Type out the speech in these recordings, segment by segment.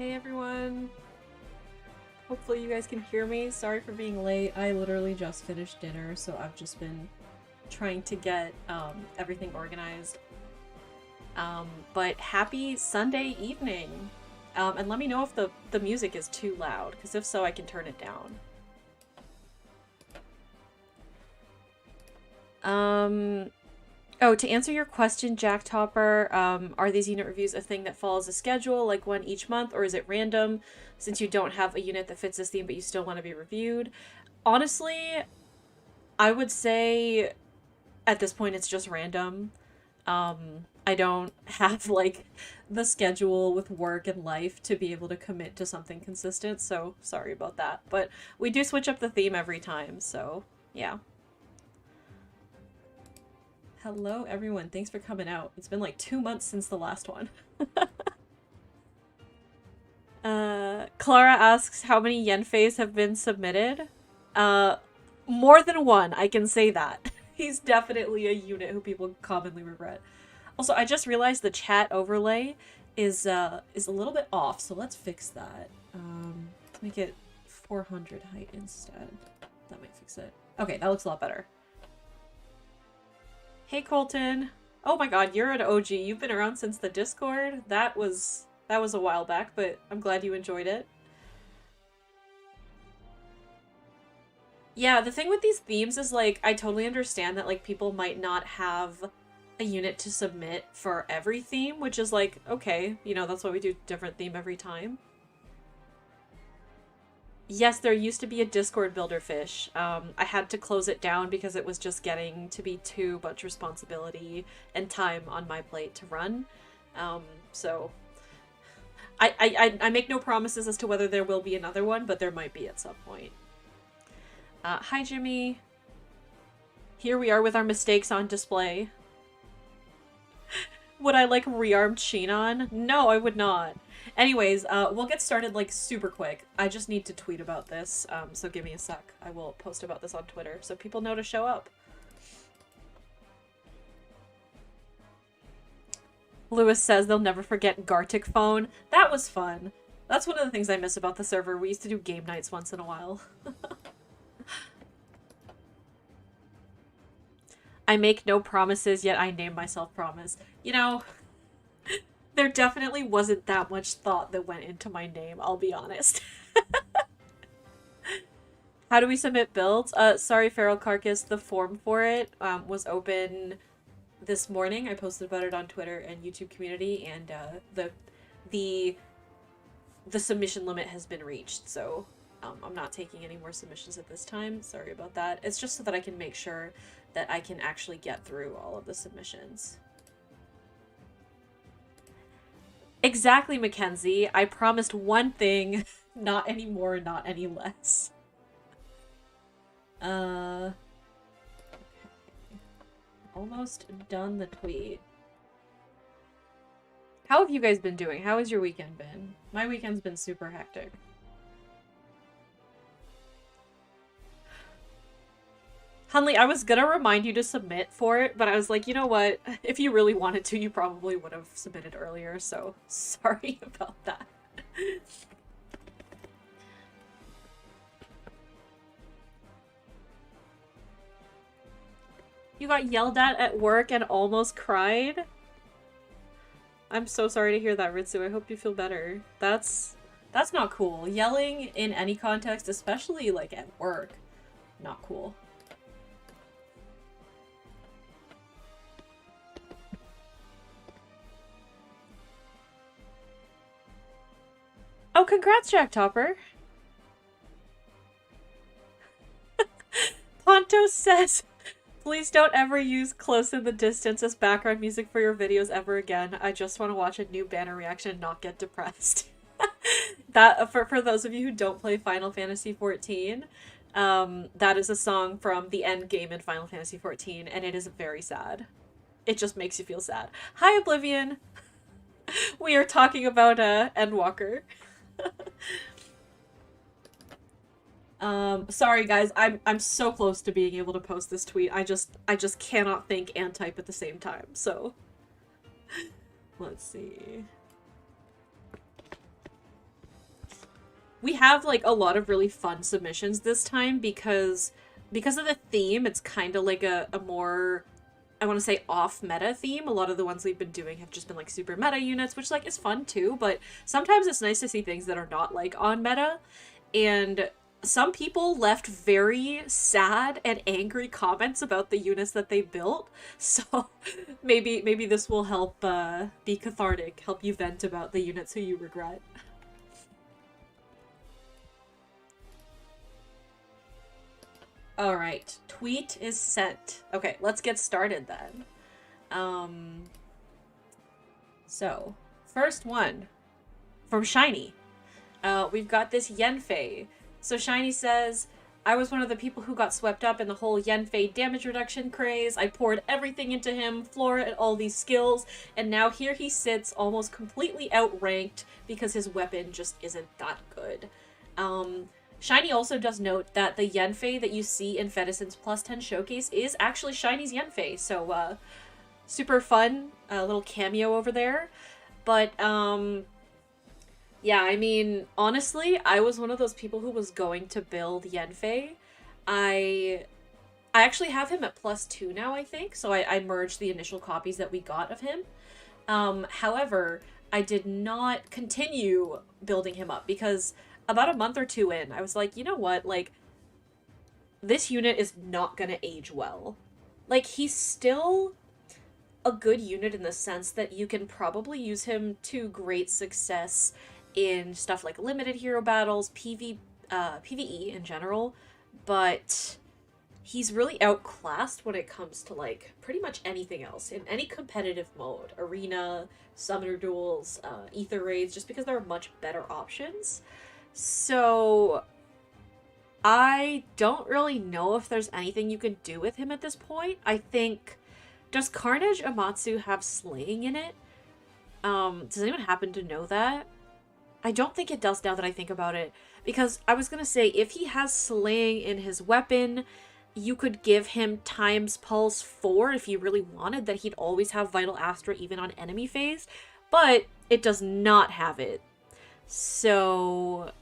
Hey everyone. Hopefully you guys can hear me. Sorry for being late. I literally just finished dinner, so I've just been trying to get everything organized. But happy Sunday evening. And let me know if the music is too loud, because if so, I can turn it down. Oh, to answer your question, Jack Topper, are these unit reviews a thing that follows a schedule, like one each month, or is it random, since you don't have a unit that fits this theme but you still want to be reviewed? Honestly, I would say at this point it's just random. I don't have, like, the schedule with work and life to be able to commit to something consistent, so sorry about that. But we do switch up the theme every time, so yeah. Hello, everyone. Thanks for coming out. It's been like 2 months since the last one. Clara asks how many Yenfeis have been submitted. More than one, I can say that. He's definitely a unit who people commonly regret. Also, I just realized the chat overlay is a little bit off, so let's fix that. Let's make it 400 height instead. That might fix it. Okay, that looks a lot better. Hey Colton. Oh my god, you're an OG. You've been around since the Discord. That was a while back, but I'm glad you enjoyed it. Yeah, the thing with these themes is, like, I totally understand that, like, people might not have a unit to submit for every theme, which is like, okay, you know, that's why we do different theme every time. Yes, there used to be a Discord builder fish. I had to close it down because it was just getting to be too much responsibility and time on my plate to run. So I make no promises as to whether there will be another one, but there might be at some point. Hi, Jimmy. Here we are with our mistakes on display. Would I, like, rearmed Sheenon? No, I would not. Anyways, we'll get started, like, super quick. I just need to tweet about this, so give me a sec. I will post about this on Twitter so people know to show up. Lewis says they'll never forget Gartic Phone. That was fun. That's one of the things I miss about the server. We used to do game nights once in a while. I make no promises, yet I name myself Promise. You know, there definitely wasn't that much thought that went into my name, I'll be honest. How do we submit builds? Sorry, Feral Carcass, the form for it was open this morning. I posted about it on Twitter and YouTube community, and the submission limit has been reached, so I'm not taking any more submissions at this time. Sorry about that. It's just so that I can make sure that I can actually get through all of the submissions. Exactly, Mackenzie. I promised one thing, not any more, not any less. Okay. Almost done the tweet. How have you guys been doing? How has your weekend been? My weekend's been super hectic. Hunley, I was gonna remind you to submit for it, but I was like, you know what? If you really wanted to, you probably would have submitted earlier, so sorry about that. You got yelled at work and almost cried? I'm so sorry to hear that, Ritsu. I hope you feel better. That's not cool. Yelling in any context, especially, like, at work, not cool. Oh, congrats, Jack Topper. Ponto says, please don't ever use Close in the Distance as background music for your videos ever again. I just want to watch a new banner reaction and not get depressed. That, for those of you who don't play Final Fantasy XIV, that is a song from the end game in Final Fantasy XIV, and it is very sad. It just makes you feel sad. Hi, Oblivion! We are talking about Endwalker. Sorry guys, I'm so close to being able to post this tweet. I just cannot think and type at the same time, so let's see. we have like a lot of really fun submissions this time because of the theme. It's kind of like a more, I want to say, off meta theme. A lot of the ones we've been doing have just been like super meta units, which like is fun too, but sometimes it's nice to see things that are not like on meta. And some people left very sad and angry comments about the units that they built. So maybe this will help be cathartic, help you vent about the units who you regret. All right, tweet is sent. Okay, let's get started then. Um, so first one from Shiny. We've got this Yenfei. So Shiny says, I was one of the people who got swept up in the whole Yenfei damage reduction craze. I poured everything into him, Flora and all these skills, and now here he sits almost completely outranked because his weapon just isn't that good. Shiny also does note that the Yenfei that you see in Fedison's plus 10 showcase is actually Shiny's Yenfei, so super fun, little cameo over there. But yeah, I mean, honestly, I was one of those people who was going to build Yenfei. I actually have him at +2 now, I think, so I merged the initial copies that we got of him. However, I did not continue building him up because about a month or two in, I was like, you know what, like, this unit is not gonna age well. Like, he's still a good unit in the sense that you can probably use him to great success in stuff like limited hero battles, PvE in general, but he's really outclassed when it comes to, like, pretty much anything else. In any competitive mode, arena, summoner duels, ether raids, just because there are much better options. So I don't really know if there's anything you can do with him at this point. I think, does Carnage Amatsu have slaying in it? Does anyone happen to know that? I don't think it does now that I think about it, because I was gonna say, if he has slaying in his weapon, you could give him times pulse 4 if you really wanted, that he'd always have Vital Astra even on enemy phase, but it does not have it. So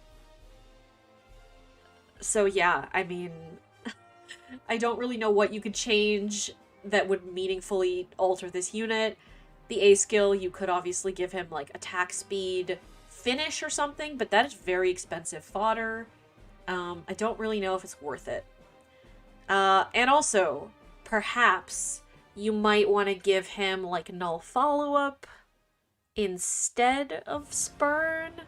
yeah, I mean, I don't really know what you could change that would meaningfully alter this unit. The A skill, you could obviously give him, like, attack speed, finish or something, but that is very expensive fodder. I don't really know if it's worth it. And also, perhaps you might want to give him, like, null follow-up instead of Spurn.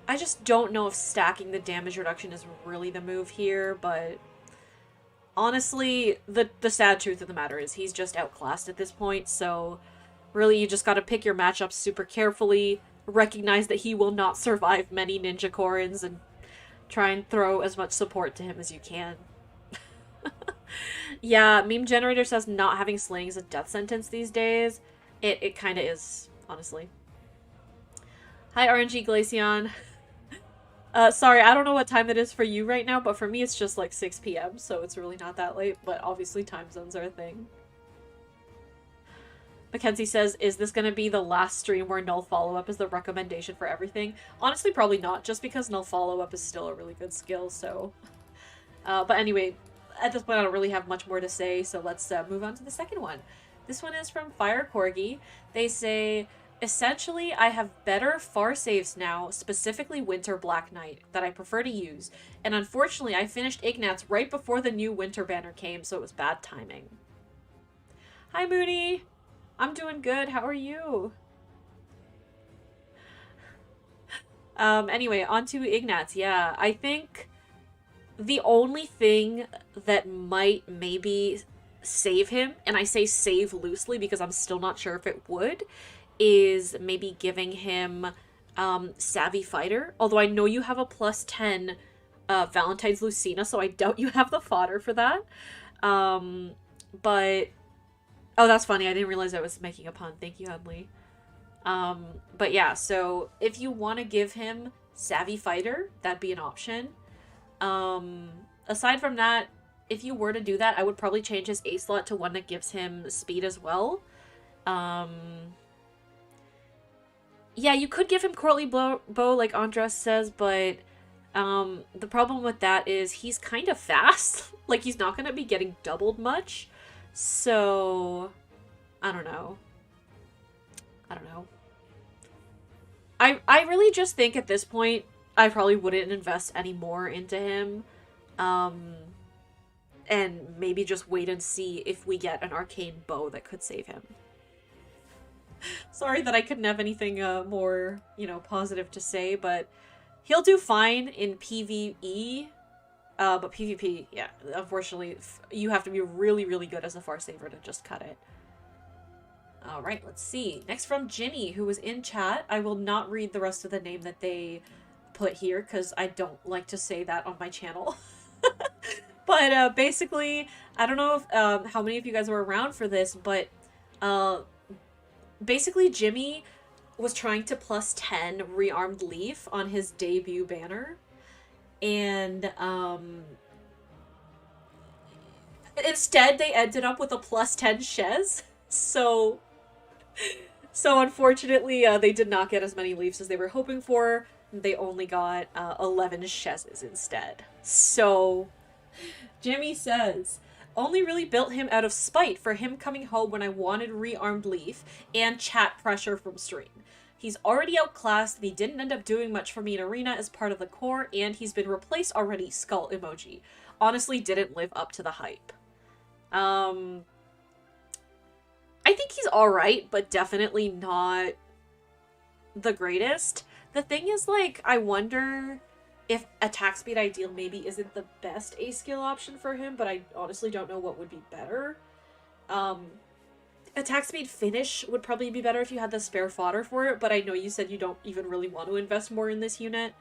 I just don't know if stacking the damage reduction is really the move here, but honestly, the sad truth of the matter is he's just outclassed at this point, so really you just gotta pick your matchups super carefully, recognize that he will not survive many Ninja Korins, and try and throw as much support to him as you can. Yeah, Meme Generator says not having slaying is a death sentence these days. It kinda is, honestly. Hi, RNG Glaceon. Sorry, I don't know what time it is for you right now, but for me it's just like 6 p.m, so it's really not that late, but obviously time zones are a thing. Mackenzie says, is this gonna be the last stream where null follow-up is the recommendation for everything? Honestly, probably not, just because null follow-up is still a really good skill, so... but anyway, at this point I don't really have much more to say, so let's move on to the second one. This one is from Fire Corgi. They say, essentially, I have better far saves now, specifically Winter Black Knight, that I prefer to use, and unfortunately I finished Ignatz right before the new Winter banner came, so it was bad timing. Hi Moody! I'm doing good, how are you? Anyway, on to Ignatz. Yeah, I think the only thing that might maybe save him, and I say save loosely because I'm still not sure if it would, is maybe giving him Savvy Fighter. Although I know you have a +10 Valentine's Lucina, so I doubt you have the fodder for that. But... oh, that's funny. I didn't realize I was making a pun. Thank you, Hunley. But yeah, so if you want to give him Savvy Fighter, that'd be an option. Aside from that, if you were to do that, I would probably change his A slot to one that gives him speed as well. Yeah, you could give him Courtly Bow like Andres says, but The problem with that is he's kind of fast. Like, he's not gonna be getting doubled much. So, I don't know. I don't know. I really just think at this point, I probably wouldn't invest any more into him. And maybe just wait and see if we get an arcane bow that could save him. Sorry that I couldn't have anything more, positive to say, but he'll do fine in PvE. But PvP, yeah, unfortunately, you have to be really, really good as a Farsaver to just cut it. Alright, let's see. Next from Ginny, who was in chat. I will not read the rest of the name that they put here, because I don't like to say that on my channel. But basically, I don't know if, how many of you guys were around for this, but basically Jimmy was trying to plus 10 Rearmed Leaf on his debut banner. And instead they ended up with a plus 10 Shez. So unfortunately, they did not get as many leaves as they were hoping for. They only got 11 Shezes instead. So Jimmy says, only really built him out of spite for him coming home when I wanted Rearmed Leaf and chat pressure from stream. He's already outclassed, and he didn't end up doing much for me in Arena as part of the core, and he's been replaced already, skull emoji. Honestly, didn't live up to the hype. I think he's alright, but definitely not the greatest. The thing is, like, I wonder if attack speed ideal maybe isn't the best A skill option for him, but I honestly don't know what would be better. Attack speed finish would probably be better if you had the spare fodder for it, but I know you said you don't even really want to invest more in this unit.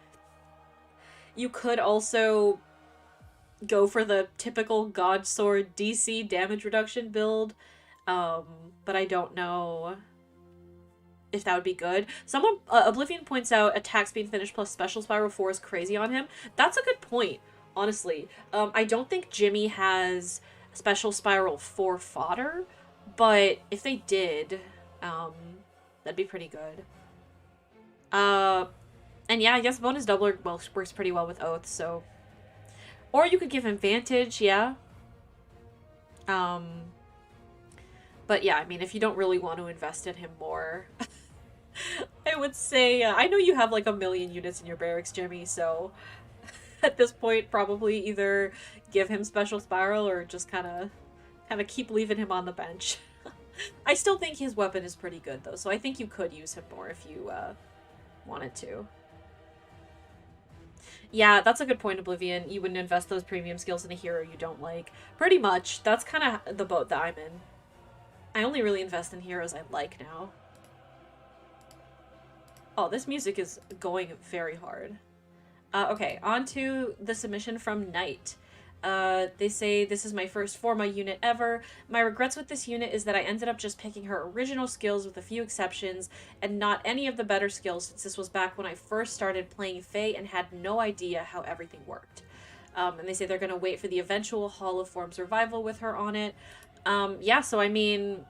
You could also go for the typical God Sword DC damage reduction build, but I don't know if that would be good. Someone, Oblivion points out attack speed finish plus special spiral 4 is crazy on him. That's a good point, honestly. I don't think Jimmy has special spiral 4 fodder, but if they did, that'd be pretty good. And yeah, I guess bonus doubler works pretty well with Oath, so. Or you could give him Vantage, yeah. But yeah, I mean, if you don't really want to invest in him more, I would say, I know you have like 1 million units in your barracks, Jimmy, so at this point, probably either give him Special Spiral or just kind of keep leaving him on the bench. I still think his weapon is pretty good, though, so I think you could use him more if you wanted to. Yeah, that's a good point, Oblivion. You wouldn't invest those premium skills in a hero you don't like. Pretty much. That's kind of the boat that I'm in. I only really invest in heroes I like now. Oh, this music is going very hard. Okay, on to the submission from Knight. They say, this is my first Forma unit ever. My regrets with this unit is that I ended up just picking her original skills with a few exceptions, and not any of the better skills, since this was back when I first started playing Fae and had no idea how everything worked. And they say they're going to wait for the eventual Hall of Forms revival with her on it. Yeah, so I mean,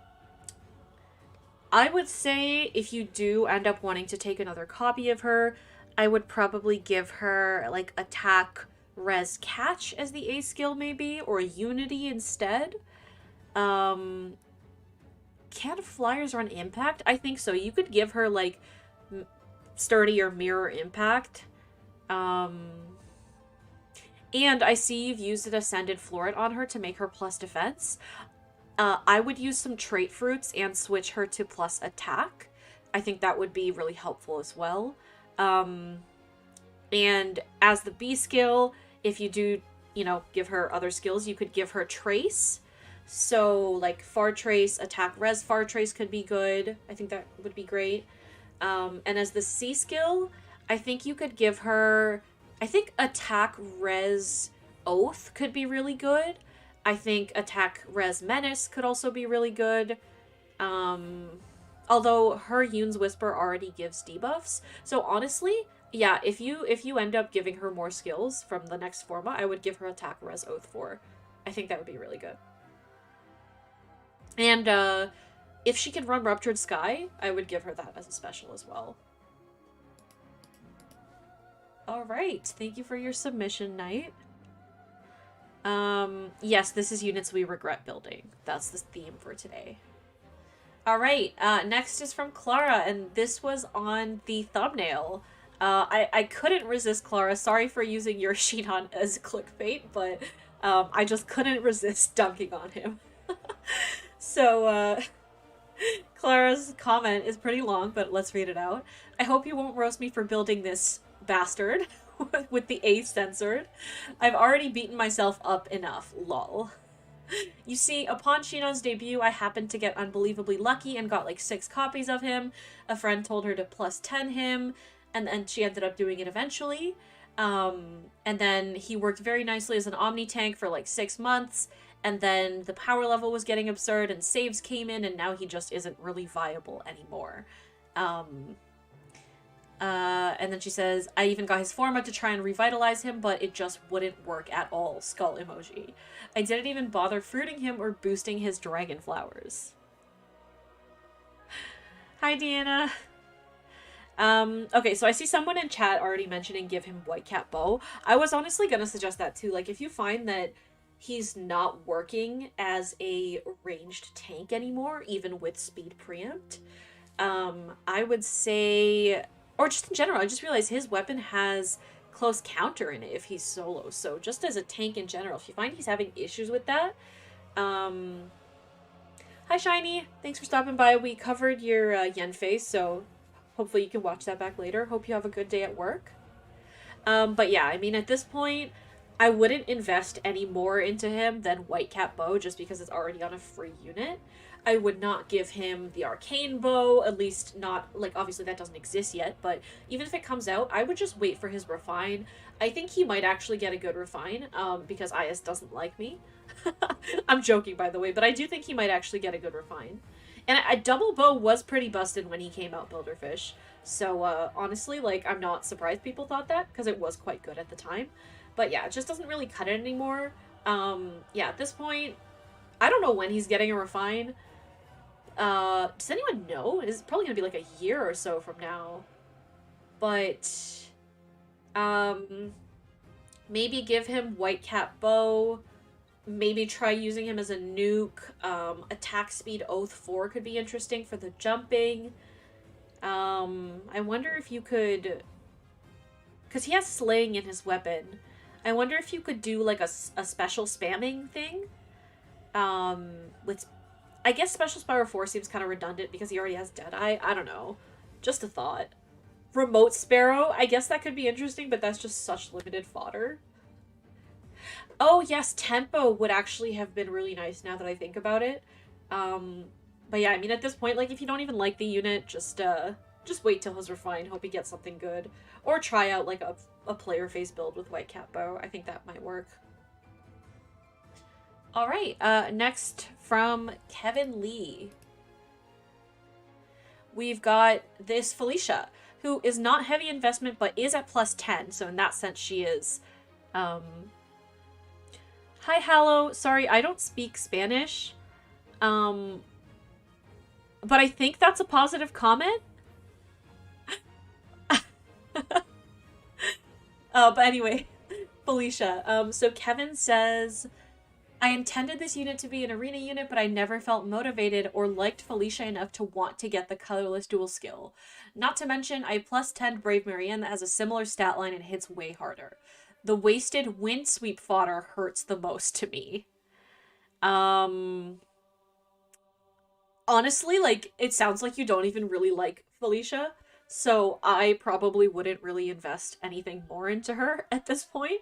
I would say if you do end up wanting to take another copy of her, I would probably give her, like, attack, res, catch as the A skill maybe, or unity instead. Can flyers run impact? I think so. You could give her, like, sturdy or mirror impact. And I see you've used an Ascended Floret on her to make her plus defense. I would use some trait fruits and switch her to plus attack. I think that would be really helpful as well. And as the B skill, if you do, give her other skills, you could give her Trace. So, like, Far Trace, Attack Res Far Trace could be good. I think that would be great. And as the C skill, I think you could give her, I think Attack Res Oath could be really good. I think Attack Res Menace could also be really good. Although her Yoon's Whisper already gives debuffs. So honestly, yeah, if you end up giving her more skills from the next Forma, I would give her Attack Res Oath 4. I think that would be really good. And if she can run Ruptured Sky, I would give her that as a special as well. All right. Thank you for your submission, Knight. Yes, this is units we regret building. That's the theme for today. All right. Next is from Clara, and this was on the thumbnail. I couldn't resist, Clara. Sorry for using your sheet on as clickbait, but I just couldn't resist dunking on him. So, Clara's comment is pretty long, but let's read it out. I hope you won't roast me for building this bastard with the A censored. I've already beaten myself up enough, lol. You see, upon Shinon's debut, I happened to get unbelievably lucky and got like 6 copies of him. A friend told her to plus 10 him, and then she ended up doing it eventually. And then he worked very nicely as an Omni tank for like 6 months, and then the power level was getting absurd and saves came in, and now he just isn't really viable anymore. And then she says, I even got his forma to try and revitalize him, but it just wouldn't work at all, skull emoji. I didn't even bother fruiting him or boosting his dragon flowers. Hi, Deanna. Okay, so I see someone in chat already mentioning give him Whitecap Bow. I was honestly gonna suggest that too. Like, if you find that he's not working as a ranged tank anymore, even with speed preempt, I would say, or just in general, I just realized his weapon has close counter in it if he's solo. So just as a tank in general, if you find he's having issues with that, hi Shiny, thanks for stopping by. We covered your Yen face, so hopefully you can watch that back later. Hope you have a good day at work. But yeah, I mean, at this point, I wouldn't invest any more into him than Whitecap Bow just because it's already on a free unit. I would not give him the Arcane Bow, at least not, like, obviously that doesn't exist yet, but even if it comes out, I would just wait for his Refine. I think he might actually get a good Refine, because IS doesn't like me. I'm joking, by the way, but I do think he might actually get a good Refine. And a double bow was pretty busted when he came out, Builderfish. So, honestly, like, I'm not surprised people thought that, because it was quite good at the time. But yeah, it just doesn't really cut it anymore. Yeah, at this point, I don't know when he's getting a Refine. Does anyone know? It's probably gonna be like a year or so from now. But, maybe give him Whitecap Bow. Maybe try using him as a nuke. Attack speed Oath 4 could be interesting for the jumping. I wonder if you could, because he has slaying in his weapon. I wonder if you could do like a special spamming thing. With, I guess Special Spiral 4 seems kind of redundant because he already has Deadeye. I don't know. Just a thought. Remote Sparrow, I guess that could be interesting, but that's just such limited fodder. Oh, yes, Tempo would actually have been really nice now that I think about it. But yeah, I mean, at this point, like, if you don't even like the unit, just wait till his Refine, hope he gets something good. Or try out, like, a player face build with Whitecap Bow. I think that might work. Alright, next from Kevin Lee. We've got this Felicia, who is not heavy investment, but is at plus 10, so in that sense she is. Hi, Hallow. Sorry, I don't speak Spanish. But I think that's a positive comment. But anyway, Felicia. So Kevin says, I intended this unit to be an arena unit, but I never felt motivated or liked Felicia enough to want to get the colorless dual skill. Not to mention, I plus 10 Brave Marianne that has a similar stat line and hits way harder. The wasted wind sweep fodder hurts the most to me. Honestly, like, it sounds like you don't even really like Felicia, so I probably wouldn't really invest anything more into her at this point.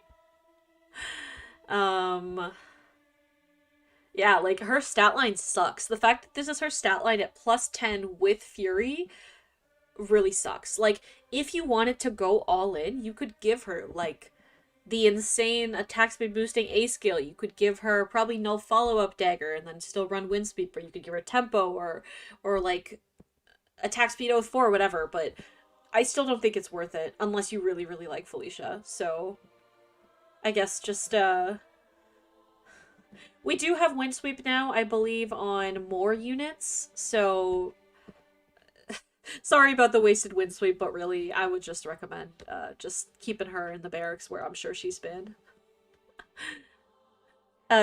Yeah, like, her stat line sucks. The fact that this is her stat line at plus 10 with Fury really sucks. Like, if you wanted to go all in, you could give her, like, the insane attack speed boosting A skill. You could give her probably no follow-up dagger and then still run wind sweep, or you could give her tempo or like attack speed Oath 4 or whatever, but I still don't think it's worth it unless you really, really like Felicia. So I guess just we do have wind sweep now, I believe, on more units, so Sorry about the wasted wind sweep, but really, I would just recommend just keeping her in the barracks where I'm sure she's been.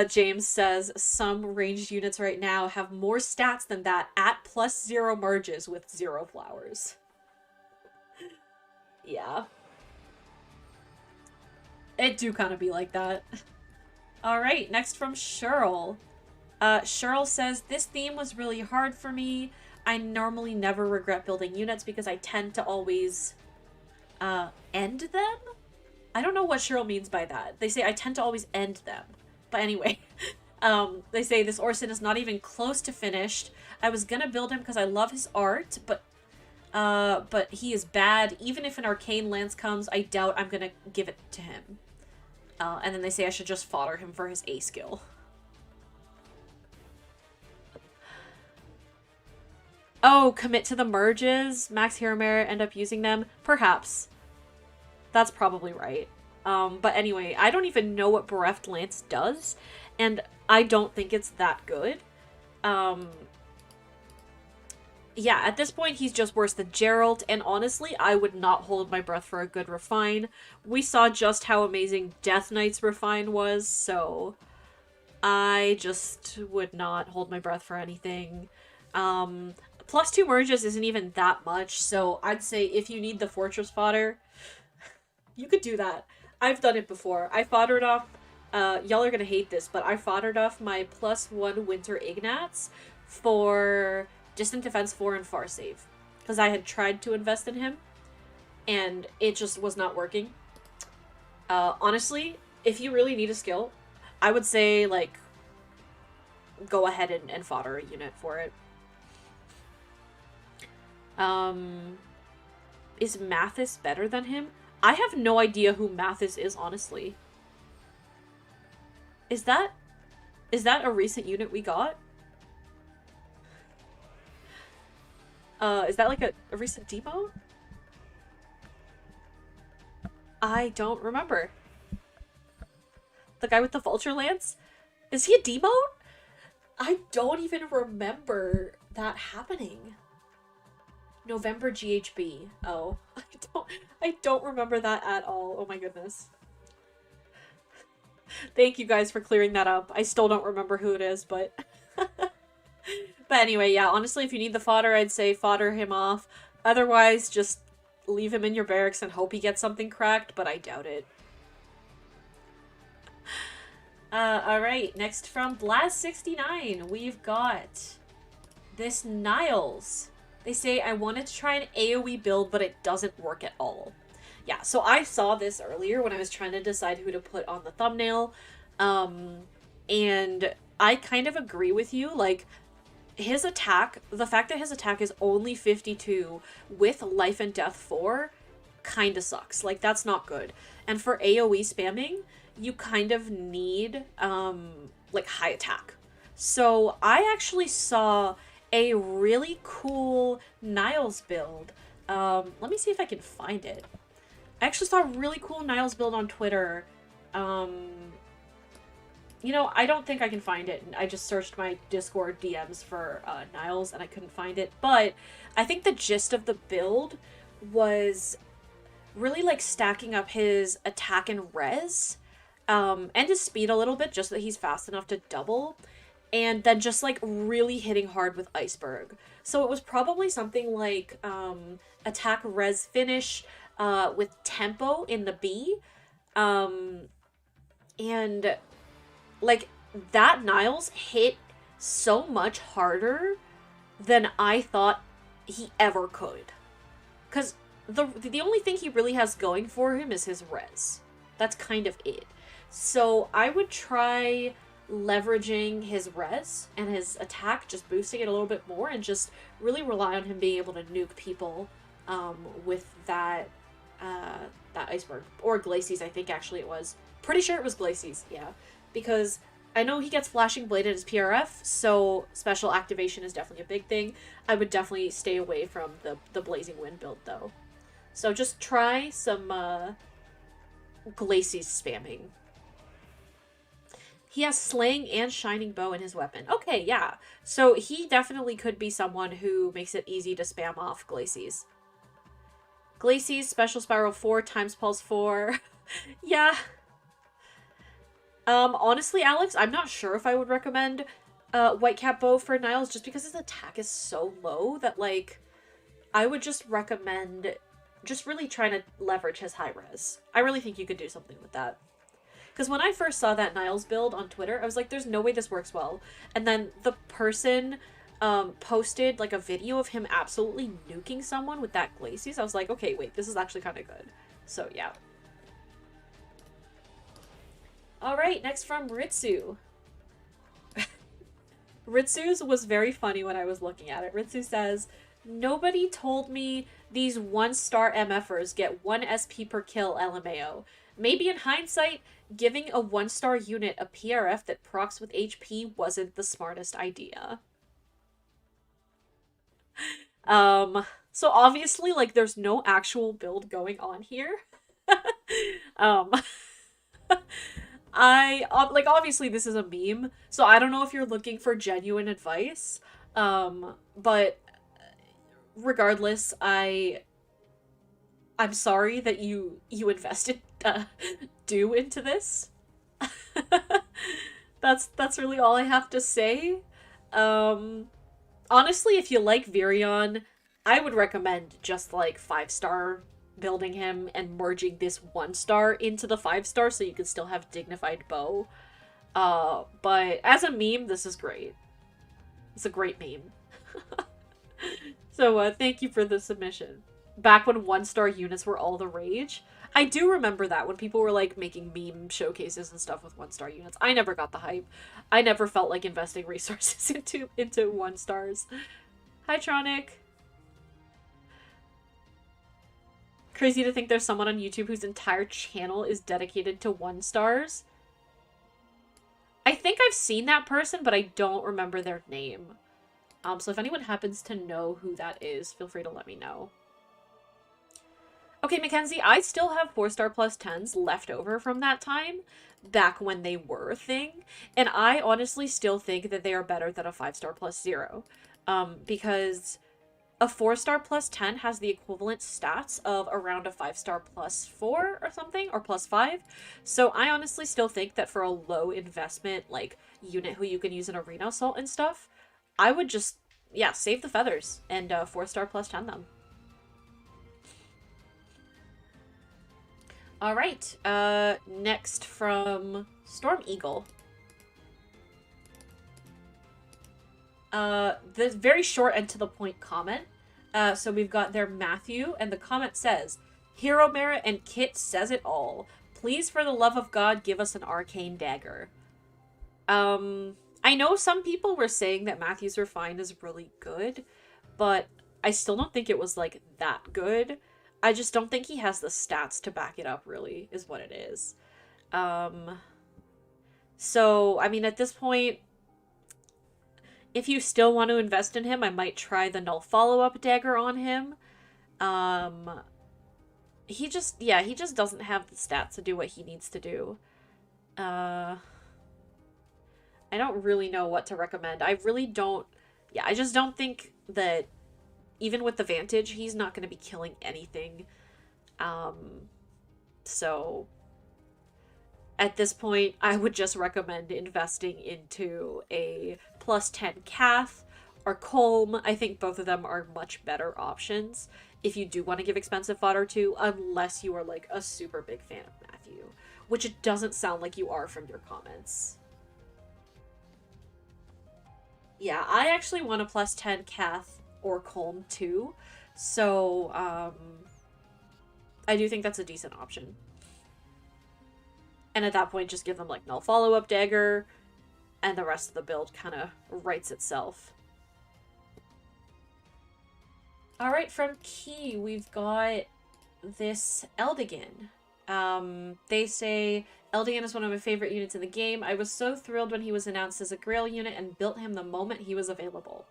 James says some ranged units right now have more stats than that at +0 merges with 0 flowers. Yeah. It do kind of be like that. Alright, next from Cheryl. Cheryl says, this theme was really hard for me. I normally never regret building units because I tend to always end them? I don't know what Cheryl means by that. They say I tend to always end them. But anyway, they say this Orson is not even close to finished. I was gonna build him because I love his art, but he is bad. Even if an arcane lance comes, I doubt I'm gonna give it to him. And then they say I should just fodder him for his A skill. Oh, commit to the merges? Max Hero Merit, end up using them? Perhaps. That's probably right. But anyway, I don't even know what Bereft Lance does, and I don't think it's that good. Yeah, at this point, he's just worse than Gerald, and honestly, I would not hold my breath for a good Refine. We saw just how amazing Death Knight's Refine was, so I just would not hold my breath for anything. +2 merges isn't even that much, so I'd say if you need the Fortress fodder, you could do that. I've done it before. I foddered off, y'all are gonna hate this, but I foddered off my +1 Winter Ignats for Distant Defense 4 and Far Save. Because I had tried to invest in him, and it just was not working. Honestly, if you really need a skill, I would say, like, go ahead and fodder a unit for it. Is Mathis better than him? I have no idea who Mathis is, honestly. Is that a recent unit we got? Is that like a recent demote? I don't remember. The guy with the vulture lance? Is he a demote? I don't even remember that happening. November GHB. Oh, I don't remember that at all. Oh my goodness. Thank you guys for clearing that up. I still don't remember who it is, but but anyway, yeah, honestly, if you need the fodder, I'd say fodder him off. Otherwise, just leave him in your barracks and hope he gets something cracked, but I doubt it. Alright, next from Blaz69, we've got this Niles. They say, I wanted to try an AoE build, but it doesn't work at all. Yeah, so I saw this earlier when I was trying to decide who to put on the thumbnail. And I kind of agree with you. Like, his attack, the fact that his attack is only 52 with Life and Death 4 kind of sucks. Like, that's not good. And for AoE spamming, you kind of need, like, high attack. So I actually saw a really cool Niles build. Let me see if I can find it. I actually saw a really cool Niles build on Twitter. You know, I don't think I can find it. I just searched my Discord DMs for Niles and I couldn't find it. But I think the gist of the build was really like stacking up his attack and res, and his speed a little bit just so that he's fast enough to double. And then just, like, really hitting hard with Iceberg. So it was probably something like attack, res, finish with tempo in the B. And, like, that Niles hit so much harder than I thought he ever could. Because the only thing he really has going for him is his res. That's kind of it. So I would try leveraging his res and his attack, just boosting it a little bit more, and just really rely on him being able to nuke people with that Iceberg. Or Glacies, I think actually it was. Pretty sure it was Glacies, yeah. Because I know he gets Flashing Blade at his PRF, so special activation is definitely a big thing. I would definitely stay away from the Blazing Wind build, though. So just try some Glacies spamming. He has slaying and shining bow in his weapon. Okay, yeah. So he definitely could be someone who makes it easy to spam off Glacies. Glacies, Special Spiral 4, Times Pulse 4. Yeah. Honestly, Alex, I'm not sure if I would recommend Whitecap Bow for Niles just because his attack is so low that, like, I would just recommend just really trying to leverage his high res. I really think you could do something with that. Because when I first saw that Niles build on Twitter, I was like, there's no way this works well. And then the person posted like a video of him absolutely nuking someone with that Glacies. I was like, okay, wait, this is actually kind of good. So yeah. Alright, next from Ritsu. Ritsu's was very funny when I was looking at it. Ritsu says, nobody told me these 1-star MFers get 1 SP per kill LMAO. Maybe in hindsight, giving a 1-star unit a PRF that procs with HP wasn't the smartest idea. So obviously, like, there's no actual build going on here. um, like, obviously this is a meme, so I don't know if you're looking for genuine advice, but regardless, I'm sorry that you invested due into this. That's really all I have to say. Honestly, if you like Virion, I would recommend just like 5-star building him and merging this 1-star into the 5-star so you can still have dignified bow. But as a meme, this is great. It's a great meme. So thank you for the submission. Back when 1-star units were all the rage. I do remember that when people were like making meme showcases and stuff with 1-star units. I never got the hype. I never felt like investing resources into 1-stars. Hi, Tronic. Crazy to think there's someone on YouTube whose entire channel is dedicated to 1-stars. I think I've seen that person, but I don't remember their name. So if anyone happens to know who that is, feel free to let me know. Okay, Mackenzie, I still have 4-star plus 10s left over from that time, back when they were a thing, and I honestly still think that they are better than a 5-star plus 0, because a 4-star plus 10 has the equivalent stats of around a 5-star plus 4 or something, or plus 5, so I honestly still think that for a low investment, like, unit who you can use in Arena Assault and stuff, I would just, yeah, save the feathers and 4-star plus 10 them. Alright, next from Storm Eagle. This very short and to the point comment. So we've got there Matthew, and the comment says, Hero merit and kit says it all. Please, for the love of God, give us an arcane dagger. I know some people were saying that Matthew's Refine is really good, but I still don't think it was, like, that good. I just don't think he has the stats to back it up, really, is what it is. So, I mean, at this point, if you still want to invest in him, I might try the Null Follow-Up Dagger on him. He just doesn't have the stats to do what he needs to do. I don't really know what to recommend. I really don't... Yeah, I just don't think that even with the Vantage, he's not going to be killing anything. So at this point, I would just recommend investing into a plus 10 Cath or Colm. I think both of them are much better options if you do want to give expensive fodder to, unless you are like a super big fan of Matthew, which it doesn't sound like you are from your comments. Yeah, I actually want a plus 10 Cath or Colm too, so I do think that's a decent option. And at that point, just give them like Null Follow-Up Dagger, and the rest of the build kind of writes itself. Alright, from Key, we've got this Eldigan. They say, Eldigan is one of my favorite units in the game. I was so thrilled when he was announced as a Grail unit and built him the moment he was available.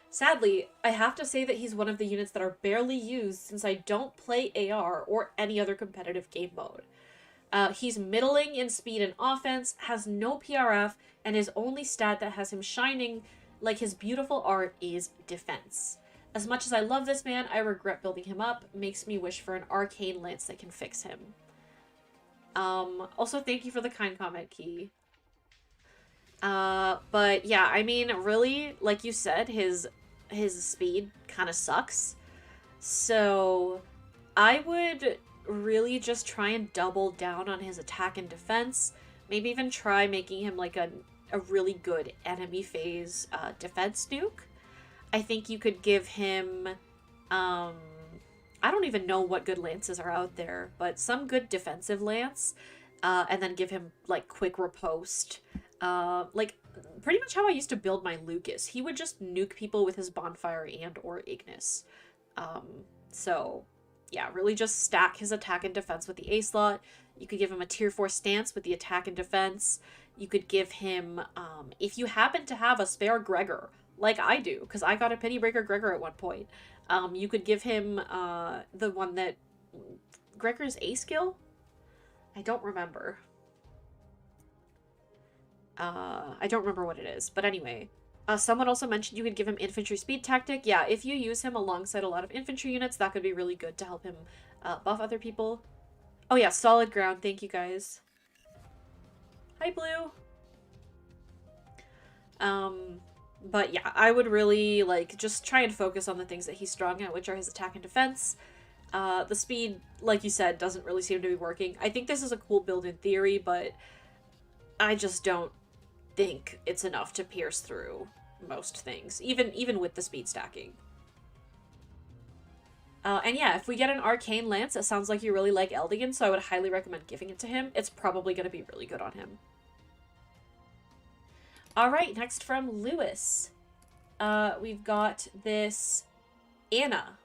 Sadly, I have to say that he's one of the units that are barely used since I don't play AR or any other competitive game mode. He's middling in speed and offense, has no PRF, and his only stat that has him shining like his beautiful art is defense. As much as I love this man, I regret building him up. Makes me wish for an arcane lance that can fix him. Also thank you for the kind comment, Key. But yeah, I mean, really, like you said, his speed kind of sucks. So I would really just try and double down on his attack and defense. Maybe even try making him like a really good enemy phase defense nuke. I think you could give him, I don't even know what good lances are out there, but some good defensive lance, and then give him like quick riposte. Like pretty much how I used to build my Lucas. He would just nuke people with his bonfire and or Ignis. So yeah, really just stack his attack and defense with the A slot. You could give him a tier 4 stance with the attack and defense. You could give him, if you happen to have a spare Gregor, like I do, because I got a Pity Breaker Gregor at one point, you could give him the one that, Gregor's A skill? I don't remember. I don't remember what it is, but anyway. Someone also mentioned you could give him infantry speed tactic. Yeah, if you use him alongside a lot of infantry units, that could be really good to help him buff other people. Oh yeah, solid ground. Thank you guys. Hi, Blue. But yeah, I would really like just try and focus on the things that he's strong at, which are his attack and defense. The speed, like you said, doesn't really seem to be working. I think this is a cool build in theory, but I just don't think it's enough to pierce through most things, even with the speed stacking. And yeah, if we get an arcane lance, it sounds like you really like Eldigan, so I would highly recommend giving it to him. It's probably going to be really good on him. Alright, next from Lewis. We've got this Anna.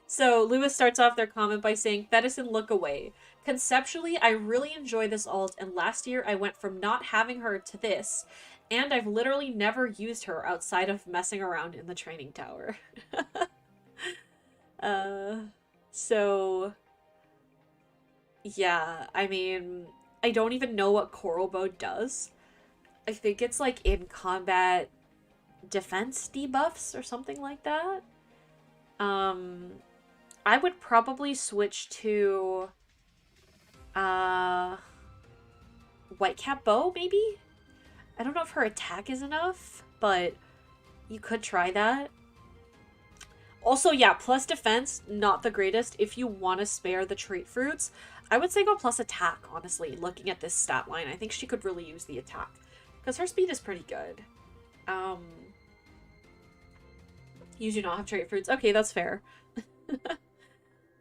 So Lewis starts off their comment by saying, Fedison, look away. Conceptually, I really enjoy this ult, and last year I went from not having her to this, and I've literally never used her outside of messing around in the training tower. So yeah, I mean, I don't even know what Coral Bow does. I think it's like in combat defense debuffs or something like that. I would probably switch to Whitecap Bow, maybe? I don't know if her attack is enough, but you could try that. Also, yeah, plus defense, not the greatest. If you want to spare the trait fruits, I would say go plus attack, honestly, looking at this stat line. I think she could really use the attack, because her speed is pretty good. You do not have trait fruits. Okay, that's fair.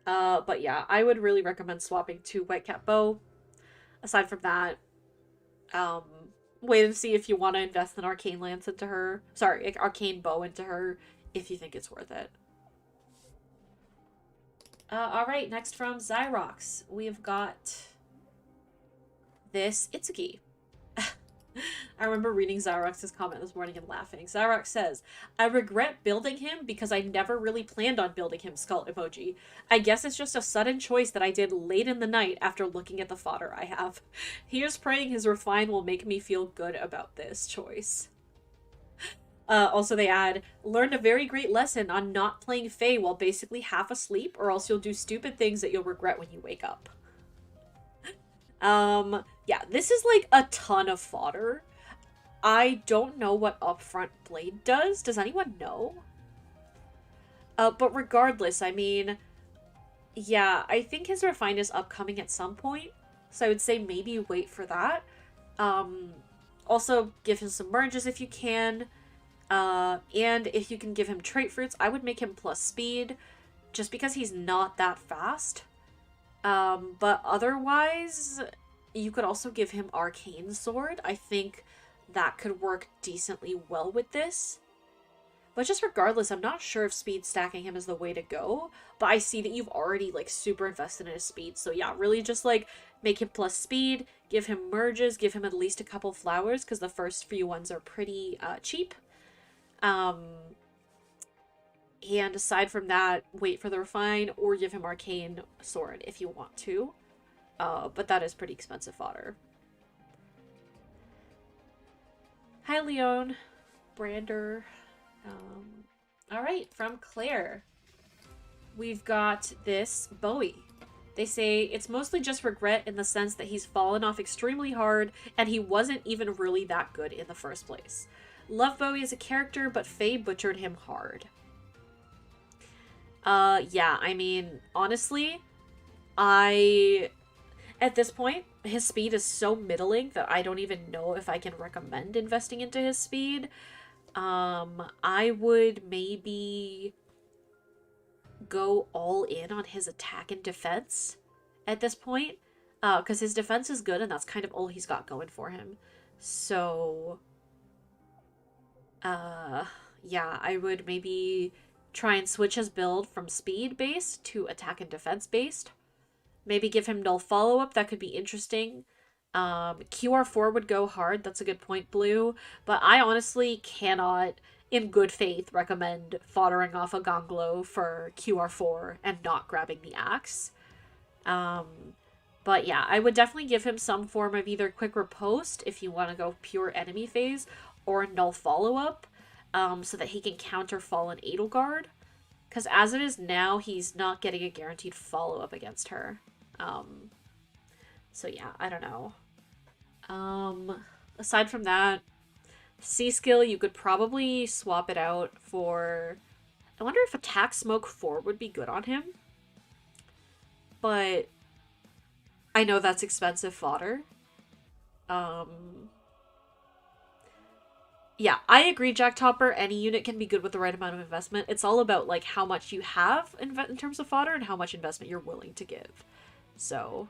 But yeah, I would really recommend swapping to Whitecap Bow. Aside from that, wait and see if you want to invest an Arcane Lance into her. Sorry, Arcane Bow into her, if you think it's worth it. Alright, next from Zyrox, we've got this Itsuki. I remember reading Zyrox's comment this morning and laughing. Zyrox says, I regret building him because I never really planned on building him, skull emoji. I guess it's just a sudden choice that I did late in the night after looking at the fodder I have. Here's praying his refine will make me feel good about this choice. Also they add, learned a very great lesson on not playing Fae while basically half asleep, or else you'll do stupid things that you'll regret when you wake up. Yeah, this is like a ton of fodder. I don't know what Upfront Blade does. Does anyone know? But regardless, I mean, yeah, I think his refine is upcoming at some point, so I would say maybe wait for that. Also give him some merges if you can. And if you can give him trait fruits, I would make him plus speed, just because he's not that fast. But otherwise, you could also give him Arcane Sword. I think that could work decently well with this. But just regardless, I'm not sure if speed stacking him is the way to go. But I see that you've already, like, super invested in his speed. So yeah, really just, like, make him plus speed, give him merges, give him at least a couple flowers, because the first few ones are pretty cheap. And aside from that, wait for the refine or give him Arcane Sword if you want to. But that is pretty expensive fodder. Hi, Leon. Brander. Alright, from Claire. We've got this Bowie. They say it's mostly just regret in the sense that he's fallen off extremely hard and he wasn't even really that good in the first place. Love Bowie as a character, but Faye butchered him hard. Yeah, I mean, honestly, at this point, his speed is so middling that I don't even know if I can recommend investing into his speed. I would maybe go all in on his attack and defense at this point, because his defense is good and that's kind of all he's got going for him. So, yeah, I would maybe try and switch his build from speed based to attack and defense based. Maybe give him null follow-up, that could be interesting. QR4 would go hard, that's a good point, Blue. But I honestly cannot, in good faith, recommend foddering off a Gonglo for QR4 and not grabbing the axe. But yeah, I would definitely give him some form of either quick riposte if you want to go pure enemy phase, or null follow-up, so that he can counter Fallen Edelgard. Because as it is now, he's not getting a guaranteed follow-up against her. So yeah, I don't know. Aside from that, C skill, you could probably swap it out for... I wonder if Attack Smoke 4 would be good on him. But I know that's expensive fodder. Yeah, I agree, Jack Topper. Any unit can be good with the right amount of investment. It's all about like how much you have in terms of fodder and how much investment you're willing to give. So,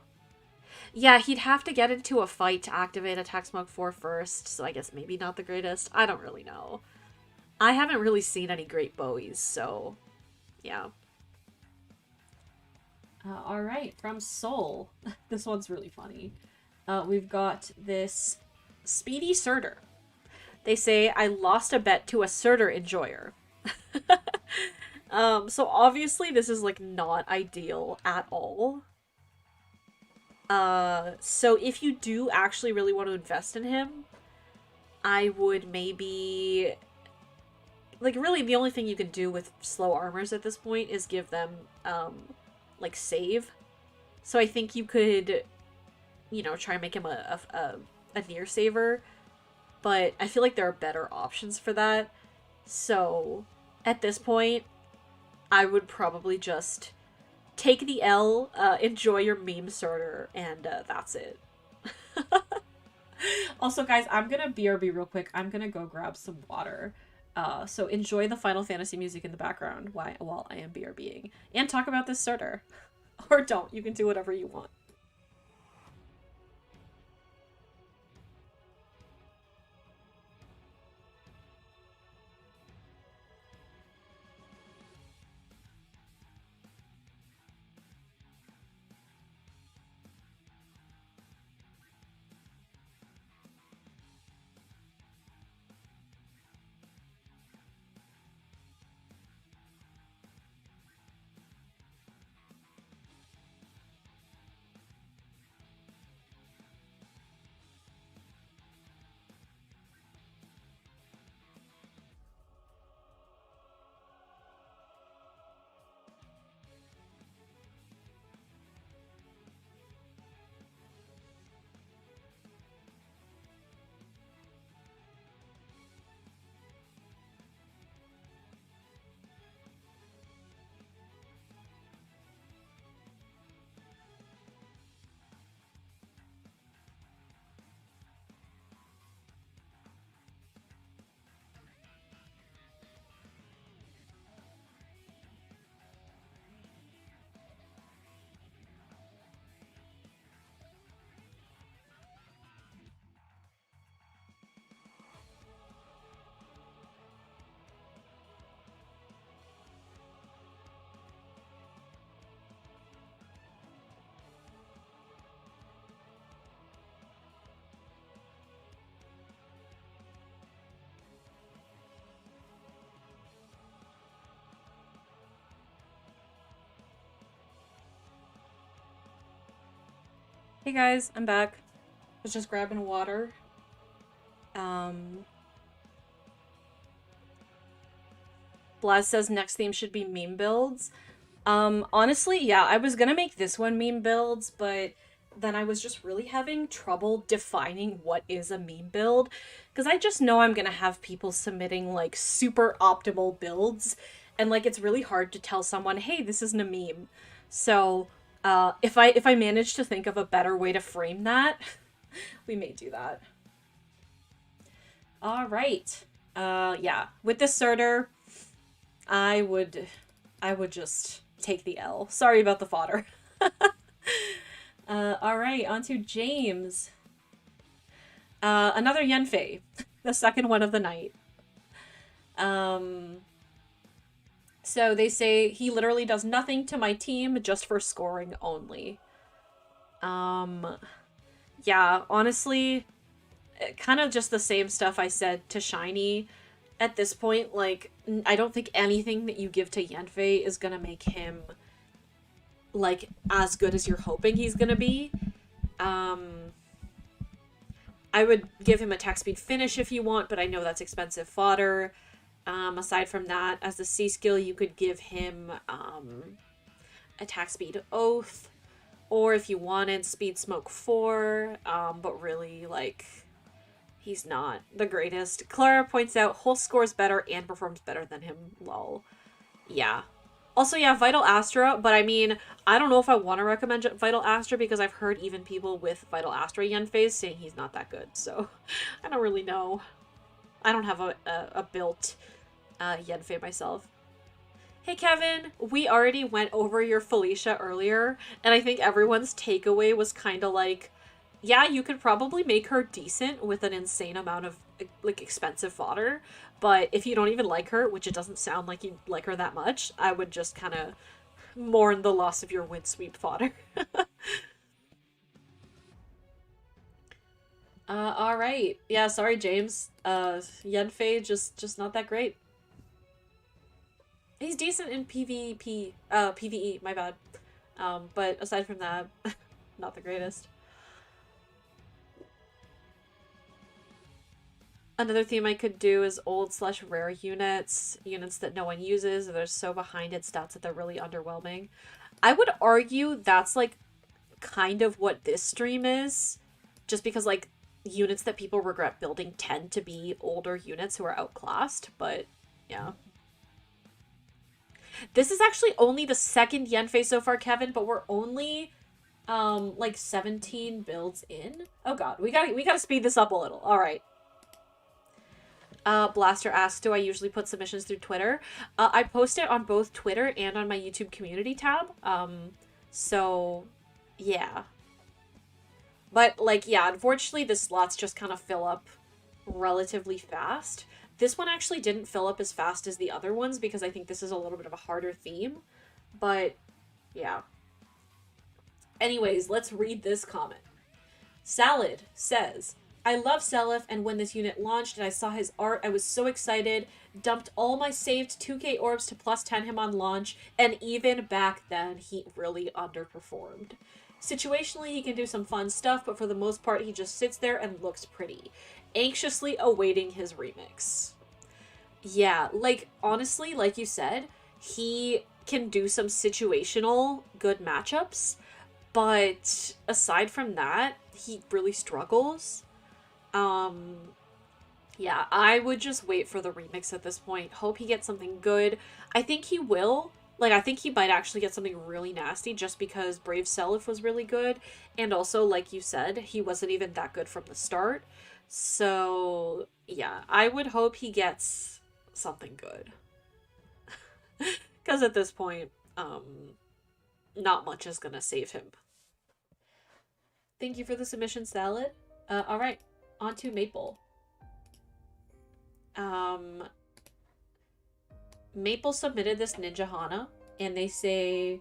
yeah, he'd have to get into a fight to activate Attack Smoke 4 first, so I guess maybe not the greatest. I don't really know. I haven't really seen any great Bowies, so yeah. Alright, from Soul. This one's really funny. We've got this Speedy Surtur. They say, I lost a bet to a Surtur enjoyer. So obviously this is like not ideal at all. So if you do actually really want to invest in him, I would maybe... Like, really, the only thing you can do with slow armors at this point is give them, like, save. So I think you could, you know, try and make him a near saver. But I feel like there are better options for that. So, at this point, I would probably just take the L, enjoy your meme sorter, and that's it. Also, guys, I'm gonna BRB real quick. I'm gonna go grab some water. So enjoy the Final Fantasy music in the background while I am BRBing. And talk about this sorter. Or don't. You can do whatever you want. Hey guys, I'm back. Was just grabbing water. Um, Blaz says next theme should be meme builds. Honestly, yeah, I was gonna make this one meme builds, but then I was just really having trouble defining what is a meme build, because I just know I'm gonna have people submitting like super optimal builds, and like it's really hard to tell someone, hey, this isn't a meme. So, if I manage to think of a better way to frame that, we may do that. All right. Yeah, with this Surtur, I would, I would just take the L. Sorry about the fodder. All right, on to James. Another Yenfei, the second one of the night. Um, so they say he literally does nothing to my team just for scoring only. Um, yeah, honestly, kind of just the same stuff I said to Shiny. At this point, like, I don't think anything that you give to Yenfei is gonna make him, like, as good as you're hoping he's gonna be. Um, I would give him attack speed finish if you want, but I know that's expensive fodder. Aside from that, as the C skill, you could give him attack speed oath, or if you wanted speed smoke 4, but really, like, he's not the greatest. Clara points out whole scores better and performs better than him. Lol. Yeah. Also, yeah, Vital Astra, but I mean, I don't know if I want to recommend Vital Astra because I've heard even people with Vital Astra Yenfei saying he's not that good, so I don't really know. I don't have a built Yenfei myself. Hey Kevin, we already went over your Felicia earlier, and I think everyone's takeaway was kind of like, yeah, you could probably make her decent with an insane amount of, like, expensive fodder, but if you don't even like her, which it doesn't sound like you like her that much, I would just kind of mourn the loss of your windsweep fodder. Alright. Yeah, sorry, James. Yenfei, just not that great. He's decent in PvP, PvE, my bad. But aside from that, not the greatest. Another theme I could do is old/rare units, units that no one uses, or they're so behind its stats that they're really underwhelming. I would argue that's like kind of what this stream is, just because like units that people regret building tend to be older units who are outclassed, but yeah. This is actually only the second Yenfei so far, Kevin, but we're only like 17 builds in. Oh god, we gotta speed this up a little. All right. Blaster asks, do I usually put submissions through Twitter? I post it on both Twitter and on my YouTube community tab. So, yeah. But, like, yeah, unfortunately, the slots just kind of fill up relatively fast. This one actually didn't fill up as fast as the other ones because I think this is a little bit of a harder theme. But, yeah. Anyways, let's read this comment. Salad says, I love Seliph, and when this unit launched and I saw his art, I was so excited, dumped all my saved 2k orbs to plus 10 him on launch, and even back then, he really underperformed. Situationally, he can do some fun stuff, but for the most part, he just sits there and looks pretty, anxiously awaiting his remix. Yeah, like, honestly, like you said, he can do some situational good matchups, but aside from that, he really struggles. Yeah, I would just wait for the remix at this point. Hope he gets something good. I think he will. Like, I think he might actually get something really nasty just because Brave Seliph was really good. And also, like you said, he wasn't even that good from the start. So, yeah, I would hope he gets something good. Because at this point, not much is gonna save him. Thank you for the submission, Salad. Alright, on to Maple. Maple submitted this Ninja Hana, and they say,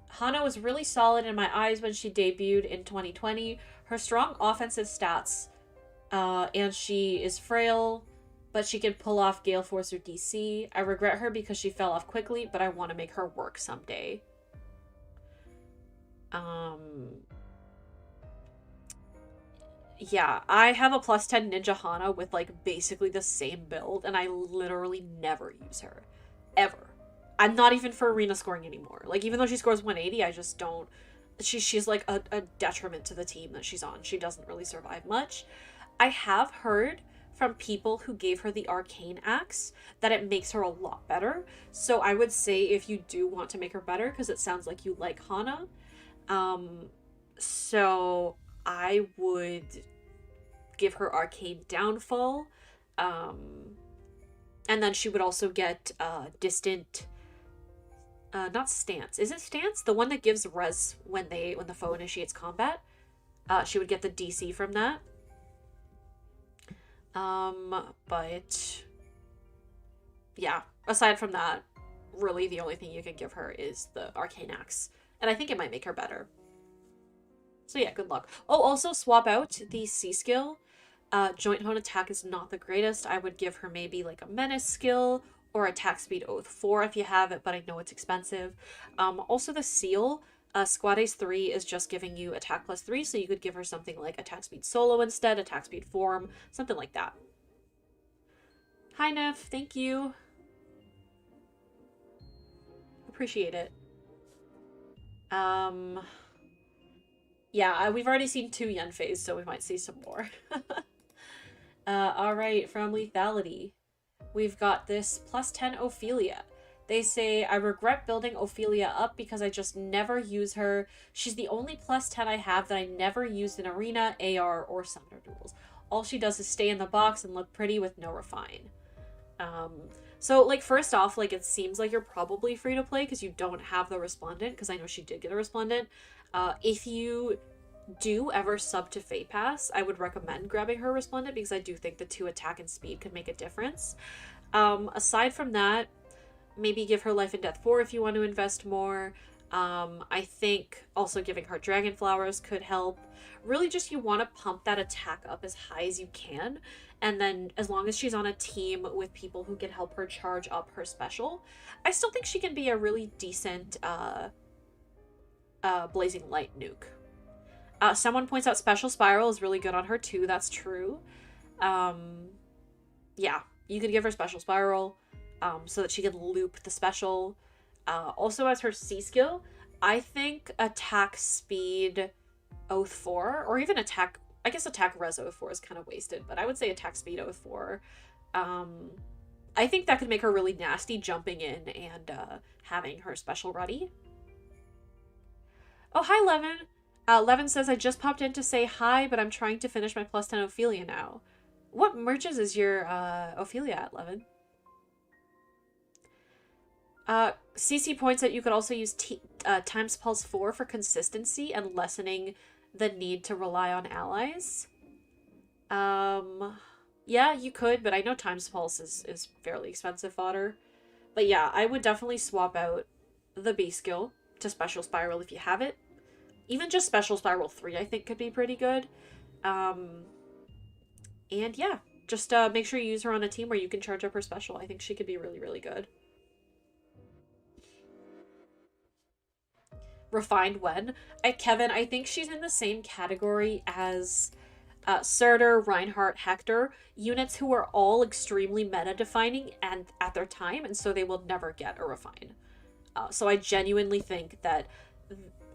Hana was really solid in my eyes when she debuted in 2020. Her strong offensive stats, and she is frail, but she can pull off Gale Force or DC. I regret her because she fell off quickly, but I want to make her work someday. Yeah, I have a plus 10 Ninja Hana with like basically the same build, and I literally never use her. Ever. I'm not even for arena scoring anymore. Like, even though she scores 180, I just don't. She's like a detriment to the team that she's on. She doesn't really survive much. I have heard from people who gave her the arcane axe that it makes her a lot better. So I would say if you do want to make her better, because it sounds like you like Hana, um, so I would give her arcane downfall, um, and then she would also get distant. Not stance. Is it stance? The one that gives res when the foe initiates combat. She would get the DC from that. But yeah, aside from that, really the only thing you can give her is the arcane axe, and I think it might make her better. So yeah, good luck. Oh, also swap out the C skill. Joint Hone attack is not the greatest. I would give her maybe like a menace skill or attack speed oath 4 if you have it, but I know it's expensive. Also the seal. Squad Ace 3 is just giving you attack plus 3, so you could give her something like attack speed solo instead, attack speed form, something like that. Hi, Neff. Thank you. Appreciate it. Yeah, we've already seen 2 Yenfeis, so we might see some more. Alright, from Lethality, we've got this plus 10 Ophelia. They say, I regret building Ophelia up because I just never use her. She's the only plus 10 I have that I never used in Arena, AR, or Summoner duels. All she does is stay in the box and look pretty with no refine. So, like, first off, like, it seems like you're probably free to play because you don't have the Resplendent, because I know she did get a Resplendent. If you do ever sub to Fate Pass, I would recommend grabbing her Resplendent because I do think the 2 attack and speed could make a difference. Aside from that, maybe give her Life and Death 4 if you want to invest more. I think also giving her Dragon Flowers could help. Really just you want to pump that attack up as high as you can. And then as long as she's on a team with people who can help her charge up her special, I still think she can be a really decent Blazing Light nuke. Someone points out Special Spiral is really good on her too. That's true. Yeah, you could give her Special Spiral so that she can loop the special. Also as her C skill, I think attack speed Oath 4, or even attack, I guess attack res Oath 4 is kind of wasted, but I would say attack speed Oath 4. I think that could make her really nasty jumping in and having her special ready. Oh, hi, Levin. Levin says, I just popped in to say hi, but I'm trying to finish my plus 10 Ophelia now. What merges is your Ophelia at, Levin? CC points that you could also use Times Pulse 4 for consistency and lessening the need to rely on allies. Yeah, you could, but I know Times Pulse is fairly expensive fodder. But yeah, I would definitely swap out the B skill to Special Spiral if you have it. Even just Special Spiral 3 I think could be pretty good. And yeah, just make sure you use her on a team where you can charge up her special. I think she could be really, really good. Refined when? Kevin, I think she's in the same category as Surtur, Reinhardt, Hector, units who are all extremely meta-defining and at their time, and so they will never get a refine. So I genuinely think that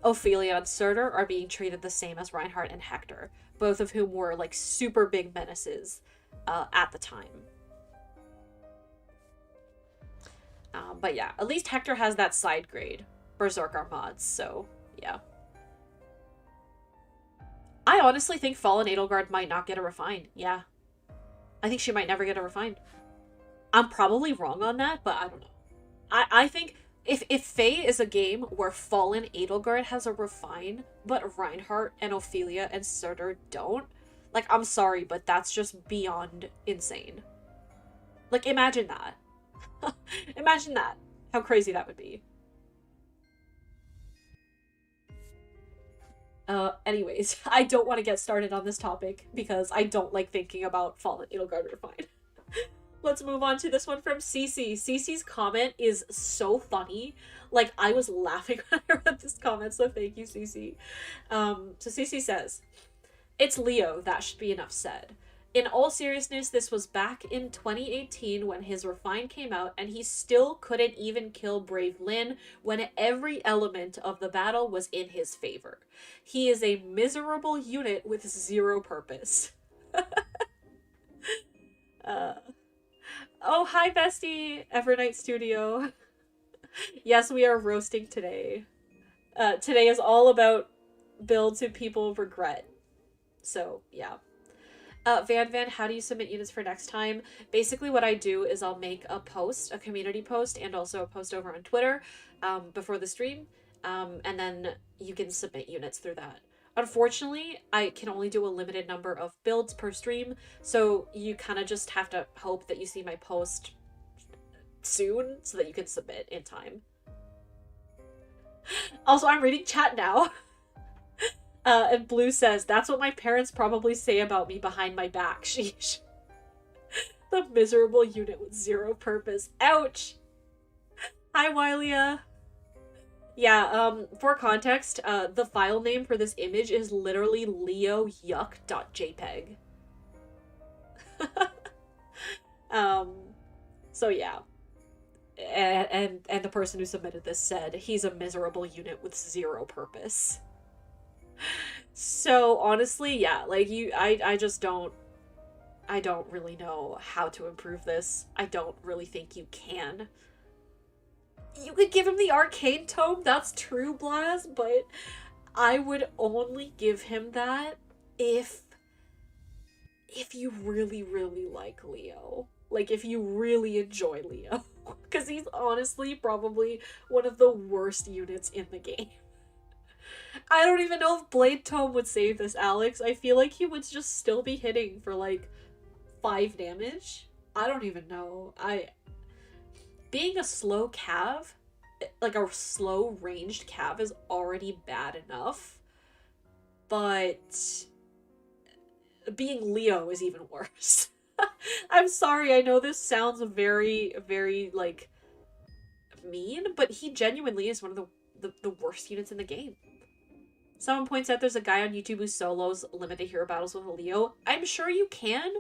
Ophelia and Surtur are being treated the same as Reinhardt and Hector, both of whom were like super big menaces at the time. But yeah, at least Hector has that side grade. Berserker mods, so yeah. I honestly think Fallen Edelgard might not get a refine. Yeah. I think she might never get a refine. I'm probably wrong on that, but I don't know. I think if Fae is a game where Fallen Edelgard has a refine, but Reinhardt and Ophelia and Surtur don't, like, I'm sorry, but that's just beyond insane. Like, imagine that. Imagine that. How crazy that would be. Anyways, I don't want to get started on this topic because I don't like thinking about Fallen Edelgard Refine. Let's move on to this one from Cece. Cece's comment is so funny. Like, I was laughing when I read this comment, so thank you, Cece. So Cece says, It's Leo, that should be enough said. In all seriousness, this was back in 2018 when his Refine came out, and he still couldn't even kill Brave Lyn when every element of the battle was in his favor. He is a miserable unit with zero purpose. uh, oh, hi, bestie! Evernight Studio. Yes, we are roasting today. Today is all about builds that people regret. So, yeah. Van, how do you submit units for next time? Basically, what I do is I'll make a post, a community post, and also a post over on Twitter before the stream, and then you can submit units through that. Unfortunately, I can only do a limited number of builds per stream, so you kind of just have to hope that you see my post soon so that you can submit in time. Also, I'm reading chat now. And Blue says, that's what my parents probably say about me behind my back. Sheesh. The miserable unit with zero purpose. Ouch! Hi, Wylia. Yeah, for context, the file name for this image is literally leoyuck.jpg. So yeah. And the person who submitted this said, he's a miserable unit with zero purpose. So honestly, yeah, like I just don't really know how to improve this. I don't really think you can. You could give him the Arcane Tome, that's true, Blaz, but I would only give him that if you really, really like Leo. Like, if you really enjoy Leo. Because he's honestly probably one of the worst units in the game. I don't even know if Blade Tome would save this, Alex. I feel like he would just still be hitting for, like, 5 damage. I don't even know. Being a slow cav, like a slow ranged cav, is already bad enough. But being Leo is even worse. I'm sorry, I know this sounds very, very, like, mean, but he genuinely is one of the worst units in the game. Someone points out there's a guy on YouTube who solos limited hero battles with a Leo. I'm sure you can,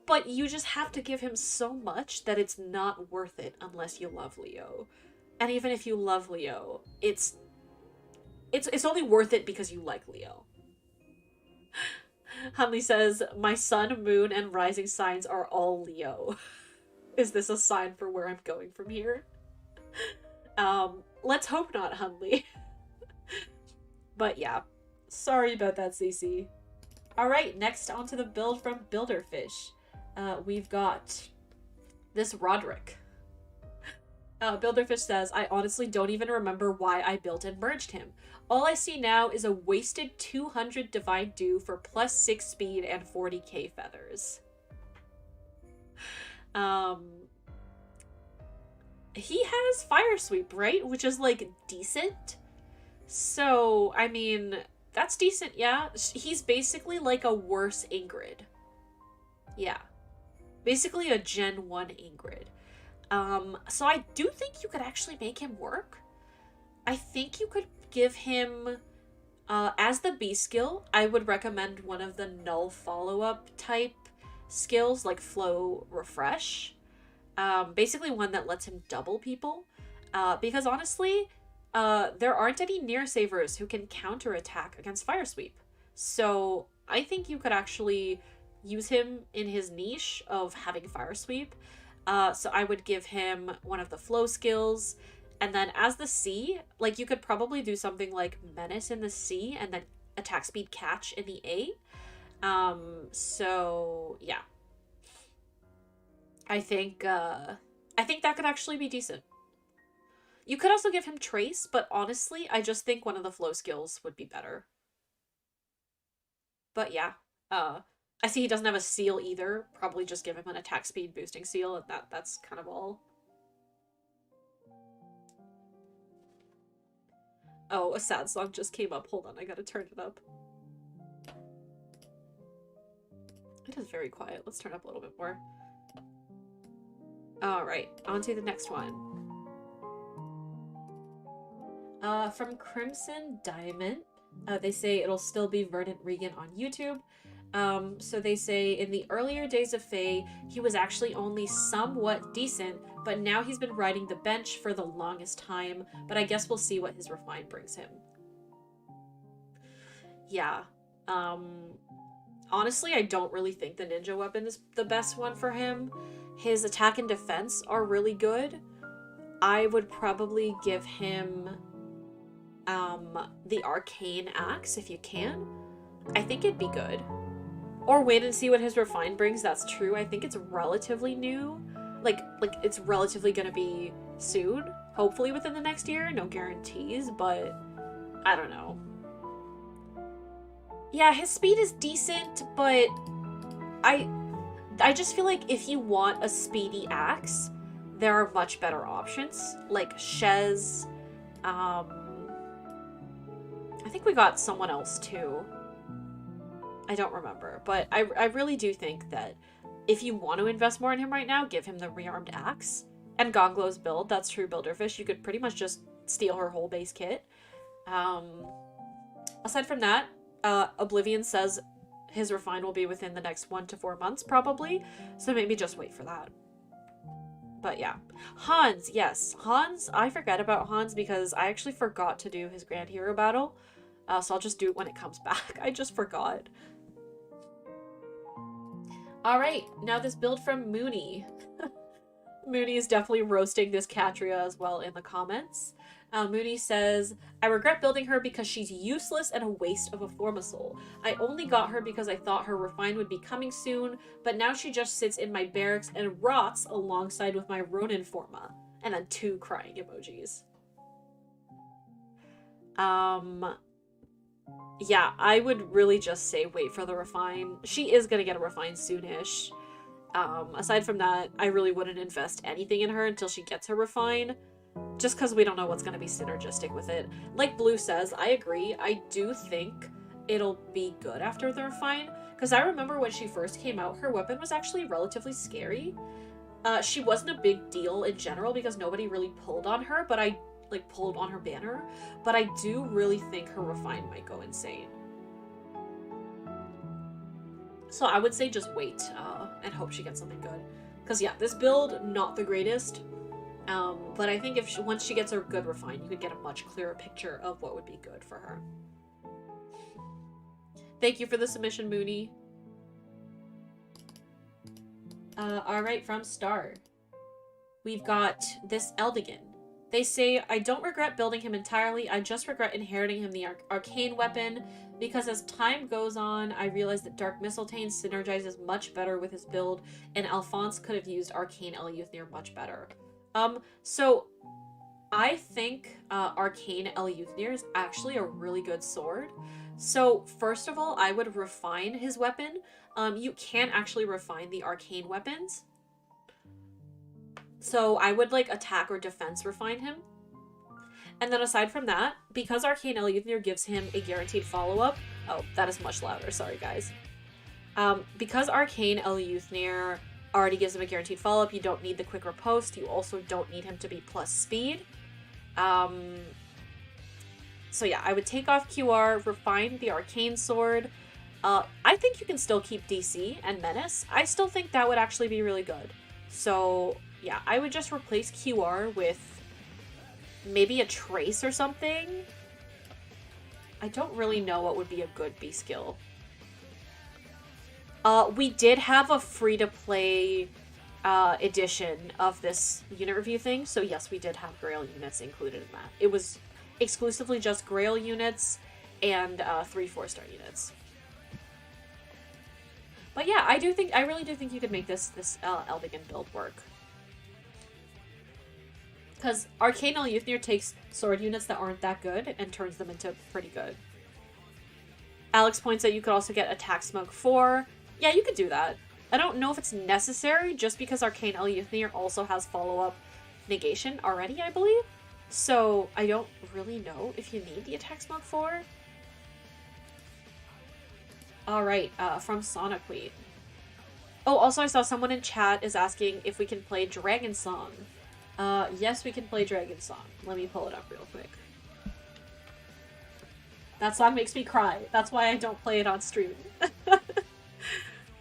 but you just have to give him so much that it's not worth it unless you love Leo. And even if you love Leo, it's only worth it because you like Leo. Hunley says, my sun, moon, and rising signs are all Leo. Is this a sign for where I'm going from here? Let's hope not, Hunley. But yeah, sorry about that, CC. Alright, next onto the build from Builderfish. We've got this Roderick. Builderfish says, I honestly don't even remember why I built and merged him. All I see now is a wasted 200 Divine Dew for plus 6 speed and 40k feathers. He has Fire Sweep, right? Which is, like, decent. So, I mean, that's decent, yeah. He's basically like a worse Ingrid. Yeah. Basically a Gen 1 Ingrid. So I do think you could actually make him work. I think you could give him, as the B skill, I would recommend one of the null follow-up type skills, like Flow Refresh. Basically one that lets him double people. Because honestly, there aren't any near savers who can counterattack against Fire Sweep. So I think you could actually use him in his niche of having Fire Sweep. So I would give him one of the flow skills. And then as the C, like, you could probably do something like Menace in the C and then attack speed catch in the A. So yeah. I think that could actually be decent. You could also give him Trace, but honestly, I just think one of the flow skills would be better. But yeah, I see he doesn't have a seal either. Probably just give him an attack speed boosting seal, and that's kind of all. Oh, a sad song just came up. Hold on, I gotta turn it up. It is very quiet. Let's turn up a little bit more. Alright, on to the next one. From Crimson Diamond. They say it'll still be Verdant Regan on YouTube. So they say in the earlier days of Faye, he was actually only somewhat decent, but now he's been riding the bench for the longest time, but I guess we'll see what his refine brings him. Yeah. Honestly, I don't really think the ninja weapon is the best one for him. His attack and defense are really good. I would probably give him the arcane axe if you can. I think it'd be good. Or wait and see what his refine brings. That's true. I think it's relatively new. Like it's relatively gonna be soon. Hopefully within the next year. No guarantees, but I don't know. Yeah, his speed is decent, but I just feel like if you want a speedy axe, there are much better options. Like Shez. I think we got someone else too. I don't remember, but I really do think that if you want to invest more in him right now, give him the rearmed axe. And Gonglow's build, that's true Builderfish. You could pretty much just steal her whole base kit. Aside from that, Oblivion says his refine will be within the next 1 to 4 months, probably. So maybe just wait for that. But yeah. Hans, yes. Hans, I forget about Hans because I actually forgot to do his Grand Hero battle. So I'll just do it when it comes back. I just forgot. Alright, now this build from Mooney. Mooney is definitely roasting this Catria as well in the comments. Mooney says, I regret building her because she's useless and a waste of a Formasoul. I only got her because I thought her refine would be coming soon, but now she just sits in my barracks and rots alongside with my Ronin Forma. And then 2 crying emojis. Yeah, I would really just say wait for the refine. She is gonna get a refine soonish. Aside from that, I really wouldn't invest anything in her until she gets her refine. Just because we don't know what's going to be synergistic with it. Like Blue says, I agree. I do think it'll be good after the refine. Because I remember when she first came out, her weapon was actually relatively scary. She wasn't a big deal in general because nobody really pulled on her, but pulled on her banner. But I do really think her refine might go insane. So I would say just wait and hope she gets something good. Because yeah, this build, not the greatest. But I think if once she gets a good refine, you could get a much clearer picture of what would be good for her. Thank you for the submission, Mooney. Alright, from Star. We've got this Eldigan. They say, I don't regret building him entirely, I just regret inheriting him the arcane weapon, because as time goes on, I realized that Dark Mistletoe synergizes much better with his build, and Alphonse could have used Arcane Eleuthir much better. So I think Arcane Eleuthir is actually a really good sword. So first of all, I would refine his weapon. You can actually refine the arcane weapons. So I would like attack or defense refine him. And then aside from that, because Arcane Eleuthir gives him a guaranteed follow-up. Oh, that is much louder. Sorry, guys. Because Arcane Eleuthir already gives him a guaranteed follow-up, you don't need the quick riposte. You also don't need him to be plus speed. So yeah, I would take off QR, refine the arcane sword. I think you can still keep DC and menace. I still think that would actually be really good. So yeah, I would just replace QR with maybe a trace or something. I don't really know what would be a good B skill. We did have a free-to-play edition of this unit review thing, so yes, we did have Grail units included in that. It was exclusively just Grail units and 3 4-star units. But yeah, I really do think you could make this Eldigan build work. Because Arcane Eleuthir takes sword units that aren't that good and turns them into pretty good. Alex points out you could also get Attack Smoke 4. Yeah, you could do that. I don't know if it's necessary, just because Arcane Eleuthir also has follow-up negation already, I believe. So I don't really know if you need the Attack Smoke 4. Alright, from Sonic Queen. Oh, also I saw someone in chat is asking if we can play Dragon Song. Yes, we can play Dragon Song. Let me pull it up real quick. That song makes me cry. That's why I don't play it on stream.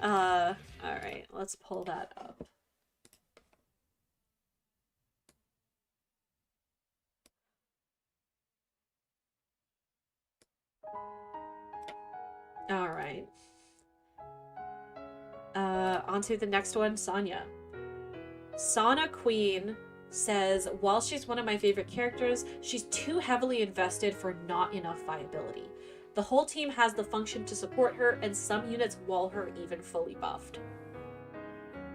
Alright, let's pull that up. Alright. On to the next one, Sonya. Sana Queen says, while she's one of my favorite characters, she's too heavily invested for not enough viability. The whole team has the function to support her, and some units wall her even fully buffed.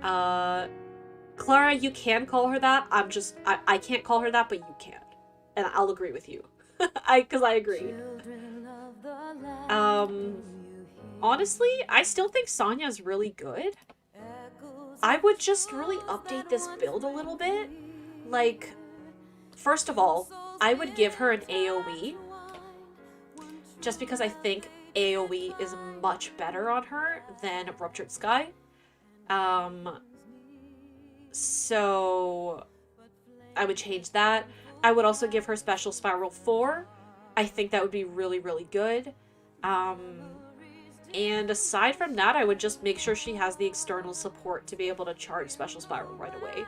Clara, you can call her that. I can't call her that, but you can. And I'll agree with you. Because I agree. Honestly, I still think Sonya's really good. I would just really update this build a little bit. Like, first of all, I would give her an AoE. Just because I think AoE is much better on her than Ruptured Sky. So I would change that. I would also give her Special Spiral 4. I think that would be really, really good. And aside from that, I would just make sure she has the external support to be able to charge Special Spiral right away.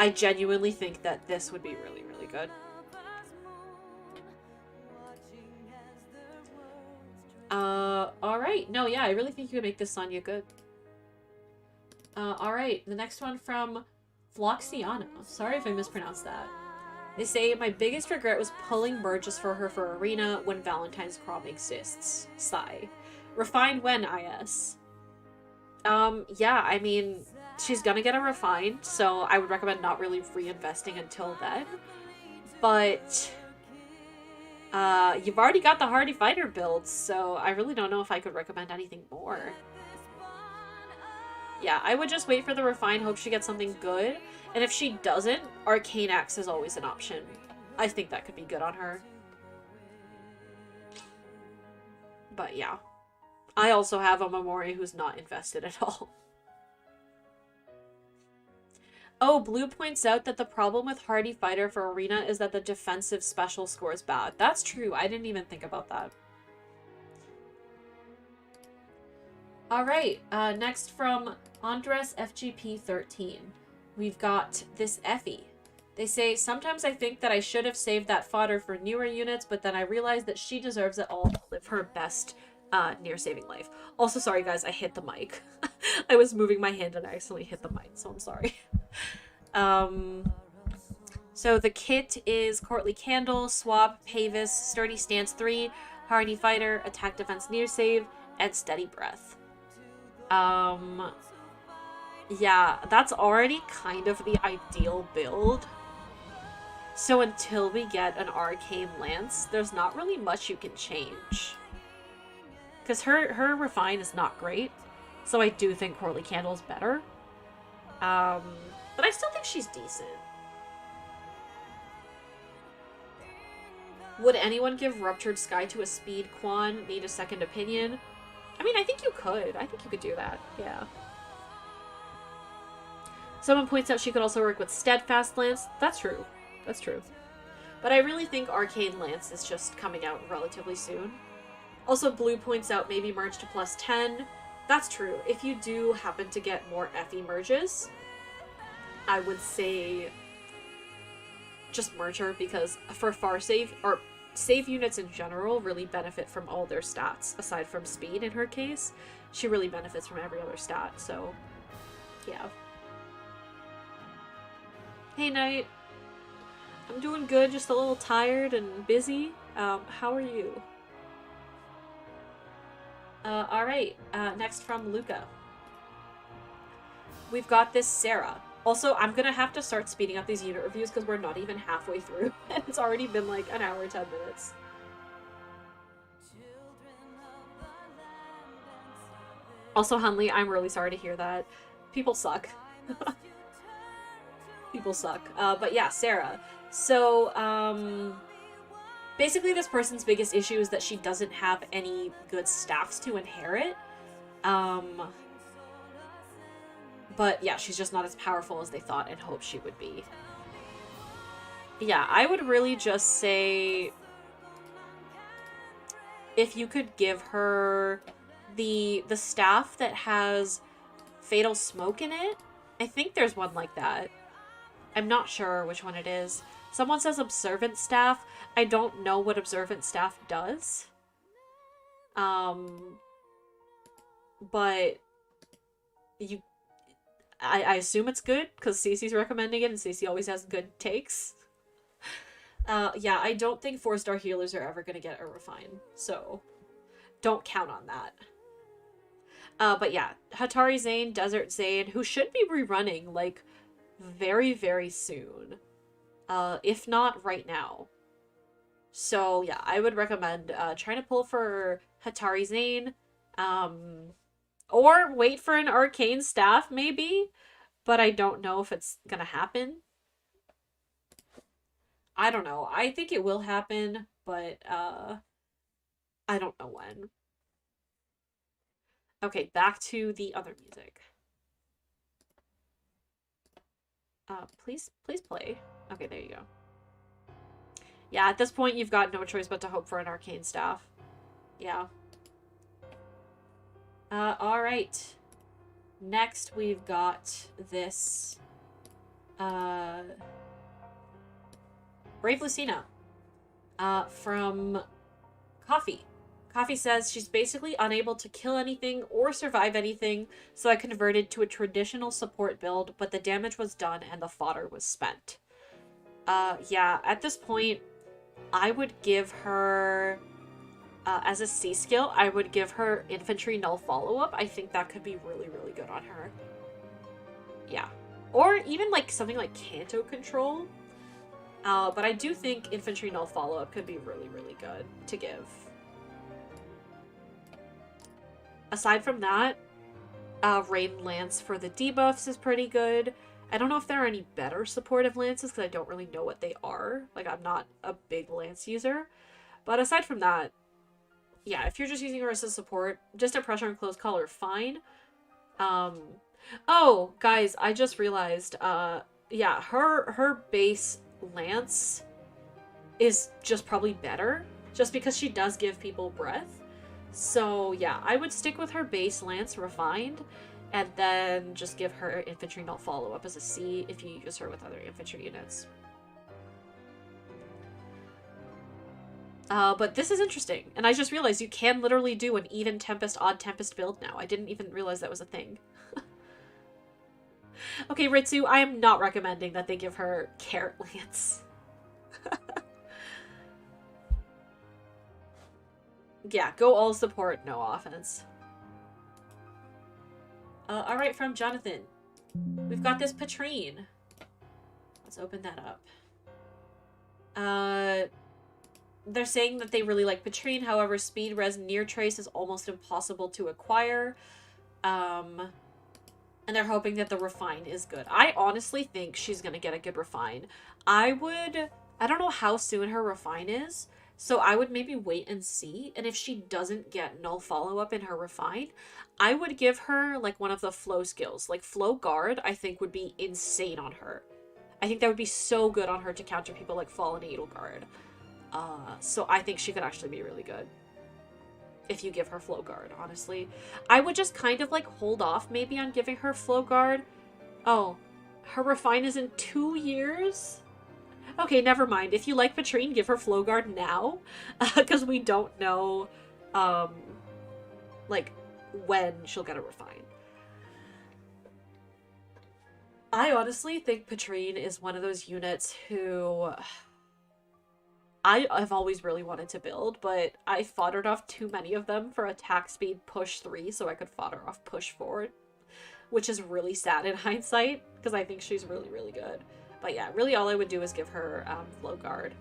I genuinely think that this would be really, really good. Alright. No, yeah, I really think you could make this Sonya good. Alright, the next one from Floxiana. Sorry if I mispronounced that. They say, my biggest regret was pulling merges for her for Arena when Valentine's Crom exists. Sigh. Refined when, IS? Yeah, I mean, she's gonna get a refined, so I would recommend not really reinvesting until then. But, you've already got the Hardy Fighter build, so I really don't know if I could recommend anything more. Yeah, I would just wait for the refined, hope she gets something good. And if she doesn't, Arcane Axe is always an option. I think that could be good on her. But yeah. I also have a Momori who's not invested at all. Oh, Blue points out that the problem with Hardy Fighter for Arena is that the defensive special score is bad. That's true. I didn't even think about that. Alright, next from Andres FGP 13. We've got this Effie. They say, sometimes I think that I should have saved that fodder for newer units, but then I realized that she deserves it all to live her best near saving life. Also, sorry guys, I hit the mic. I was moving my hand and I accidentally hit the mic, so I'm sorry. So the kit is Courtly Candle, Swap, Pavis, Sturdy Stance 3, Hardy Fighter, Attack Defense Near Save, and Steady Breath. Yeah, that's already kind of the ideal build. So until we get an Arcane Lance, there's not really much you can change. Because her Refine is not great, so I do think Courtly Candle is better. But I still think she's decent. Would anyone give Ruptured Sky to a speed Quan? Need a second opinion? I mean, I think you could. I think you could do that. Yeah. Someone points out she could also work with Steadfast Lance. That's true. That's true. But I really think Arcane Lance is just coming out relatively soon. Also, Blue points out maybe merge to +10. That's true. If you do happen to get more FE merges, I would say just merge her, because for far save, or save units in general really benefit from all their stats, aside from speed in her case. She really benefits from every other stat, so yeah. Hey Knight. I'm doing good, just a little tired and busy. How are you? Alright, next from Luca. We've got this Sarah. Also, I'm gonna have to start speeding up these unit reviews because we're not even halfway through, and it's already been like an hour, 10 minutes. Also, Hunley, I'm really sorry to hear that. People suck. People suck. But yeah, Sarah. So, basically this person's biggest issue is that she doesn't have any good staffs to inherit. But yeah, she's just not as powerful as they thought and hoped she would be. Yeah, I would really just say if you could give her the staff that has fatal smoke in it. I think there's one like that. I'm not sure which one it is. Someone says observant staff. I don't know what observant staff does. But I assume it's good because Cece's recommending it and Cece always has good takes. Yeah, I don't think 4-star healers are ever gonna get a refine, so don't count on that. But yeah, Hatari Zane, Desert Zane, who should be rerunning, like, very, very soon. If not right now. So yeah, I would recommend trying to pull for Hatari Zane, or wait for an arcane staff, maybe, but I don't know if it's gonna happen. I don't know. I think it will happen, but I don't know when. Okay, back to the other music. Please play. Okay, there you go. Yeah, at this point, you've got no choice but to hope for an arcane staff. Yeah. Alright. Next, we've got this, Brave Lucina, from Coffee. Coffee says she's basically unable to kill anything or survive anything, so I converted to a traditional support build, but the damage was done and the fodder was spent. Yeah, at this point, I would give her, as a C skill, I would give her Infantry Null Follow-Up. I think that could be really, really good on her. Yeah. Or even, like, something like Canto Control. But I do think Infantry Null Follow-Up could be really, really good to give. Aside from that, Rain Lance for the debuffs is pretty good. I don't know if there are any better supportive lances because I don't really know what they are. Like, I'm not a big lance user. But aside from that, yeah, if you're just using her as a support, just a pressure and close call are fine. Oh, guys, I just realized, yeah, her base lance is just probably better, just because she does give people breath. So, yeah, I would stick with her base lance refined, and then just give her Infantry Null Follow-Up as a C if you use her with other infantry units. But this is interesting, and I just realized you can literally do an even Tempest, odd Tempest build now. I didn't even realize that was a thing. Okay, Ritsu, I am not recommending that they give her Carrot Lance. Yeah, go all support, no offense. Alright, from Jonathan. We've got this Patrine. Let's open that up. They're saying that they really like Patrine, however, Speed Res Near Trace is almost impossible to acquire. And they're hoping that the Refine is good. I honestly think she's gonna get a good Refine. I don't know how soon her Refine is, so I would maybe wait and see. And if she doesn't get Null Follow-Up in her Refine, I would give her, like, one of the Flow skills. Like, Flow Guard, I think, would be insane on her. I think that would be so good on her to counter people like Fallen Edelgard. So I think she could actually be really good if you give her Flow Guard, honestly. I would just kind of, like, hold off maybe on giving her Flow Guard. Oh, her Refine is in 2 years? Okay, never mind. If you like Patrine, give her Flow Guard now, because we don't know, like, when she'll get a Refine. I honestly think Patrine is one of those units who I've always really wanted to build, but I foddered off too many of them for attack speed push 3 so I could fodder off push 4, which is really sad in hindsight, because I think she's really, really good. But yeah, really all I would do is give her Flow Guard.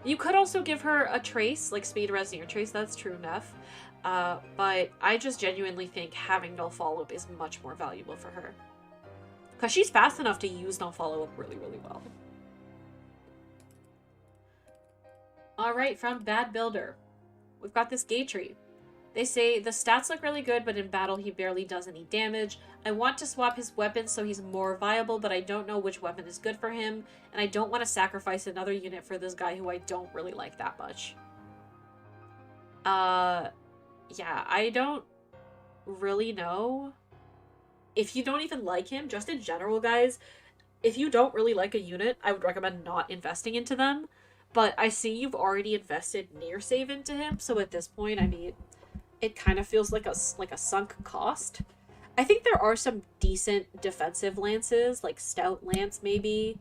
You could also give her a Trace, like Speed Res Near Trace, that's true enough. But I just genuinely think having Null Follow-Up is much more valuable for her. Because she's fast enough to use Null Follow-Up really, really well. Alright, from Bad Builder. We've got this Gatry. They say, the stats look really good, but in battle he barely does any damage. I want to swap his weapon so he's more viable, but I don't know which weapon is good for him, and I don't want to sacrifice another unit for this guy who I don't really like that much. Uh, yeah, I don't really know. If you don't even like him, just in general, guys, if you don't really like a unit, I would recommend not investing into them. But I see you've already invested near save into him, so at this point, I mean, it kind of feels like a sunk cost. I think there are some decent defensive lances, like Stout Lance maybe.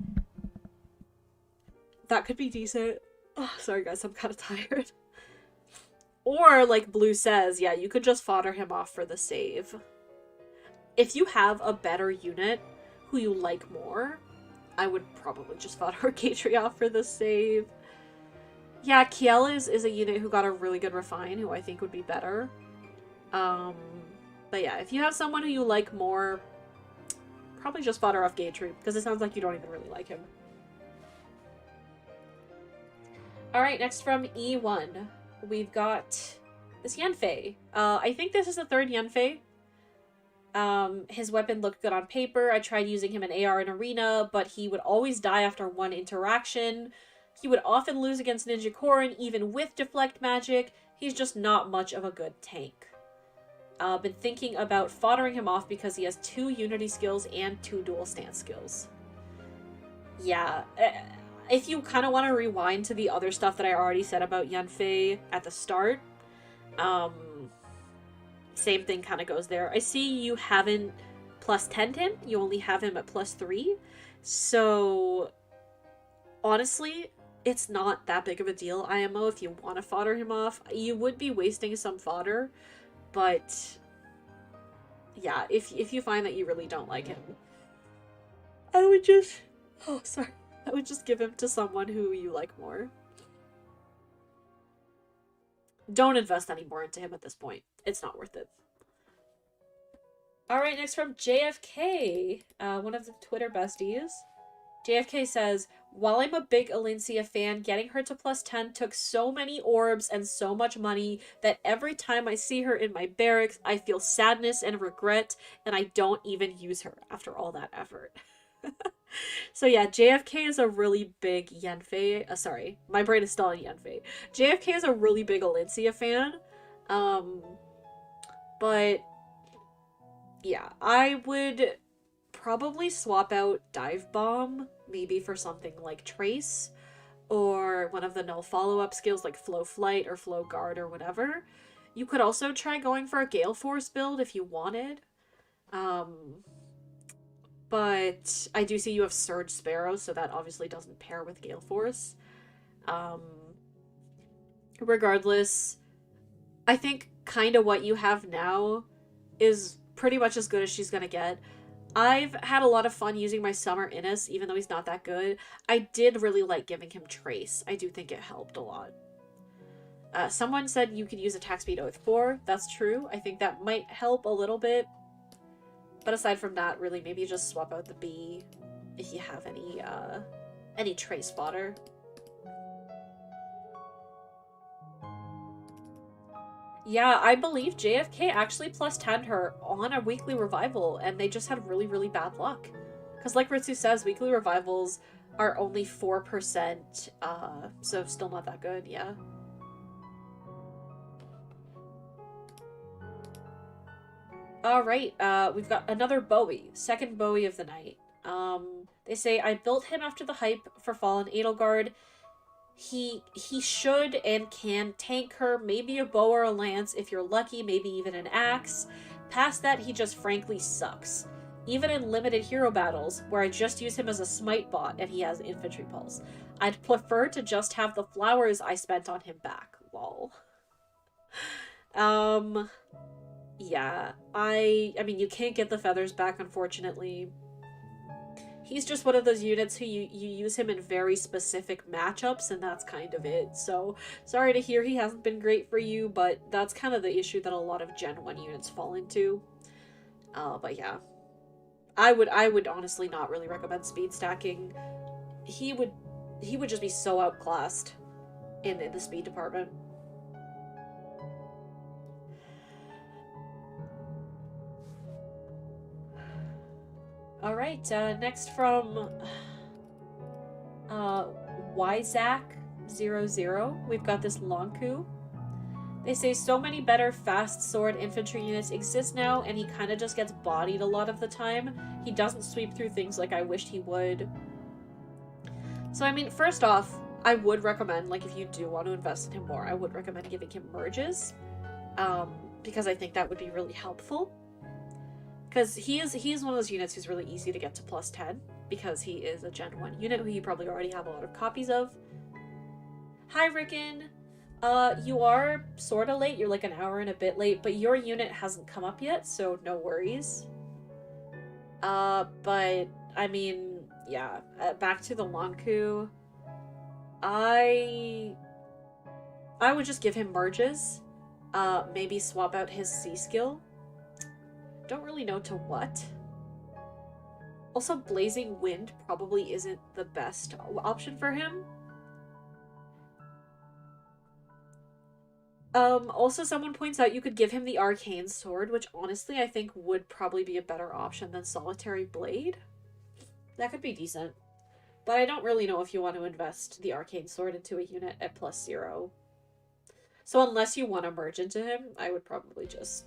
That could be decent. Oh, sorry guys, I'm kind of tired. Or, like Blue says, yeah, you could just fodder him off for the save. If you have a better unit who you like more, I would probably just fodder Gatry off for the save. Yeah, Kiel is a unit who got a really good refine, who I think would be better. But yeah, if you have someone who you like more, probably just fodder off Gatry, because it sounds like you don't even really like him. Alright, next from E1, we've got this Yanfei. I think this is the third Yanfei. His weapon looked good on paper. I tried using him in AR in Arena, but he would always die after one interaction. He would often lose against Ninja Korin, even with Deflect Magic. He's just not much of a good tank. Been thinking about foddering him off because he has 2 Unity skills and 2 Dual Stance skills. Yeah, if you kind of want to rewind to the other stuff that I already said about Yanfei at the start, same thing kind of goes there. I see you haven't plus 10'd him, you only have him at plus 3, so honestly, it's not that big of a deal, IMO, if you want to fodder him off. You would be wasting some fodder, but yeah, if you find that you really don't like him, I would just... Oh, sorry. I would just give him to someone who you like more. Don't invest any more into him at this point. It's not worth it. Alright, next from JFK, one of the Twitter besties. JFK says, while I'm a big Alencia fan, getting her to plus 10 took so many orbs and so much money that every time I see her in my barracks, I feel sadness and regret, and I don't even use her after all that effort. So yeah, JFK is a really big Yanfei. Sorry, my brain is still on Yanfei. JFK is a really big Alencia fan. But yeah, I would probably swap out Dive Bomb, maybe for something like Trace, or one of the null follow-up skills like Flow Flight or Flow Guard or whatever. You could also try going for a Gale Force build if you wanted. But I do see you have Surge Sparrow, so that obviously doesn't pair with Gale Force. Regardless, I think kind of what you have now is pretty much as good as she's gonna get. I've had a lot of fun using my Summer Innis, even though he's not that good. I did really like giving him Trace. I do think it helped a lot. Someone said you could use attack speed with 4. That's true. I think that might help a little bit. But aside from that, really, maybe just swap out the B if you have any Trace fodder. Yeah, I believe JFK actually plus 10'd her on a weekly revival, and they just had really, really bad luck. Because like Ritsu says, weekly revivals are only 4%, so still not that good, yeah. Alright, we've got another Bowie. Second Bowie of the night. They say, I built him after the hype for Fallen Edelgard. He should and can tank her, maybe a bow or a lance if you're lucky, maybe even an axe. Past that, he just frankly sucks. Even in limited hero battles, where I just use him as a smite bot and he has infantry pulse. I'd prefer to just have the flowers I spent on him back. Lol. Yeah, I mean, you can't get the feathers back, unfortunately. He's just one of those units who you use him in very specific matchups, and that's kind of it. So, sorry to hear he hasn't been great for you, but that's kind of the issue that a lot of Gen 1 units fall into. But yeah. I would honestly not really recommend speed stacking. He would just be so outclassed in the speed department. Alright, next from Yzak00, we've got this Lonku. They say so many better fast sword infantry units exist now, and he kind of just gets bodied a lot of the time. He doesn't sweep through things like I wished he would. So, I mean, first off, I would recommend, like, if you do want to invest in him more, I would recommend giving him merges. Because I think that would be really helpful. Because he is one of those units who's really easy to get to plus 10, because he is a Gen 1 unit who you probably already have a lot of copies of. Hi, Rickon! You are sorta late, you're like an hour and a bit late, but your unit hasn't come up yet, so no worries. But, I mean, yeah, back to the Lonku. I would just give him merges. Maybe swap out his C skill. Don't really know to what. Also, Blazing Wind probably isn't the best option for him. Also someone points out you could give him the Arcane Sword, which honestly I think would probably be a better option than Solitary Blade. That could be decent. But I don't really know if you want to invest the Arcane Sword into a unit at +0. So unless you want to merge into him, I would probably just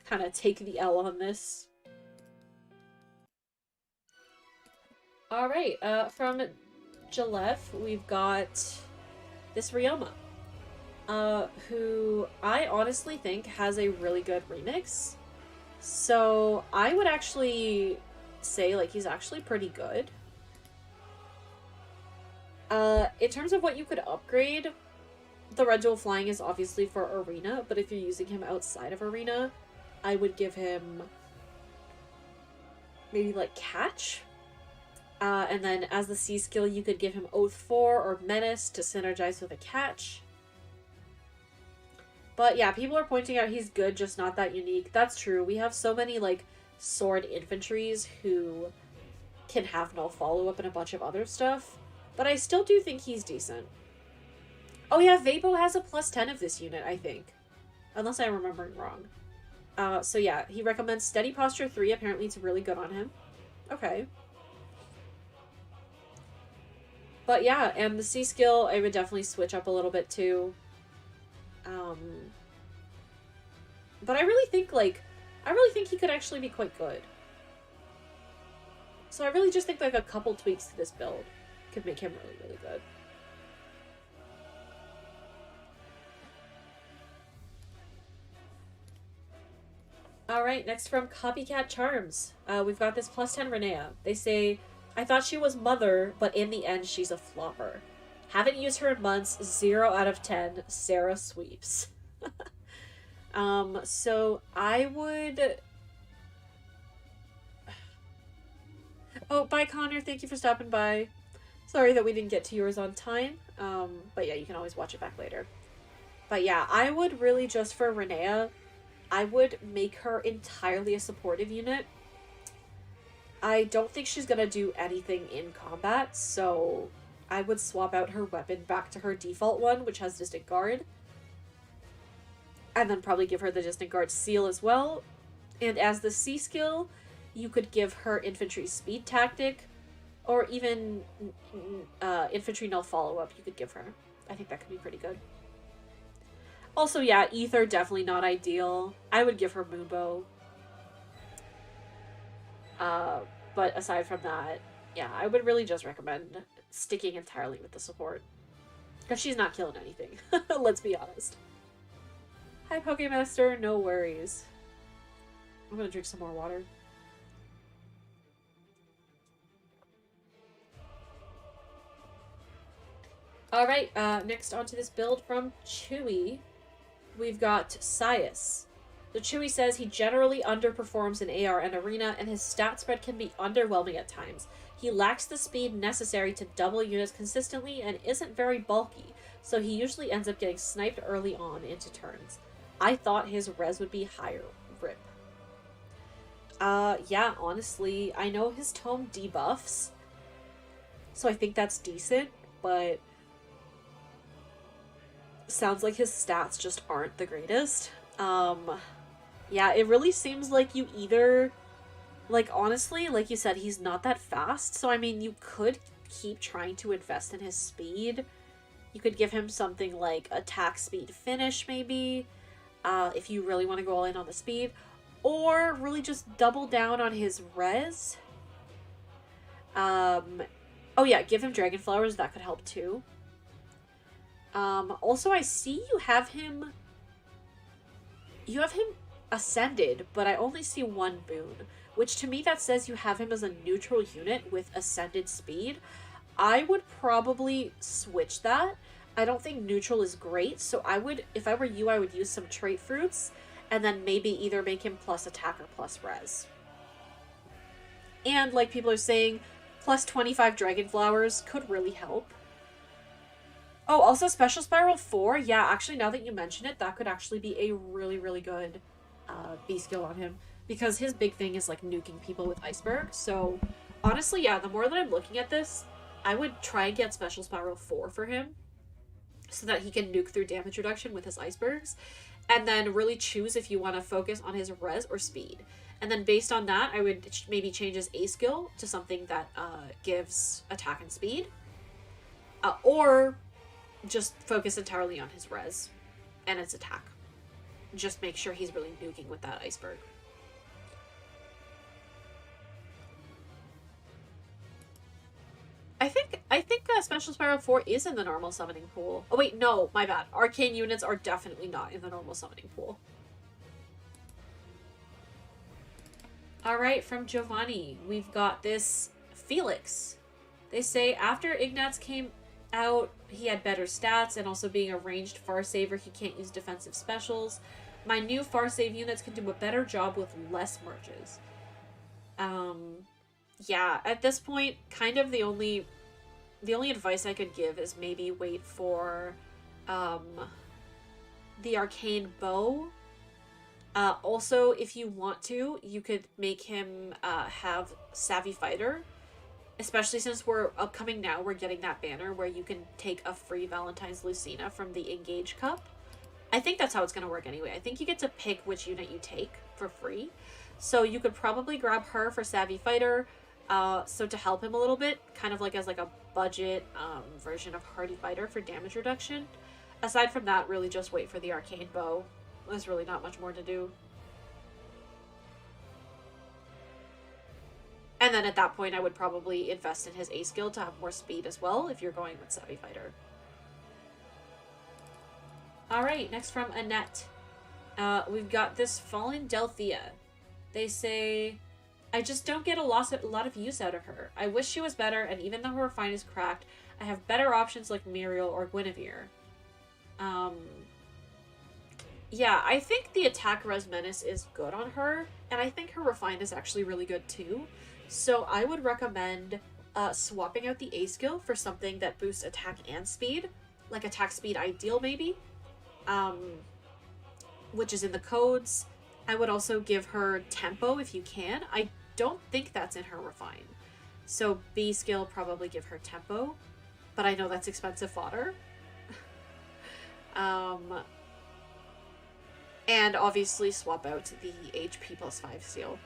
kind of take the L on this. Alright, from Jalef, we've got this Ryoma. Who I honestly think has a really good remix. So I would actually say, like, he's actually pretty good. In terms of what you could upgrade, the Red Dual Flying is obviously for Arena, but if you're using him outside of Arena, I would give him maybe, like, Catch. And then as the C skill, you could give him Oath 4 or Menace to synergize with a Catch. But yeah, people are pointing out he's good, just not that unique. That's true. We have so many, like, sword infantries who can have no follow-up and a bunch of other stuff. But I still do think he's decent. Oh yeah, Vapo has a +10 of this unit, I think. Unless I'm remembering wrong. So yeah, he recommends Steady Posture 3. Apparently it's really good on him. Okay. But yeah, and the C skill, I would definitely switch up a little bit too. But I really think he could actually be quite good. So I really just think like a couple tweaks to this build could make him really, really good. Alright, next from Copycat Charms. We've got this +10 Renea. They say, I thought she was Mother, but in the end she's a flopper. Haven't used her in months, 0 out of 10, Sarah sweeps. So I would... Oh, bye Connor, thank you for stopping by. Sorry that we didn't get to yours on time. But yeah, you can always watch it back later. But yeah, I would really just for Renea, I would make her entirely a supportive unit. I don't think she's gonna do anything in combat, so I would swap out her weapon back to her default one, which has Distant Guard. And then probably give her the Distant Guard seal as well. And as the C skill, you could give her Infantry Speed Tactic, or even Infantry Null Follow-Up you could give her. I think that could be pretty good. Also, yeah, Ether, definitely not ideal. I would give her Moonbow. But aside from that, yeah, I would really just recommend sticking entirely with the support. Because she's not killing anything. Let's be honest. Hi, Pokemaster. No worries. I'm gonna drink some more water. Alright, next onto this build from Chewy, we've got Sias. So Chewy says he generally underperforms in AR and Arena, and his stat spread can be underwhelming at times. He lacks the speed necessary to double units consistently and isn't very bulky, so he usually ends up getting sniped early on into turns. I thought his res would be higher. RIP. Yeah, honestly, I know his tome debuffs, so I think that's decent, but sounds like his stats just aren't the greatest. Yeah, it really seems like you either, like, honestly, like you said, he's not that fast, so I mean, you could keep trying to invest in his speed, You could give him something like attack speed finish, maybe, if you really want to go all in on the speed. Or really just double down on his res. Oh yeah, give him Dragon Flowers, that could help too. Also I see you have him ascended, but I only see one boon, which to me that says you have him as a neutral unit with ascended speed. I would probably switch that. I don't think neutral is great, so I would, if I were you, I would use some trait fruits, and then maybe either make him plus attack or plus res. And like people are saying, plus 25 Dragon Flowers could really help. Oh, also Special Spiral 4. Yeah, actually, now that you mention it, that could actually be a really, really good B skill on him. Because his big thing is, like, nuking people with Iceberg. So, honestly, yeah, the more that I'm looking at this, I would try and get Special Spiral 4 for him. So that he can nuke through damage reduction with his Icebergs. And then really choose if you want to focus on his res or speed. And then based on that, I would maybe change his A skill to something that gives attack and speed. Or just focus entirely on his res and its attack. Just make sure he's really nuking with that Iceberg. I think Special Spiral 4 is in the normal summoning pool. Oh wait, no, my bad. Arcane units are definitely not in the normal summoning pool. Alright, from Giovanni, we've got this Felix. They say after Ignatz came out, he had better stats, and also being a ranged Farsaver, he can't use defensive specials. My new Farsave units can do a better job with less merges. Yeah, at this point, kind of the only advice I could give is maybe wait for the Arcane Bow. Also, if you want to, you could make him have Savvy Fighter. Especially since we're upcoming now, we're getting that banner where you can take a free Valentine's Lucina from the Engage Cup. I think that's how it's going to work anyway. I think you get to pick which unit you take for free. So you could probably grab her for Savvy Fighter, so to help him a little bit, kind of like as like a budget version of Hardy Fighter for damage reduction. Aside from that, really just wait for the Arcane Bow. There's really not much more to do. And then at that point, I would probably invest in his A skill to have more speed as well, if you're going with Savvy Fighter. Alright, next from Annette. We've got this Fallen Delthea. They say, I just don't get a lot of use out of her. I wish she was better, and even though her refine is cracked, I have better options like Muriel or Guinevere. Yeah, I think the attack res menace is good on her, and I think her refine is actually really good too. So I would recommend swapping out the A skill for something that boosts attack and speed, like attack speed ideal maybe, which is in the codes. I would also give her tempo if you can. I don't think that's in her refine. So B skill, probably give her tempo, but I know that's expensive fodder. And obviously swap out the HP plus 5 seal.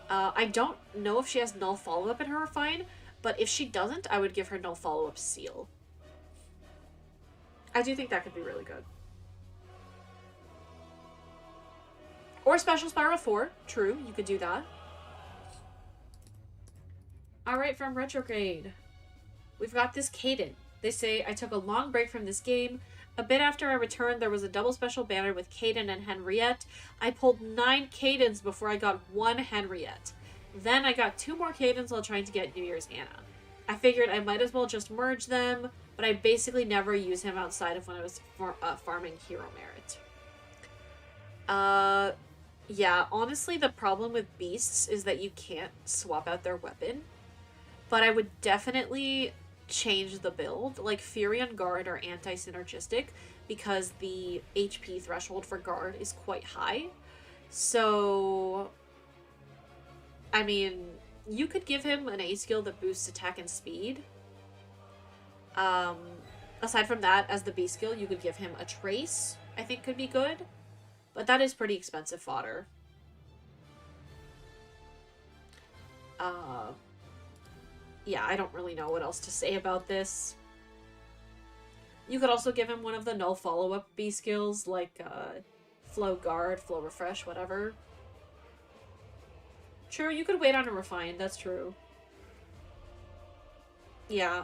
I don't know if she has null follow-up in her refine, but if she doesn't, I would give her null follow-up seal. I do think that could be really good. Or Special Spiral 4. True, you could do that. Alright, from Retrograde. We've got this Caden. They say, I took a long break from this game. A bit after I returned, there was a double special banner with Caden and Henriette. I pulled 9 Cadens before I got 1 Henriette. Then I got 2 more Cadens while trying to get New Year's Anna. I figured I might as well just merge them, but I basically never use him outside of when I was farming Hero Merit. Yeah, honestly, the problem with Beasts is that you can't swap out their weapon. But I would definitely change the build. Like, Fury and Guard are anti-synergistic because the HP threshold for Guard is quite high. So, I mean, you could give him an A skill that boosts attack and speed. Aside from that, as the B skill, you could give him a Trace, I think could be good. But that is pretty expensive fodder. Yeah, I don't really know what else to say about this. You could also give him one of the null follow-up B skills, like, Flow Guard, Flow Refresh, whatever. True, you could wait on a Refine, that's true. Yeah,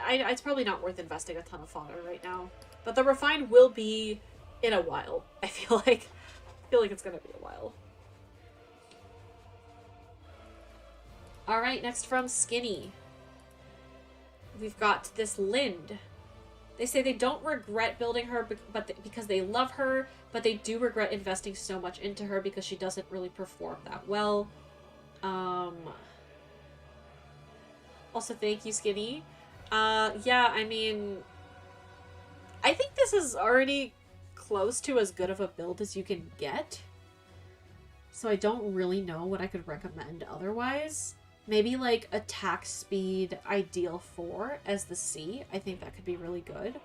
it's probably not worth investing a ton of fodder right now. But the Refine will be in a while, I feel like. I feel like it's gonna be a while. Alright, next from Skinny. We've got this Lind. They say they don't regret building her because they love her, but they do regret investing so much into her because she doesn't really perform that well. Also, thank you, Skinny. Yeah, I mean, I think this is already close to as good of a build as you can get. So I don't really know what I could recommend otherwise. Maybe like attack speed ideal 4 as the C. I think that could be really good.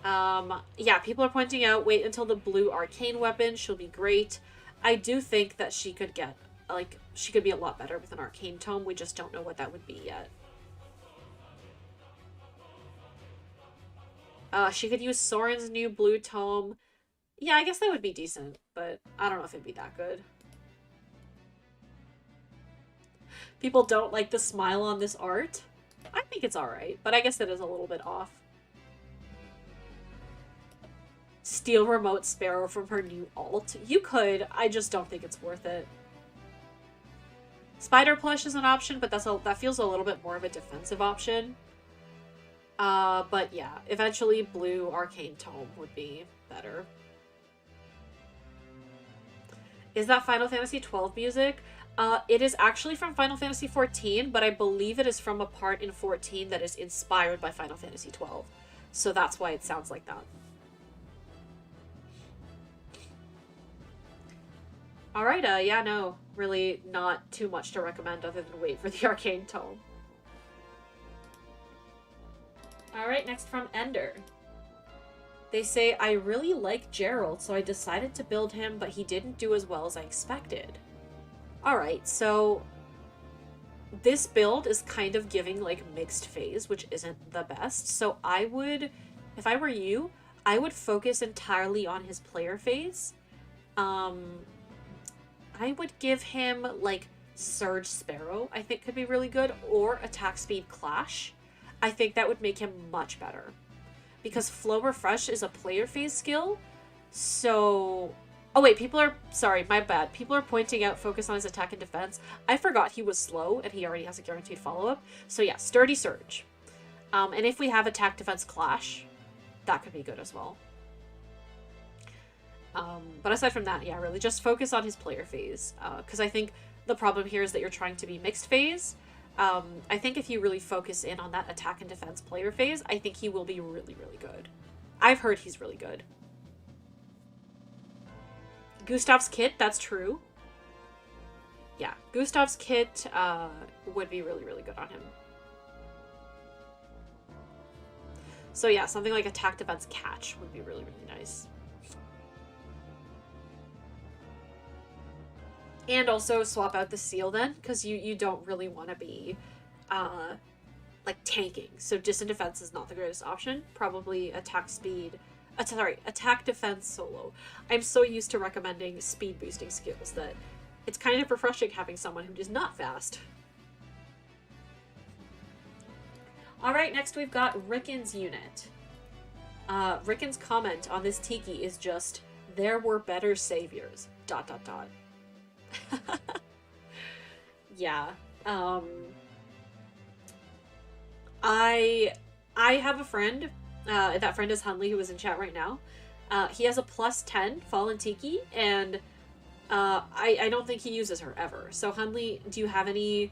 Yeah, people are pointing out, wait until the blue arcane weapon. She'll be great. I do think that she could get, like, she could be a lot better with an arcane tome. We just don't know what that would be yet. She could use Soren's new blue tome. Yeah, I guess that would be decent, but I don't know if it'd be that good. People don't like the smile on this art. I think it's alright, but I guess it is a little bit off. Steal Remote Sparrow from her new alt. You could, I just don't think it's worth it. Spider Plush is an option, but that feels a little bit more of a defensive option. But yeah, eventually blue arcane tome would be better. Is that Final Fantasy XII music? It is actually from Final Fantasy XIV, but I believe it is from a part in 14 that is inspired by Final Fantasy XII. So that's why it sounds like that. Alright, yeah, no. Really not too much to recommend other than wait for the arcane tome. Alright, next from Ender. They say, I really like Gerald, so I decided to build him, but he didn't do as well as I expected. Alright, so this build is kind of giving, like, mixed phase, which isn't the best. So I would, if I were you, I would focus entirely on his player phase. I would give him, like, Surge Sparrow, I think could be really good, or Attack Speed Clash. I think that would make him much better. Because Flow Refresh is a player phase skill, so... Oh wait, sorry, my bad. People are pointing out focus on his attack and defense. I forgot he was slow, and he already has a guaranteed follow-up. So yeah, Sturdy Surge. And if we have Attack Defense Clash, that could be good as well. But aside from that, yeah, really, just focus on his player phase. Because I think the problem here is that you're trying to be mixed phase. I think if you really focus in on that attack and defense player phase, I think he will be really, really good. I've heard he's really good. Gustav's kit, that's true. Yeah, Gustav's kit would be really, really good on him. So yeah, something like attack defense catch would be really, really nice. And also swap out the seal then, because you don't really want to be like tanking. So distant defense is not the greatest option. Probably attack speed. Attack defense solo. I'm so used to recommending speed boosting skills that it's kind of refreshing having someone who is not fast. Alright, next we've got Rickon's unit. Rickon's comment on this Tiki is just, there were better saviors, ... Yeah. I have a friend, that friend is Hunley, who is in chat right now. He has a +10 Fallen Tiki, and I don't think he uses her ever. So Hunley, do you have any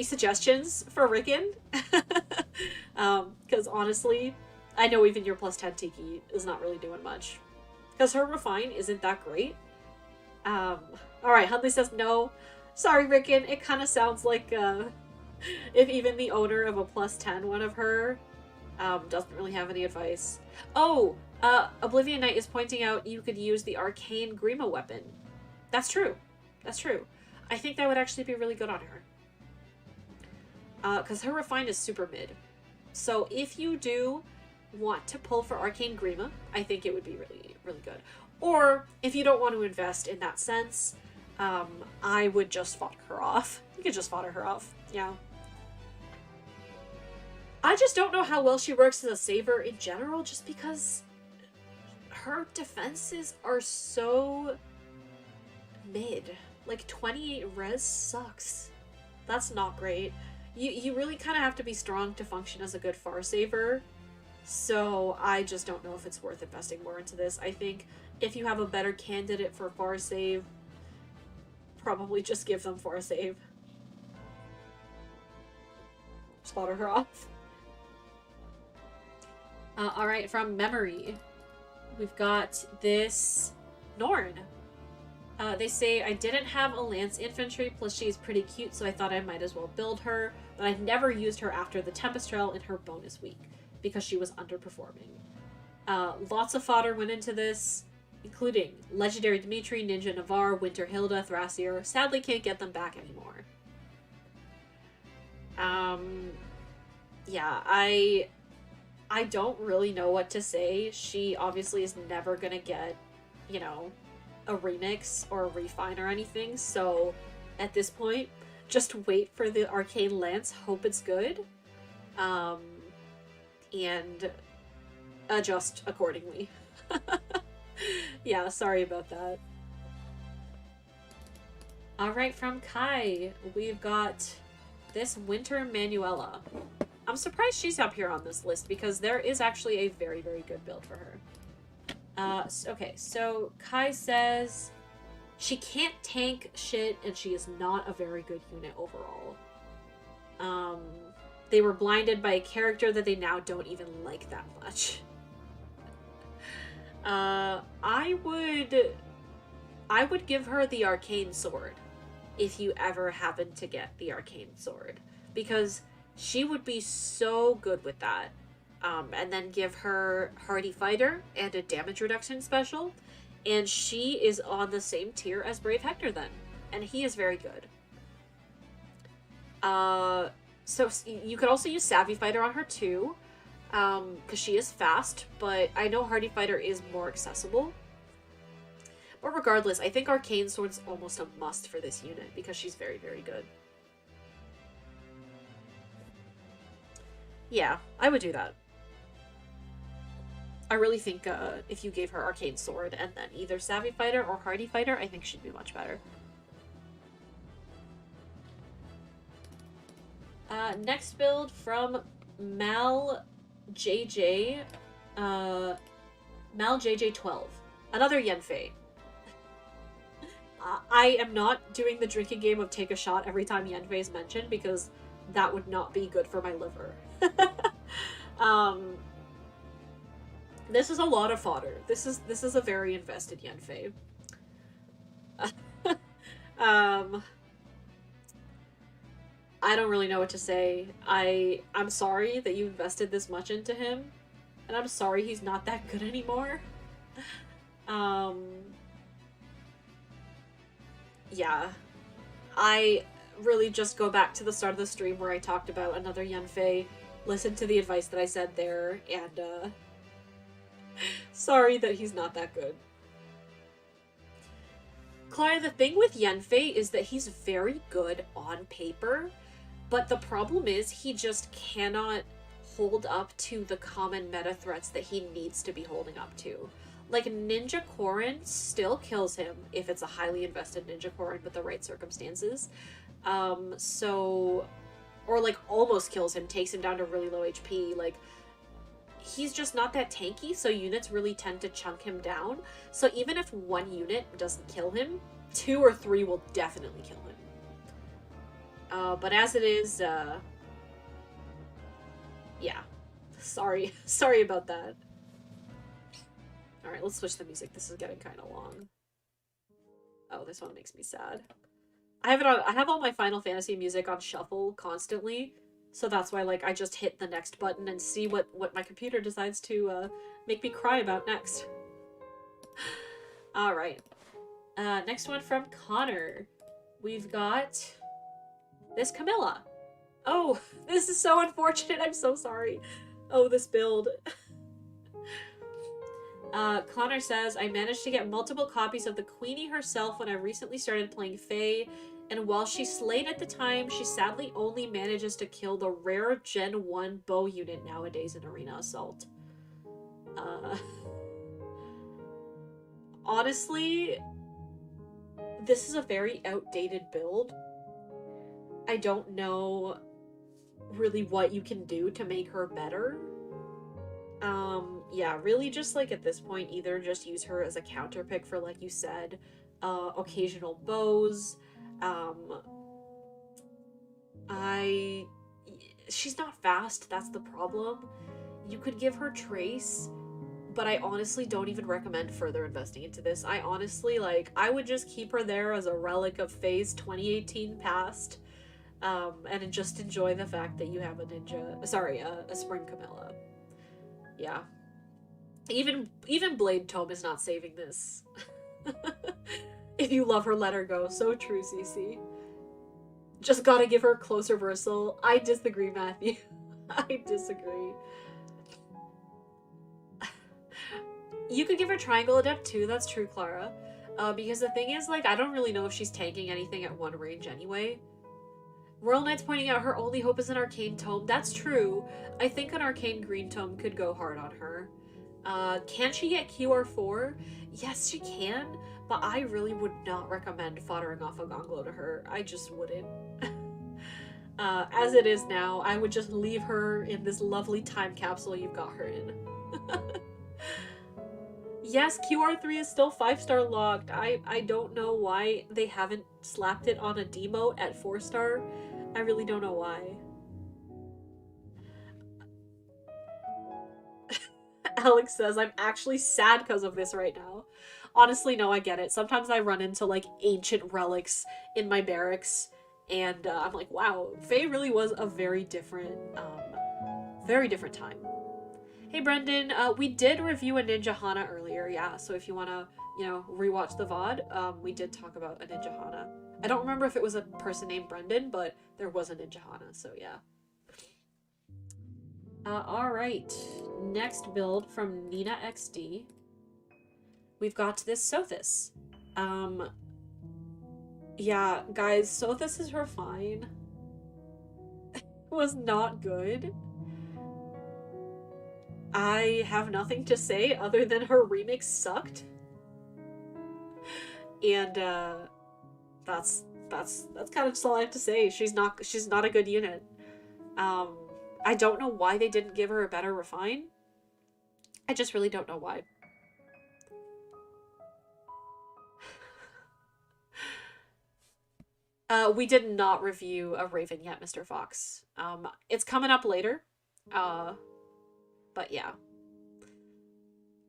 suggestions for Rickon? Because honestly, I know even your +10 Tiki is not really doing much. Because her Refine isn't that great. Alright, Hunley says no. Sorry, Rickon, it kind of sounds like, if even the owner of a +10 one of her, doesn't really have any advice. Oh, Oblivion Knight is pointing out you could use the Arcane Grima weapon. That's true. That's true. I think that would actually be really good on her. Because her Refine is super mid. So if you do want to pull for Arcane Grima, I think it would be really, really good. Or, if you don't want to invest in that sense, I would just fodder her off. You could just fodder her off, yeah. I just don't know how well she works as a saver in general, just because her defenses are so mid. Like, 28 res sucks. That's not great. You really kind of have to be strong to function as a good far saver, so I just don't know if it's worth investing more into this. I think if you have a better candidate for far save, probably just give them far save. Spotter her off. Alright, from memory, we've got this Norn. They say, I didn't have a lance infantry, plus she's pretty cute, so I thought I might as well build her, but I never used her after the Tempest Trail in her bonus week, because she was underperforming. Lots of fodder went into this, including Legendary Dimitri, Ninja Navarre, Winter Hilda, Thrasier. Sadly can't get them back anymore. Yeah, I don't really know what to say. She obviously is never gonna get, you know, a remix or a refine or anything, so at this point, just wait for the Arcane Lance, hope it's good, and adjust accordingly. Yeah, sorry about that. Alright, from Kai, we've got this Winter Manuela. I'm surprised she's up here on this list, because there is actually a very, very good build for her. Okay, so Kai says she can't tank shit and she is not a very good unit overall. They were blinded by a character that they now don't even like that much. I would give her the Arcane Sword if you ever happen to get the Arcane Sword, because she would be so good with that. And then give her Hardy Fighter and a damage reduction special, and she is on the same tier as Brave Hector then, and he is very good. So you could also use Savvy Fighter on her too, because she is fast, but I know Hardy Fighter is more accessible. But regardless, I think Arcane Sword's almost a must for this unit, because she's very, very good. Yeah, I would do that. I really think if you gave her Arcane Sword and then either Savvy Fighter or Hardy Fighter, I think she'd be much better. Next build from Mal JJ, Mal JJ12. Another Yenfei. I am not doing the drinking game of take a shot every time Yenfei is mentioned, because that would not be good for my liver. This is a lot of fodder. This is a very invested Yenfei. I don't really know what to say. I'm sorry that you invested this much into him, and I'm sorry he's not that good anymore. Yeah. I really just go back to the start of the stream where I talked about another Yenfei. Listen to the advice that I said there, and sorry that he's not that good. Clara, the thing with Yenfei is that he's very good on paper, but the problem is he just cannot hold up to the common meta threats that he needs to be holding up to. Like, Ninja Korin still kills him if it's a highly invested Ninja Korin with the right circumstances. Or like almost kills him, takes him down to really low HP. Like, he's just not that tanky, so units really tend to chunk him down. So even if one unit doesn't kill him, 2 or 3 will definitely kill him. But as it is, yeah. Sorry about that. Alright, let's switch the music. This is getting kind of long. Oh, this one makes me sad. I have all my Final Fantasy music on shuffle constantly, so that's why, like, I just hit the next button and see what my computer decides to make me cry about next. Alright. Next one from Connor. We've got this Camilla. Oh, this is so unfortunate. I'm so sorry. Oh, this build. Connor says, I managed to get multiple copies of the Queenie herself when I recently started playing Fae, and while she slayed at the time, she sadly only manages to kill the rare Gen 1 bow unit nowadays in Arena Assault. Honestly, this is a very outdated build. I don't know really what you can do to make her better. Yeah, really just like at this point, either just use her as a counter pick for, like you said, occasional bows. She's not fast, that's the problem. You could give her Trace, but I honestly don't even recommend further investing into this. I honestly, I would just keep her there as a relic of Faye's 2018 past, and just enjoy the fact that you have a Spring Camilla. Yeah. Even Blade Tome is not saving this. If you love her, let her go. So true, CC. Just gotta give her close reversal. I disagree, Matthew. I disagree. You could give her Triangle Adept too, that's true, Clara. Because the thing is, I don't really know if she's tanking anything at one range anyway. Royal Knight's pointing out her only hope is an Arcane Tome. That's true. I think an Arcane Green Tome could go hard on her. Can she get QR4? Yes, she can, but I really would not recommend foddering off a Gonglo to her. I just wouldn't. As it is now, I would just leave her in this lovely time capsule you've got her in. Yes, QR3 is still 5-star locked. I don't know why they haven't slapped it on a demote at 4-star. I really don't know why. Alex says, I'm actually sad because of this right now. Honestly, no, I get it. Sometimes I run into, ancient relics in my barracks, and I'm like, wow, Faye really was a very different time. Hey, Brendan, we did review a Ninja Hana earlier, yeah, so if you want to, rewatch the VOD, we did talk about a Ninja Hana. I don't remember if it was a person named Brendan, but there was a Ninja Hana, so yeah. Alright, next build from Nina XD. We've got this Sothis. Yeah, guys, Sothis were fine. It was not good. I have nothing to say other than her remix sucked. And, that's kind of just all I have to say. She's not a good unit. I don't know why they didn't give her a better refine. I just really don't know why. We did not review a Raven yet, Mr. Fox. It's coming up later. But yeah.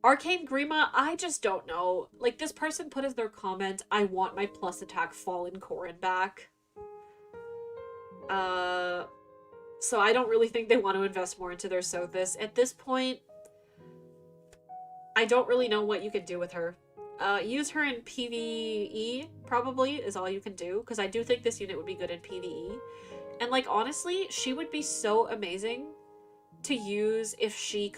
Arcane Grima, I just don't know. This person put as their comment, I want my plus attack Fallen Corrin back. So I don't really think they want to invest more into their Sothis. At this point, I don't really know what you can do with her. Use her in PvE, probably, is all you can do, because I do think this unit would be good in PvE. And, honestly, she would be so amazing to use if she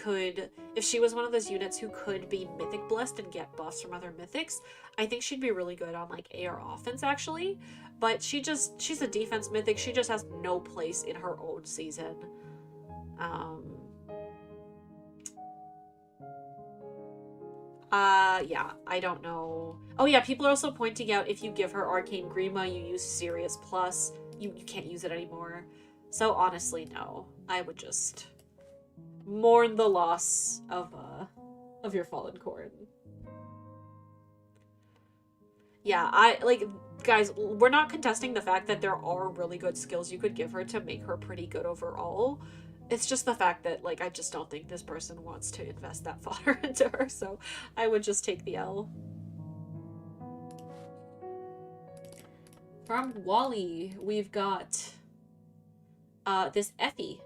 was one of those units who could be Mythic Blessed and get buffs from other Mythics. I think she'd be really good on, AR offense, actually. But she's a defense Mythic. She just has no place in her own season. Yeah, I don't know. Oh yeah, people are also pointing out if you give her Arcane Grima, you use Sirius Plus. You can't use it anymore. So honestly, no. I would just mourn the loss of your Fallen Corrin. Yeah, guys, we're not contesting the fact that there are really good skills you could give her to make her pretty good overall. It's just the fact that, I just don't think this person wants to invest that fodder into her, so I would just take the L. From Wally, we've got this Effie.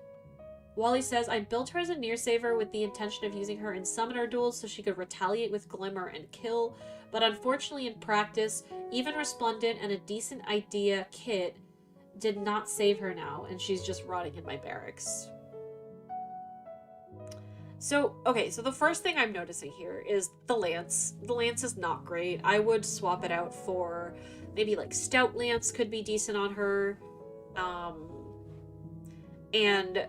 Wally says, I built her as a near saver with the intention of using her in summoner duels so she could retaliate with Glimmer and kill, but unfortunately in practice, even Resplendent and a decent idea kit did not save her now, and she's just rotting in my barracks. So, okay, so the first thing I'm noticing here is the lance. The lance is not great. I would swap it out for maybe like stout lance could be decent on her. Um, and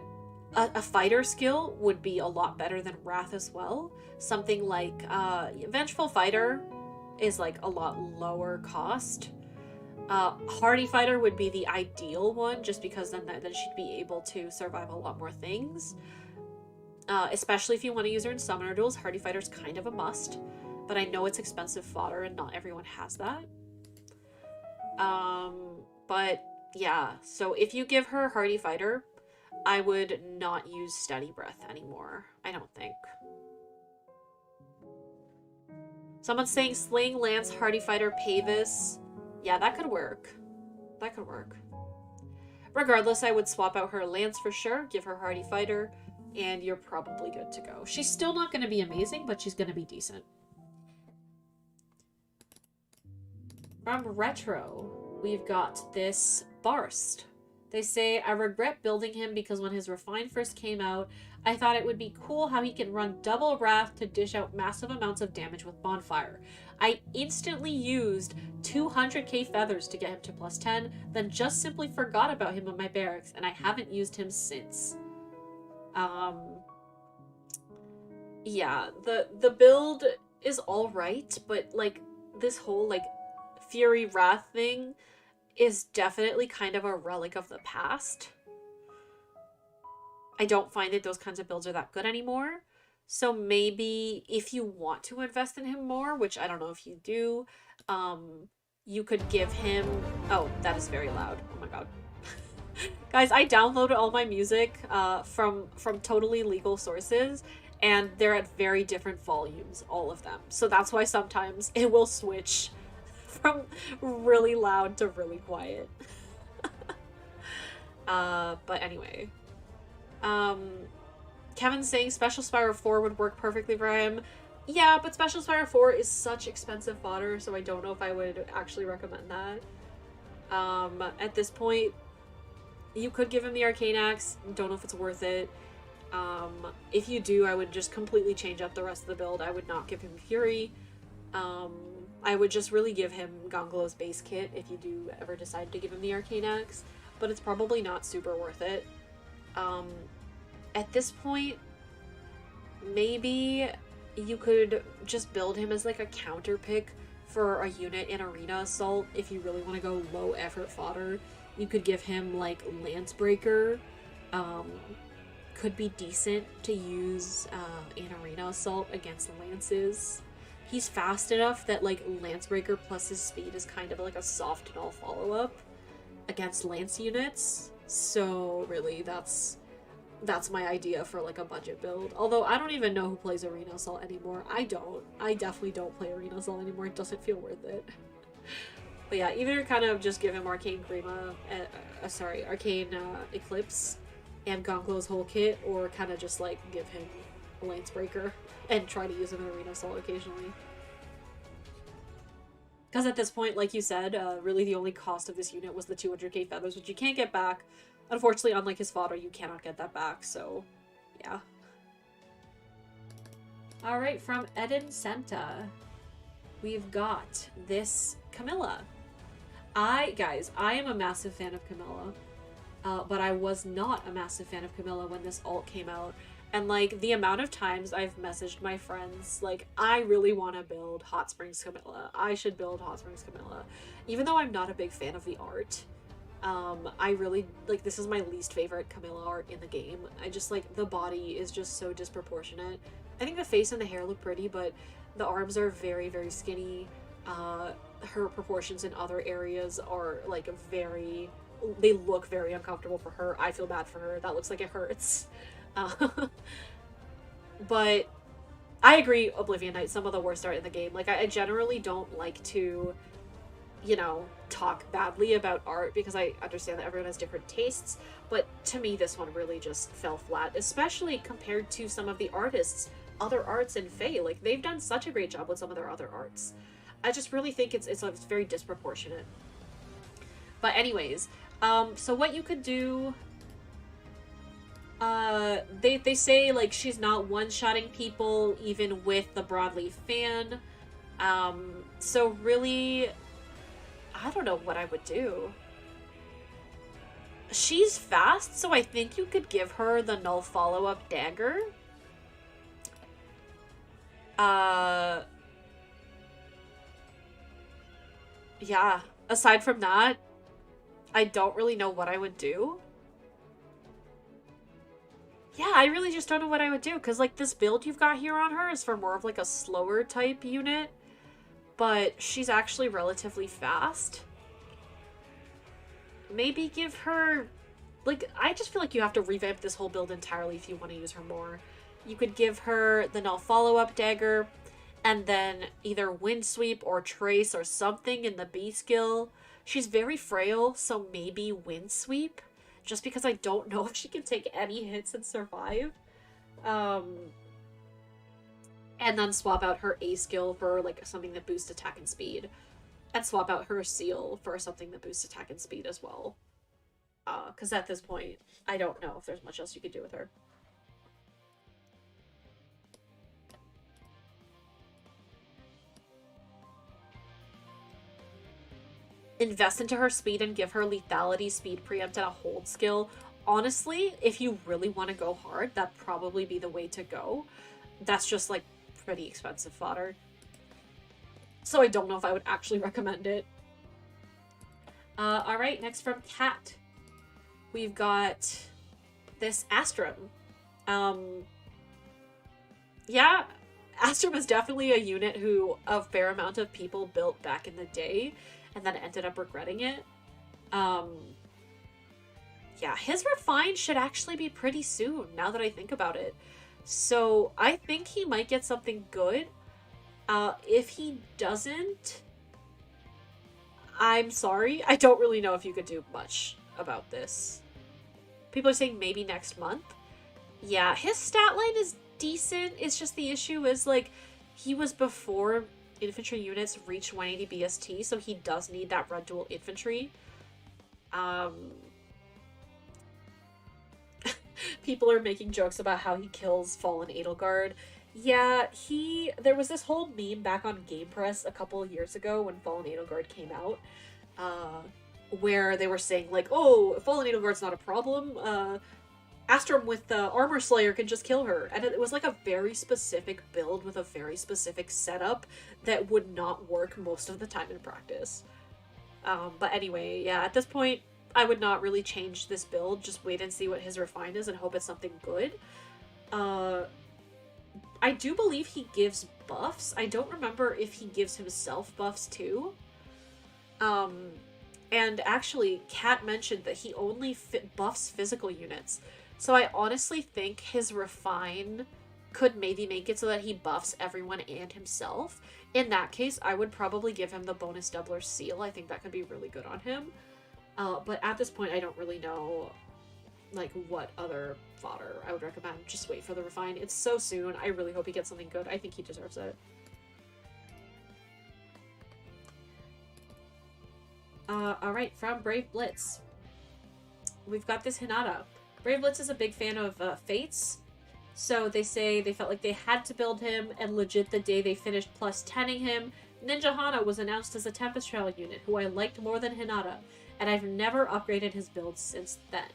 a fighter skill would be a lot better than wrath as well. Something like vengeful fighter is like a lot lower cost. Hardy fighter would be the ideal one, just because then she'd be able to survive a lot more things. Especially if you want to use her in summoner duels, hardy fighter's kind of a must. But I know it's expensive fodder and not everyone has that. But yeah, so if you give her hardy fighter, I would not use steady breath anymore. I don't think. Someone's saying sling, lance, hardy fighter, pavis. Yeah, that could work. That could work. Regardless, I would swap out her lance for sure, give her hardy fighter, and you're probably good to go. She's still not going to be amazing, but she's going to be decent. From Retro, we've got this Barst. They say, I regret building him because when his Refine first came out, I thought it would be cool how he can run double Wrath to dish out massive amounts of damage with Bonfire. I instantly used 200k feathers to get him to +10, then just simply forgot about him in my barracks, and I haven't used him since. Yeah, the build is alright, but like this whole like Fury Wrath thing is definitely kind of a relic of the past. I don't find that those kinds of builds are that good anymore. So maybe if you want to invest in him more, which I don't know if you do, you could give him... Oh, that is very loud. Oh my god. Guys, I downloaded all my music from totally legal sources, and they're at very different volumes, all of them. So that's why sometimes it will switch from really loud to really quiet. But anyway. Kevin's saying Special Spire 4 would work perfectly for him. Yeah, but Special Spire 4 is such expensive fodder, so I don't know if I would actually recommend that. At this point, you could give him the Arcane Axe. Don't know if it's worth it. If you do, I would just completely change up the rest of the build. I would not give him Fury. I would just really give him Gonglow's base kit if you do ever decide to give him the Arcane Axe, but it's probably not super worth it. At this point, maybe you could just build him as like a counter pick for a unit in Arena Assault if you really want to go low effort fodder. You could give him like Lancebreaker. Could be decent to use in Arena Assault against lances. He's fast enough that like Lancebreaker plus his speed is kind of like a soft null follow-up against lance units. So really that's my idea for like a budget build. Although I don't even know who plays Arena Assault anymore. I don't. I definitely don't play Arena Assault anymore. It doesn't feel worth it. But yeah, either kind of just give him Arcane Grima, Arcane Eclipse and Gonglow's whole kit, or kind of just like give him a Lancebreaker and try to use him in Arena Assault occasionally. Because at this point, like you said, really the only cost of this unit was the 200k feathers, which you can't get back. Unfortunately, unlike his fodder, you cannot get that back, so yeah. Alright, from Eden Senta, we've got this Camilla. Guys, I am a massive fan of Camilla, but I was not a massive fan of Camilla when this alt came out. And like the amount of times I've messaged my friends, like, I really want to build Hot Springs Camilla. I should build Hot Springs Camilla. Even though I'm not a big fan of the art, I really, like, this is my least favorite Camilla art in the game. I just, like, the body is just so disproportionate. I think the face and the hair look pretty, but the arms are very, very skinny. Her proportions in other areas are, like, they look very uncomfortable for her. I feel bad for her. That looks like it hurts. But I agree, Oblivion Knight, some of the worst art in the game. Like, I generally don't like to, you know, talk badly about art because I understand that everyone has different tastes, but to me this one really just fell flat, especially compared to some of the other arts in FEH. Like, they've done such a great job with some of their other arts. I just really think it's very disproportionate. But anyways, so what you could do... They say, like, she's not one-shotting people, even with the broadleaf fan. So really, I don't know what I would do. She's fast, so I think you could give her the null follow-up dagger. Yeah. Aside from that, I don't really know what I would do. Yeah, I really just don't know what I would do, because, like, this build you've got here on her is for more of, like, a slower type unit, but she's actually relatively fast. Maybe give her... Like, I just feel like you have to revamp this whole build entirely if you want to use her more. You could give her the null follow-up dagger, and then either wind sweep or trace or something in the B skill. She's very frail, so maybe wind sweep, just because I don't know if she can take any hits and survive. And then swap out her A skill for, like, something that boosts attack and speed. And swap out her seal for something that boosts attack and speed as well. Because at this point, I don't know if there's much else you could do with her. Invest into her speed and give her lethality, speed preempt, and a hold skill. Honestly, if you really want to go hard, that'd probably be the way to go. That's just, like, pretty expensive fodder. So I don't know if I would actually recommend it. Alright, next from Kat. We've got this Astrum. Yeah, Astrum is definitely a unit who a fair amount of people built back in the day and then ended up regretting it. Yeah, his refine should actually be pretty soon, now that I think about it. So I think he might get something good. If he doesn't, I'm sorry. I don't really know if you could do much about this. People are saying maybe next month. Yeah, his stat line is decent. It's just the issue is, like, he was before infantry units reached 180 BST, so he does need that red dual infantry. People are making jokes about how he kills Fallen Edelgard. Yeah, there was this whole meme back on Game Press a couple of years ago when Fallen Edelgard came out, where they were saying, like, oh, Fallen Edelgard's not a problem, Astrum with the Armor Slayer can just kill her. And it was, like, a very specific build with a very specific setup that would not work most of the time in practice. But anyway, yeah, at this point, I would not really change this build. Just wait and see what his refine is and hope it's something good. I do believe he gives buffs. I don't remember if he gives himself buffs too. And actually, Kat mentioned that he only buffs physical units. So I honestly think his refine could maybe make it so that he buffs everyone and himself. In that case, I would probably give him the bonus doubler seal. I think that could be really good on him. But at this point, I don't really know, like, what other fodder I would recommend. Just wait for the refine. It's so soon. I really hope he gets something good. I think he deserves it. Alright, from Brave Blitz. We've got this Hinata. Brave Blitz is a big fan of Fates, so they say they felt like they had to build him, and legit the day they finished plus 10ing him, Ninja Hana was announced as a Tempest Trail unit, who I liked more than Hinata, and I've never upgraded his build since then.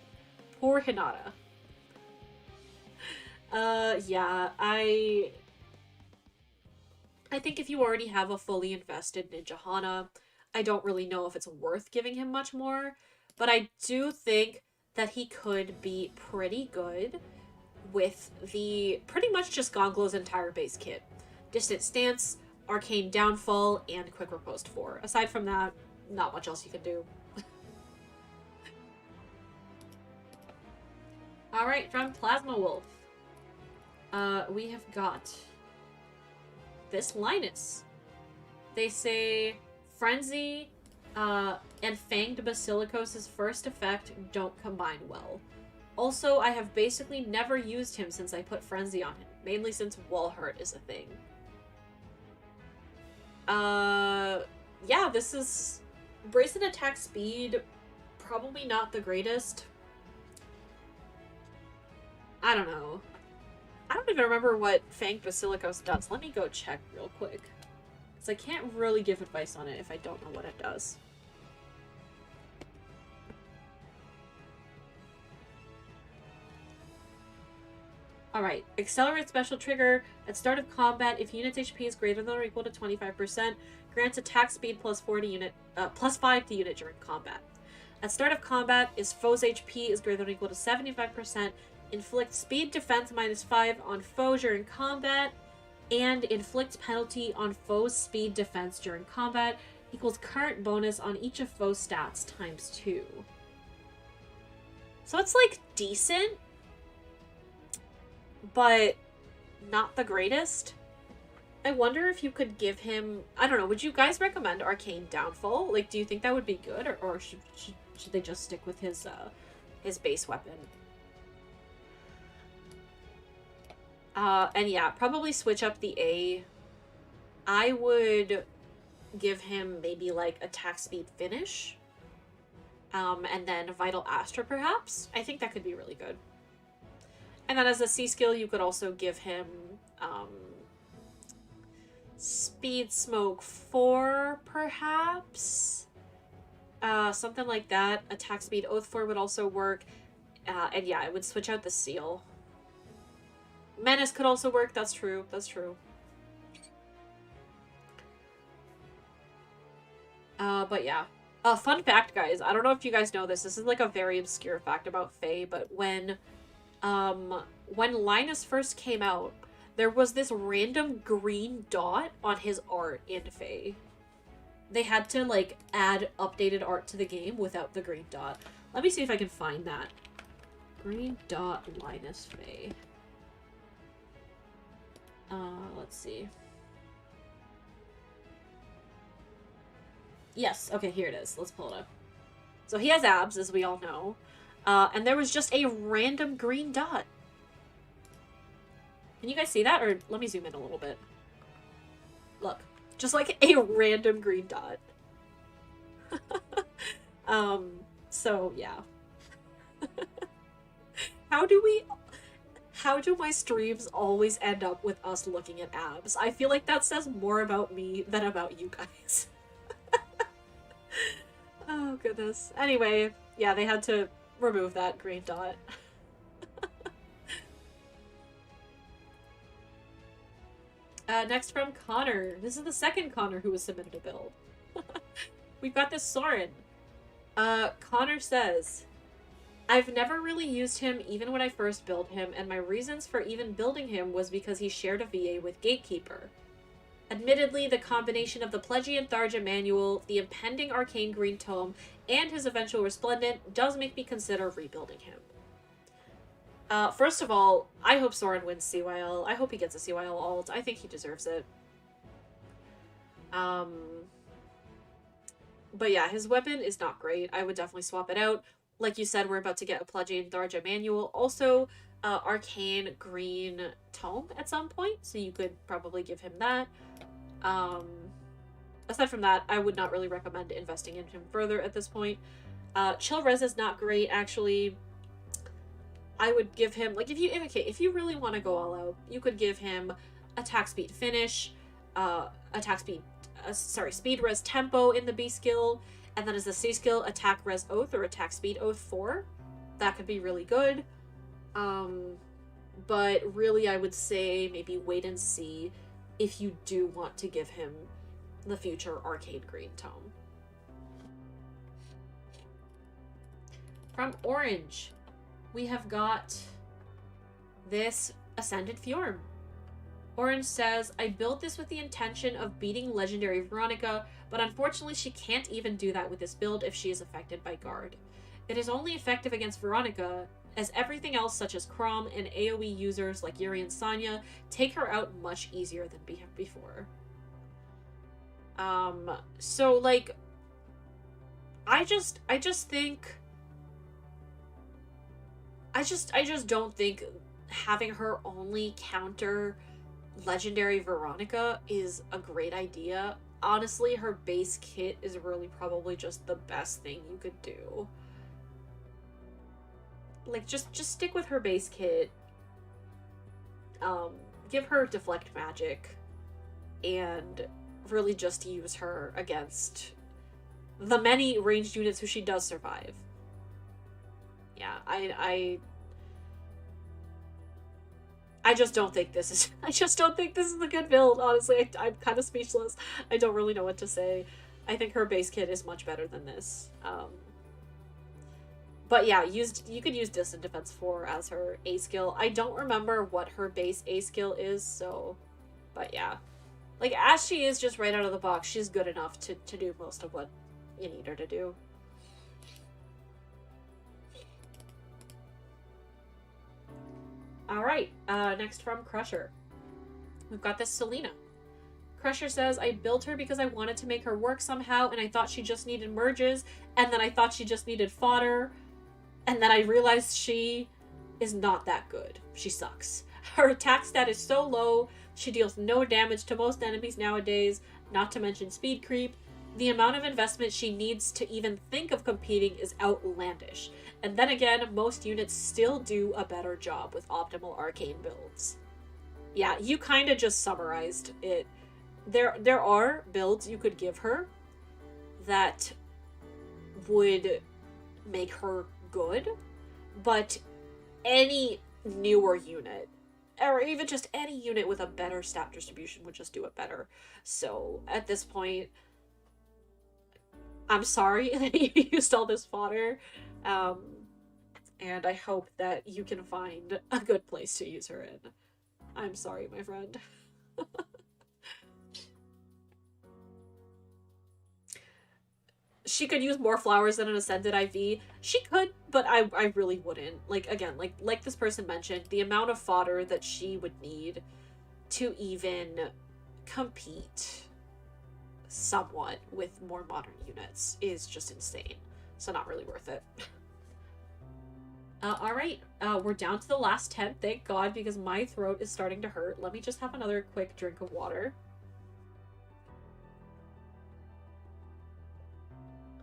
Poor Hinata. Yeah, I think if you already have a fully invested Ninja Hana, I don't really know if it's worth giving him much more, but I do think that he could be pretty good with the pretty much just Gonglow's entire base kit. Distant Stance, Arcane Downfall, and Quick Riposte 4. Aside from that, not much else you can do. Alright, from Plasma Wolf. We have got this Linus. They say Frenzy and Fanged Basilicos' first effect don't combine well. Also, I have basically never used him since I put Frenzy on him, mainly since Wall Heart is a thing. Yeah, this is Brace and Attack Speed, probably not the greatest. I don't know. I don't even remember what Fang Basilicos does. Let me go check real quick. Because I can't really give advice on it if I don't know what it does. Alright, accelerate special trigger. At start of combat, if unit's HP is greater than or equal to 25%, grants attack speed plus 5 to unit during combat. At start of combat, if foe's HP is greater than or equal to 75%, inflict speed defense -5 on foe during combat, and inflict penalty on foe's speed defense during combat equals current bonus on each of foe's stats ×2. So it's like decent, but not the greatest. I wonder if you could give him... I don't know, would you guys recommend Arcane Downfall? Like, do you think that would be good, or should they just stick with his base weapon? And yeah, probably switch up the A. I would give him maybe, like, attack speed finish. And then Vital Astra, perhaps? I think that could be really good. And then as a C skill, you could also give him, Speed Smoke 4, perhaps? Something like that. Attack Speed Oath 4 would also work. And yeah, I would switch out the seal. Menace could also work, that's true, that's true. But yeah. Fun fact, guys, I don't know if you guys know this, this is like a very obscure fact about Faye, but when Linus first came out, there was this random green dot on his art in Faye. They had to, like, add updated art to the game without the green dot. Let me see if I can find that. Green dot Linus Faye. Let's see. Yes, okay, here it is. Let's pull it up. So he has abs, as we all know. And there was just a random green dot. Can you guys see that? Or let me zoom in a little bit. Look. Just like a random green dot. So yeah. How do my streams always end up with us looking at abs? I feel like that says more about me than about you guys. Oh, goodness. Anyway, yeah, they had to remove that green dot. Next from Connor. This is the second Connor who was submitted a build. We've got this Soren. Connor says, I've never really used him even when I first built him, and my reasons for even building him was because he shared a VA with Gatekeeper. Admittedly, the combination of the Plegian Tharja Manual, the impending Arcane Green Tome, and his eventual Resplendent does make me consider rebuilding him. First of all, I hope Soren wins CYL. I hope he gets a CYL ult. I think he deserves it. But yeah, his weapon is not great. I would definitely swap it out. Like you said, we're about to get a Plegian Tharja Manual. Also, Arcane Green Tome at some point, so you could probably give him that. Aside from that, I would not really recommend investing in him further at this point. Chill Res is not great, actually. I would give him, like, if you really want to go all out, you could give him attack speed finish, speed res tempo in the B skill, and then as the C skill, attack res oath or attack speed oath 4. That could be really good. But really I would say maybe wait and see if you do want to give him the future Arcane Green Tome. From Orange, we have got this Ascended Fjorm. Orange says, I built this with the intention of beating Legendary Veronica, but unfortunately she can't even do that with this build if she is affected by Guard. It is only effective against Veronica, as everything else such as Chrom and AoE users like Yuri and Sonya take her out much easier than before. So like, I just don't think having her only counter Legendary Veronica is a great idea. Honestly, her base kit is really probably just the best thing you could do. Like, just stick with her base kit. give her deflect magic and really just use her against the many ranged units who she does survive. Yeah, I just don't think this is I just don't think this is a good build, honestly. I'm kind of speechless. I don't really know what to say. I think her base kit is much better than this. But yeah, you could use Distant Defense 4 as her A skill. I don't remember what her base A skill is, so... But yeah. Like, as she is just right out of the box, she's good enough to do most of what you need her to do. Alright, next from Crusher. We've got this Selena. Crusher says, I built her because I wanted to make her work somehow, and I thought she just needed merges, and then I thought she just needed fodder, and then I realized she is not that good. She sucks. Her attack stat is so low, she deals no damage to most enemies nowadays, not to mention speed creep. The amount of investment she needs to even think of competing is outlandish. And then again, most units still do a better job with optimal arcane builds. Yeah, you kind of just summarized it. There are builds you could give her that would make her good, but any newer unit, or even just any unit with a better stat distribution, would just do it better. So at this point, I'm sorry that you used all this fodder, and I hope that you can find a good place to use her in. I'm sorry, my friend. She could use more flowers than an Ascended IV. She could, but I really wouldn't. Like, again, like this person mentioned, the amount of fodder that she would need to even compete somewhat with more modern units is just insane. So not really worth it. Alright, we're down to the last 10, thank God, because my throat is starting to hurt. Let me just have another quick drink of water.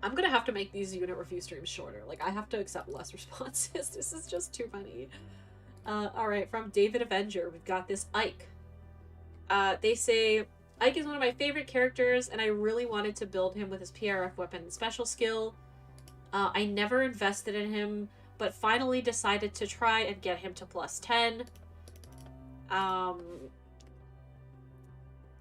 I'm gonna have to make these unit review streams shorter. Like, I have to accept less responses. This is just too funny. Alright, from David Avenger, we've got this Ike. They say, Ike is one of my favorite characters, and I really wanted to build him with his PRF weapon and special skill. I never invested in him, but finally decided to try and get him to +10.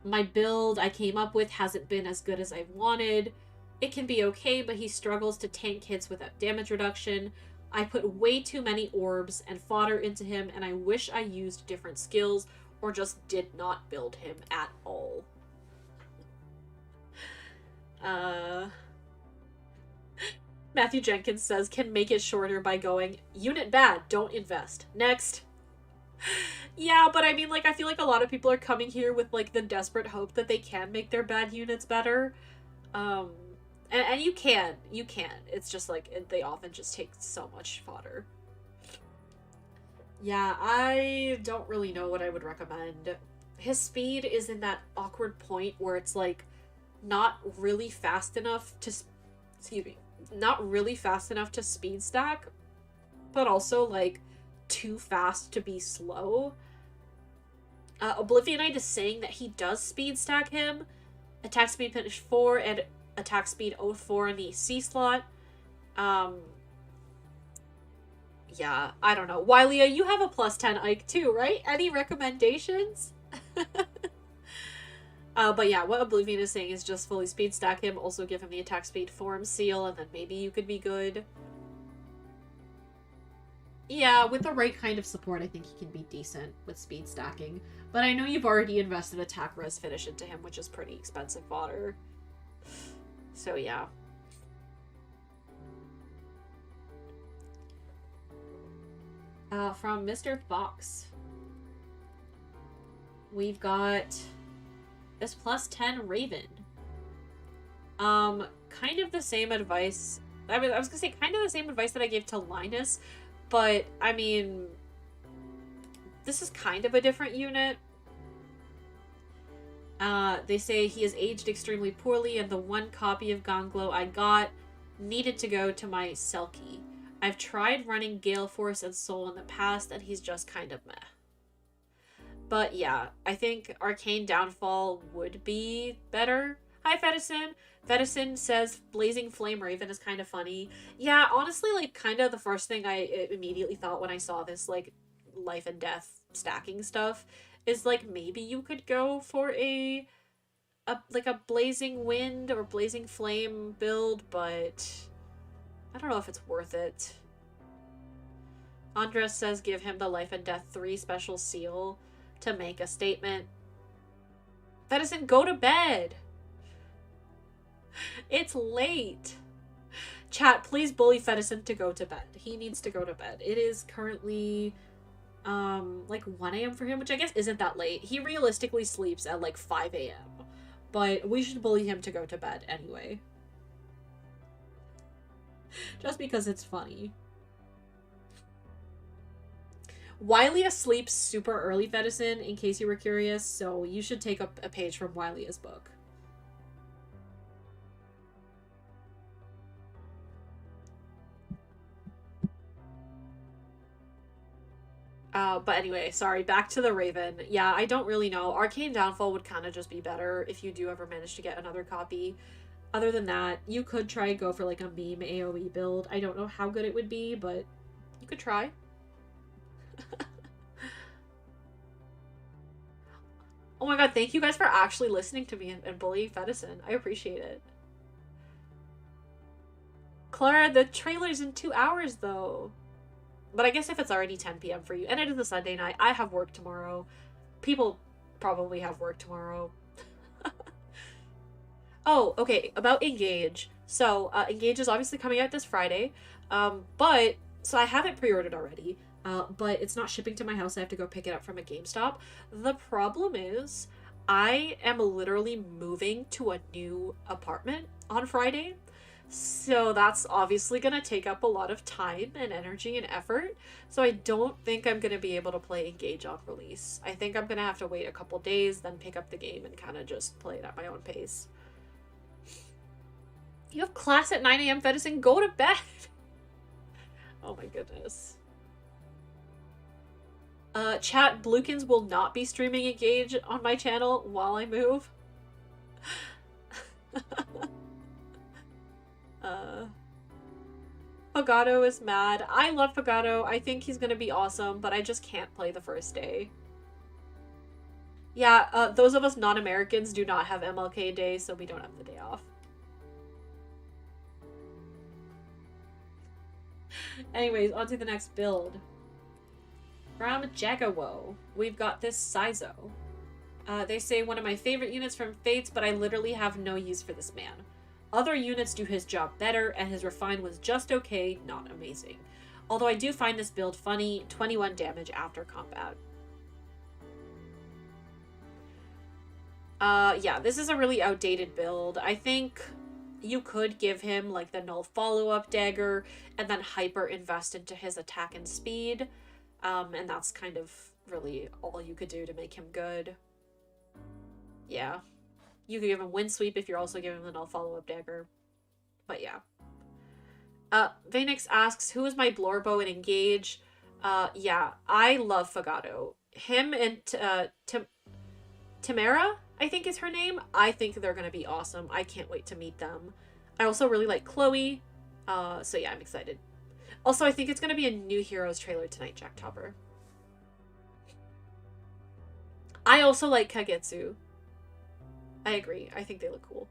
My build I came up with hasn't been as good as I wanted. It can be okay, but he struggles to tank hits without damage reduction. I put way too many orbs and fodder into him, and I wish I used different skills or just did not build him at all. Matthew Jenkins says, can make it shorter by going, unit bad, don't invest. Next. Yeah, but I mean, like, I feel like a lot of people are coming here with, like, the desperate hope that they can make their bad units better. And you can. It's just, like, they often just take so much fodder. Yeah, I don't really know what I would recommend. His speed is in that awkward point where it's, like, not really fast enough to... Excuse me. Not really fast enough to speed stack, but also, like, too fast to be slow. Oblivionite is saying that he does speed stack him. Attack speed finish 4 and attack speed 04 in the C slot. Yeah, I don't know. Wylia, you have a +10 Ike too, right? Any recommendations? But yeah, what Oblivion is saying is just fully speed stack him, also give him the attack speed form seal, and then maybe you could be good. Yeah, with the right kind of support, I think he can be decent with speed stacking. But I know you've already invested attack res finish into him, which is pretty expensive fodder. So yeah. From Mr. Fox. We've got this +10 Raven. Kind of the same advice. I was gonna say kind of the same advice that I gave to Linus, but I mean, this is kind of a different unit. They say he has aged extremely poorly, and the one copy of Gonglow I got needed to go to my Selkie. I've tried running Gale Force and Soul in the past, and he's just kind of meh. But yeah, I think Arcane Downfall would be better. Hi, Fedison. Fedison says Blazing Flame Raven is kind of funny. Yeah, honestly, like, kind of the first thing I immediately thought when I saw this, like, life and death stacking stuff is, like, maybe you could go for like a Blazing Wind or Blazing Flame build, but I don't know if it's worth it. Andres says give him the Life and Death 3 special seal to make a statement. Fedison, go to bed! It's late! Chat, please bully Fedison to go to bed. He needs to go to bed. It is currently, like 1 a.m. for him, which I guess isn't that late. He realistically sleeps at like 5 a.m. But we should bully him to go to bed anyway. Just because it's funny. Wylia sleeps super early, Fedison, in case you were curious, so you should take up a page from Wylia's book. But anyway, sorry, back to the Raven. Yeah, I don't really know. Arcane Downfall would kind of just be better if you do ever manage to get another copy. Other than that, you could try and go for like a meme AoE build. I don't know how good it would be, but you could try. Oh my god, thank you guys for actually listening to me and bullying Fedison. I appreciate it. Clara, the trailer's in 2 hours though. But I guess if it's already 10 p.m. for you, and it is a Sunday night, I have work tomorrow. People probably have work tomorrow. Oh, okay, about Engage. So, Engage is obviously coming out this Friday. So I have it pre-ordered already. But it's not shipping to my house. I have to go pick it up from a GameStop. The problem is, I am literally moving to a new apartment on Friday. So that's obviously going to take up a lot of time and energy and effort. So I don't think I'm going to be able to play Engage on release. I think I'm going to have to wait a couple days, then pick up the game and kind of just play it at my own pace. You have class at 9 a.m. Fedison, go to bed! Oh my goodness. Chat, Bluekins will not be streaming Engage on my channel while I move. Pagato is mad. I love Pagato. I think he's gonna be awesome, but I just can't play the first day. Yeah, those of us non-Americans do not have MLK Day, so we don't have the day off. Anyways, on to the next build. From Jagawo, we've got this Saizo. They say one of my favorite units from Fates, but I literally have no use for this man. Other units do his job better, and his refine was just okay, not amazing. Although I do find this build funny, 21 damage after combat. Yeah, this is a really outdated build. I think you could give him like the null follow-up dagger and then hyper invest into his attack and speed. And that's kind of really all you could do to make him good. Yeah. You could give him wind sweep if you're also giving him the null follow-up dagger. But yeah. Vanix asks, who is my Blorbo in Engage? Yeah, I love Fagato. Him and Tamara, I think is her name. I think they're gonna be awesome. I can't wait to meet them. I also really like Chloe. So yeah, I'm excited. Also, I think it's gonna be a new Heroes trailer tonight, Jack Topper. I also like Kagetsu. I agree. I think they look cool.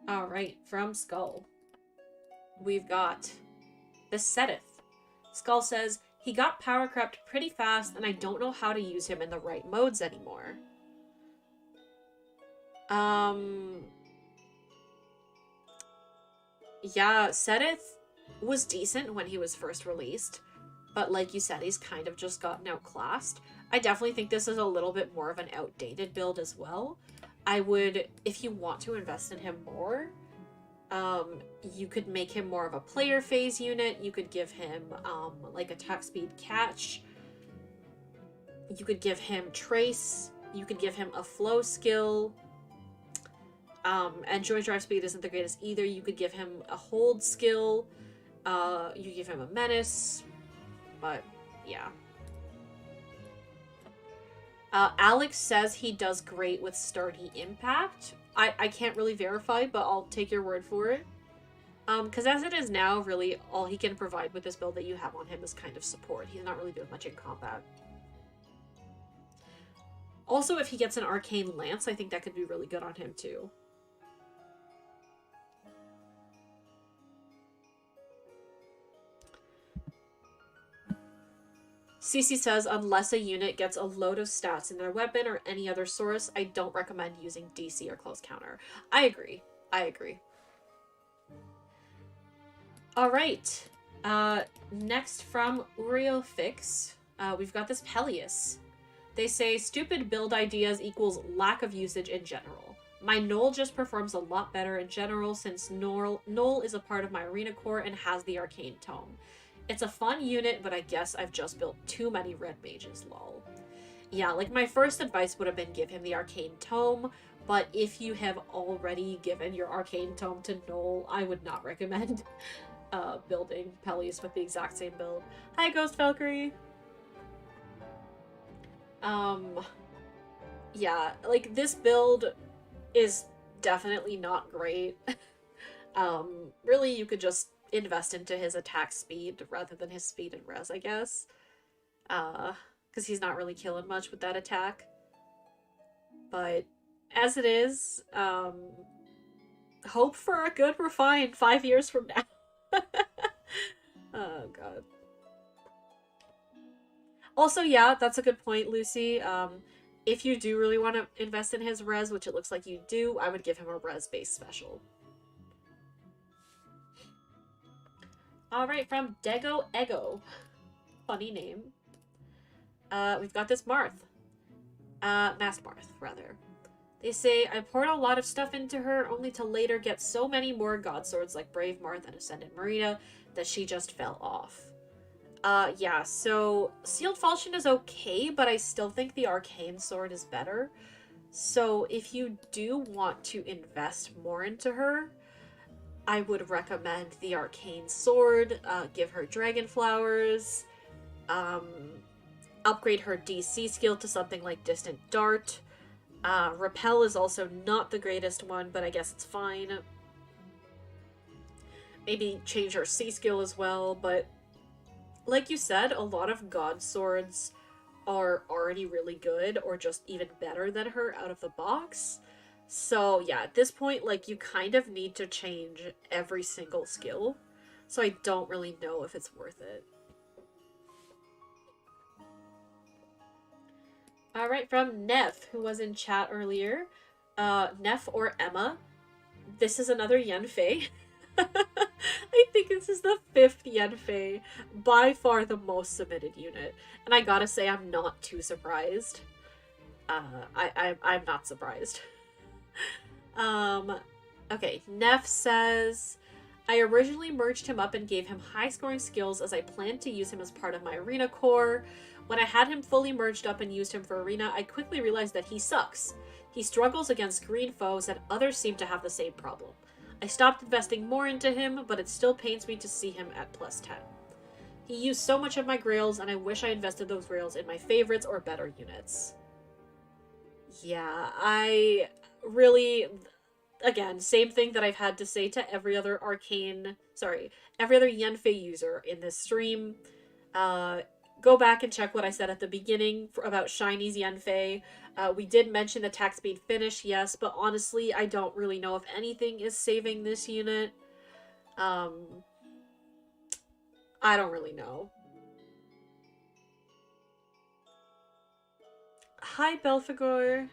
Alright, from Skull. We've got the Seteth. Skull says, he got power crept pretty fast and I don't know how to use him in the right modes anymore. Yeah, Seteth was decent when he was first released, but like you said, he's kind of just gotten outclassed. I definitely think this is a little bit more of an outdated build as well. I would, if you want to invest in him more, you could make him more of a player phase unit. You could give him, like attack speed catch. You could give him trace. You could give him a flow skill. And joint drive speed isn't the greatest either. You could give him a hold skill. You give him a menace, but yeah. Alex says he does great with sturdy impact. I can't really verify, but I'll take your word for it. Because as it is now, really, all he can provide with this build that you have on him is kind of support. He's not really doing much in combat. Also, if he gets an Arcane Lance, I think that could be really good on him, too. Cece says, unless a unit gets a load of stats in their weapon or any other source, I don't recommend using DC or close counter. I agree. I agree. Alright. Next from Uriofix, we've got this Peleus. They say, stupid build ideas equals lack of usage in general. My Knoll just performs a lot better in general since Knoll is a part of my arena core and has the Arcane Tome. It's a fun unit, but I guess I've just built too many red mages, lol. Yeah, like, my first advice would have been give him the Arcane Tome, but if you have already given your Arcane Tome to Knoll, I would not recommend building Peleus with the exact same build. Hi, Ghost Valkyrie! Yeah, like, this build is definitely not great. Really, you could just invest into his attack speed rather than his speed and res, I guess. Because he's not really killing much with that attack. But as it is, hope for a good refine 5 years from now. Oh, God. Also, yeah, that's a good point, Lucy. If you do really want to invest in his res, which it looks like you do, I would give him a res-based special. Alright, from Dego Ego. Funny name. We've got this Marth. Mass Marth, rather. They say, I poured a lot of stuff into her, only to later get so many more god swords like Brave Marth and Ascendant Marina that she just fell off. Yeah, so Sealed Falchion is okay, but I still think the Arcane Sword is better. So if you do want to invest more into her, I would recommend the Arcane Sword, give her Dragon Flowers, upgrade her DC skill to something like Distant Dart. Repel is also not the greatest one, but I guess it's fine. Maybe change her C skill as well, but like you said, a lot of God Swords are already really good, or just even better than her out of the box. So yeah, at this point, like, you kind of need to change every single skill. So I don't really know if it's worth it. Alright, from Neff, who was in chat earlier. Neff or Emma. This is another Yanfei. I think this is the 5th Yanfei. By far the most submitted unit. And I gotta say, I'm not too surprised. I'm not surprised. Okay, Neff says, I originally merged him up and gave him high scoring skills as I planned to use him as part of my arena core. When I had him fully merged up and used him for arena, I quickly realized that he sucks. He struggles against green foes and others seem to have the same problem. I stopped investing more into him, but it still pains me to see him at plus 10. He used so much of my grails, and I wish I invested those grails in my favorites or better units. Yeah, I really... Again, same thing that I've had to say to every other every other Yanfei user in this stream. Go back and check what I said at the beginning about Shiny's Yanfei. We did mention the attack speed finish, yes, but honestly, I don't really know if anything is saving this unit. I don't really know. Hi, Belphegor.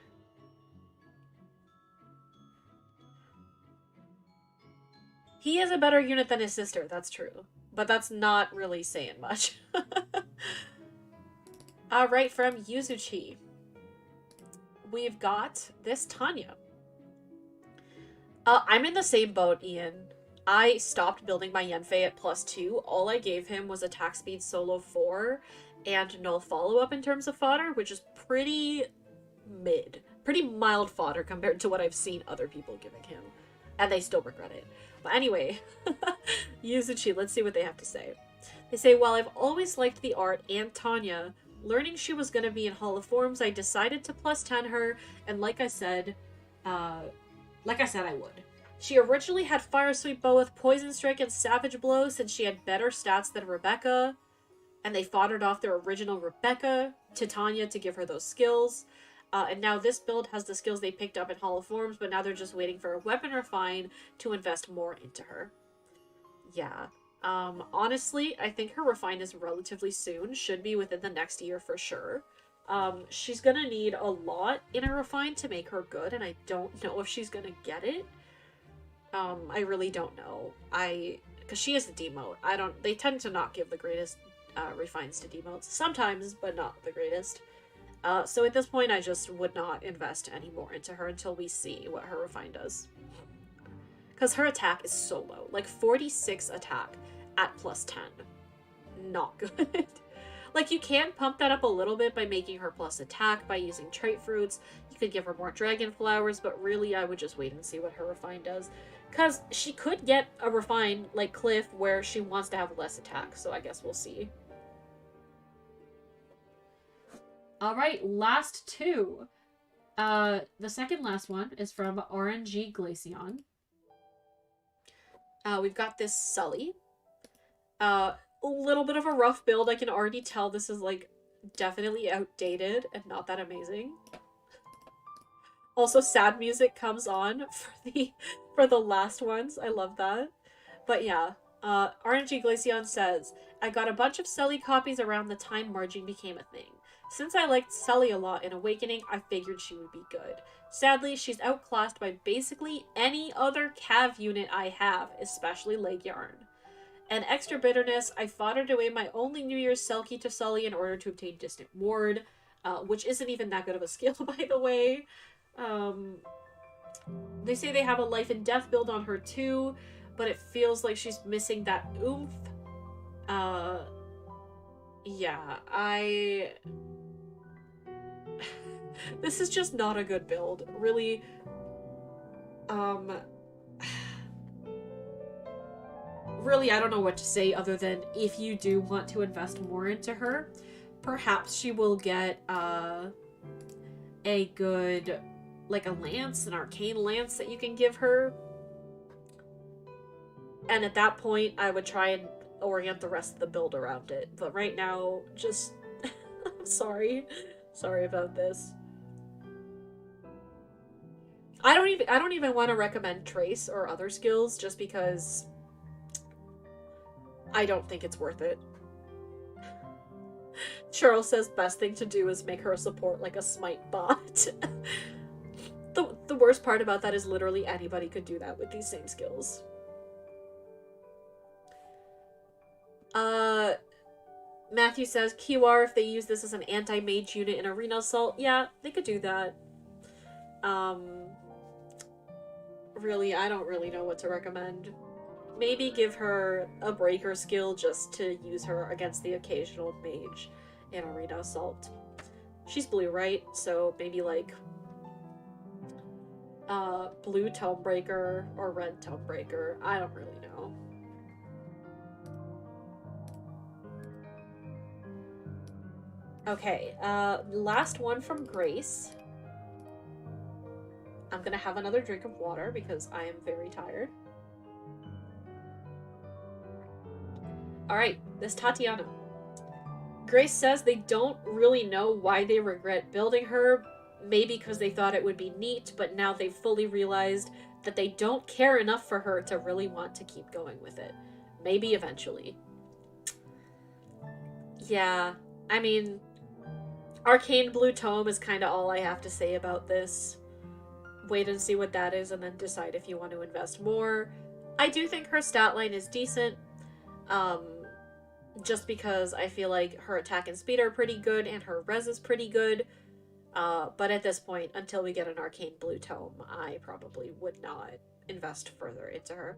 He is a better unit than his sister, that's true. But that's not really saying much. Alright, from Yuzuchi. We've got this Tanya. I'm in the same boat, Ian. I stopped building my Yanfei at plus 2. All I gave him was attack speed solo 4 and null follow-up in terms of fodder, which is pretty mid. Pretty mild fodder compared to what I've seen other people giving him. And they still regret it. But anyway, Yuzuchi, let's see what they have to say. They say, while I've always liked the art and Tanya, learning she was going to be in Hall of Forms, I decided to plus 10 her, and like I said, I would. She originally had Fire Sweep Bow with Poison Strike and Savage Blow since she had better stats than Rebecca, and they foddered off their original Rebecca to Tanya to give her those skills. And now this build has the skills they picked up in Hall of Forms, but now they're just waiting for a weapon refine to invest more into her. Yeah. Honestly, I think her refine is relatively soon. Should be within the next year for sure. She's gonna need a lot in a refine to make her good, and I don't know if she's gonna get it. I really don't know. Because she is the demote. They tend to not give the greatest refines to demotes. Sometimes, but not the greatest. So at this point, I just would not invest any more into her until we see what her refine does. Because her attack is so low. Like, 46 attack at plus 10. Not good. Like, you can pump that up a little bit by making her plus attack by using trait fruits. You could give her more dragon flowers, but really I would just wait and see what her refine does. Because she could get a refine, like Cliff, where she wants to have less attack, so I guess we'll see. Alright, last two. The second last one is from RNG Glaceon. We've got this Sully. A little bit of a rough build. I can already tell this is, like, definitely outdated and not that amazing. Also, sad music comes on for the last ones. I love that. But yeah, RNG Glaceon says, I got a bunch of Sully copies around the time merging became a thing. Since I liked Sully a lot in Awakening, I figured she would be good. Sadly, she's outclassed by basically any other Cav unit I have, especially Leg Yarn. And extra bitterness, I foddered away my only New Year's Selkie to Sully in order to obtain Distant Ward, which isn't even that good of a skill, by the way. They say they have a life and death build on her too, but it feels like she's missing that oomph. Yeah, this is just not a good build. Really, really, I don't know what to say other than if you do want to invest more into her, perhaps she will get, a good, like a lance, an arcane lance that you can give her. And at that point, I would try and orient the rest of the build around it. But right now, just, I'm sorry. Sorry about this. I don't even want to recommend Trace or other skills just because I don't think it's worth it. Cheryl says best thing to do is make her support like a smite bot. The worst part about that is literally anybody could do that with these same skills. Matthew says QR if they use this as an anti-mage unit in Arena Assault. Yeah, they could do that. Really, I don't really know what to recommend. Maybe give her a breaker skill just to use her against the occasional mage in Arena Assault. She's blue, right? So maybe like blue Tomebreaker or red Tomebreaker. I don't really know. Okay, last one from Grace. I'm gonna have another drink of water because I am very tired. Alright, this Tatiana. Grace says they don't really know why they regret building her. Maybe because they thought it would be neat, but now they've fully realized that they don't care enough for her to really want to keep going with it. Maybe eventually. Yeah, I mean, Arcane Blue Tome is kind of all I have to say about this. Wait and see what that is and then decide if you want to invest more. I do think her stat line is decent. Just because I feel like her attack and speed are pretty good and her res is pretty good. But at this point, until we get an Arcane Blue Tome, I probably would not invest further into her.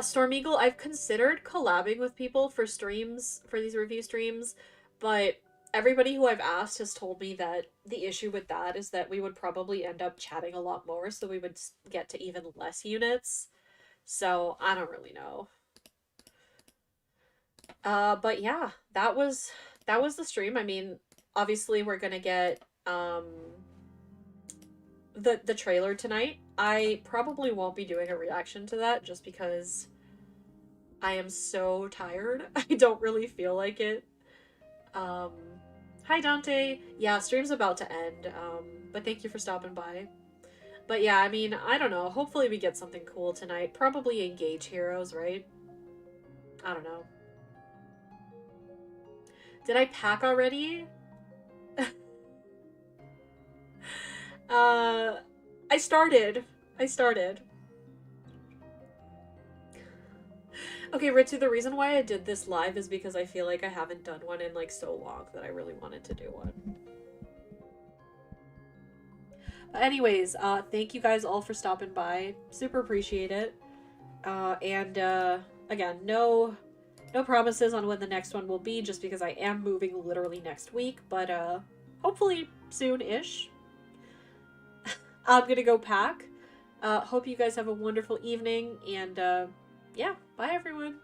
Storm Eagle, I've considered collabing with people for streams, for these review streams, but everybody who I've asked has told me that the issue with that is that we would probably end up chatting a lot more, so we would get to even less units. So I don't really know. But yeah, that was the stream. I mean, obviously we're gonna get the trailer tonight. I probably won't be doing a reaction to that just because I am so tired. I don't really feel like it. Um, Hi Dante. Yeah, stream's about to end. But thank you for stopping by. But yeah, I mean, I don't know. Hopefully we get something cool tonight. Probably Engage Heroes, right? I don't know. Did I pack already? uh, I started. I started. Okay, Ritsu, the reason why I did this live is because I feel like I haven't done one in like so long that I really wanted to do one. But anyways, thank you guys all for stopping by. Super appreciate it. Again, no promises on when the next one will be, just because I am moving literally next week, but hopefully soon-ish. I'm gonna go pack. Hope you guys have a wonderful evening, and yeah, bye everyone.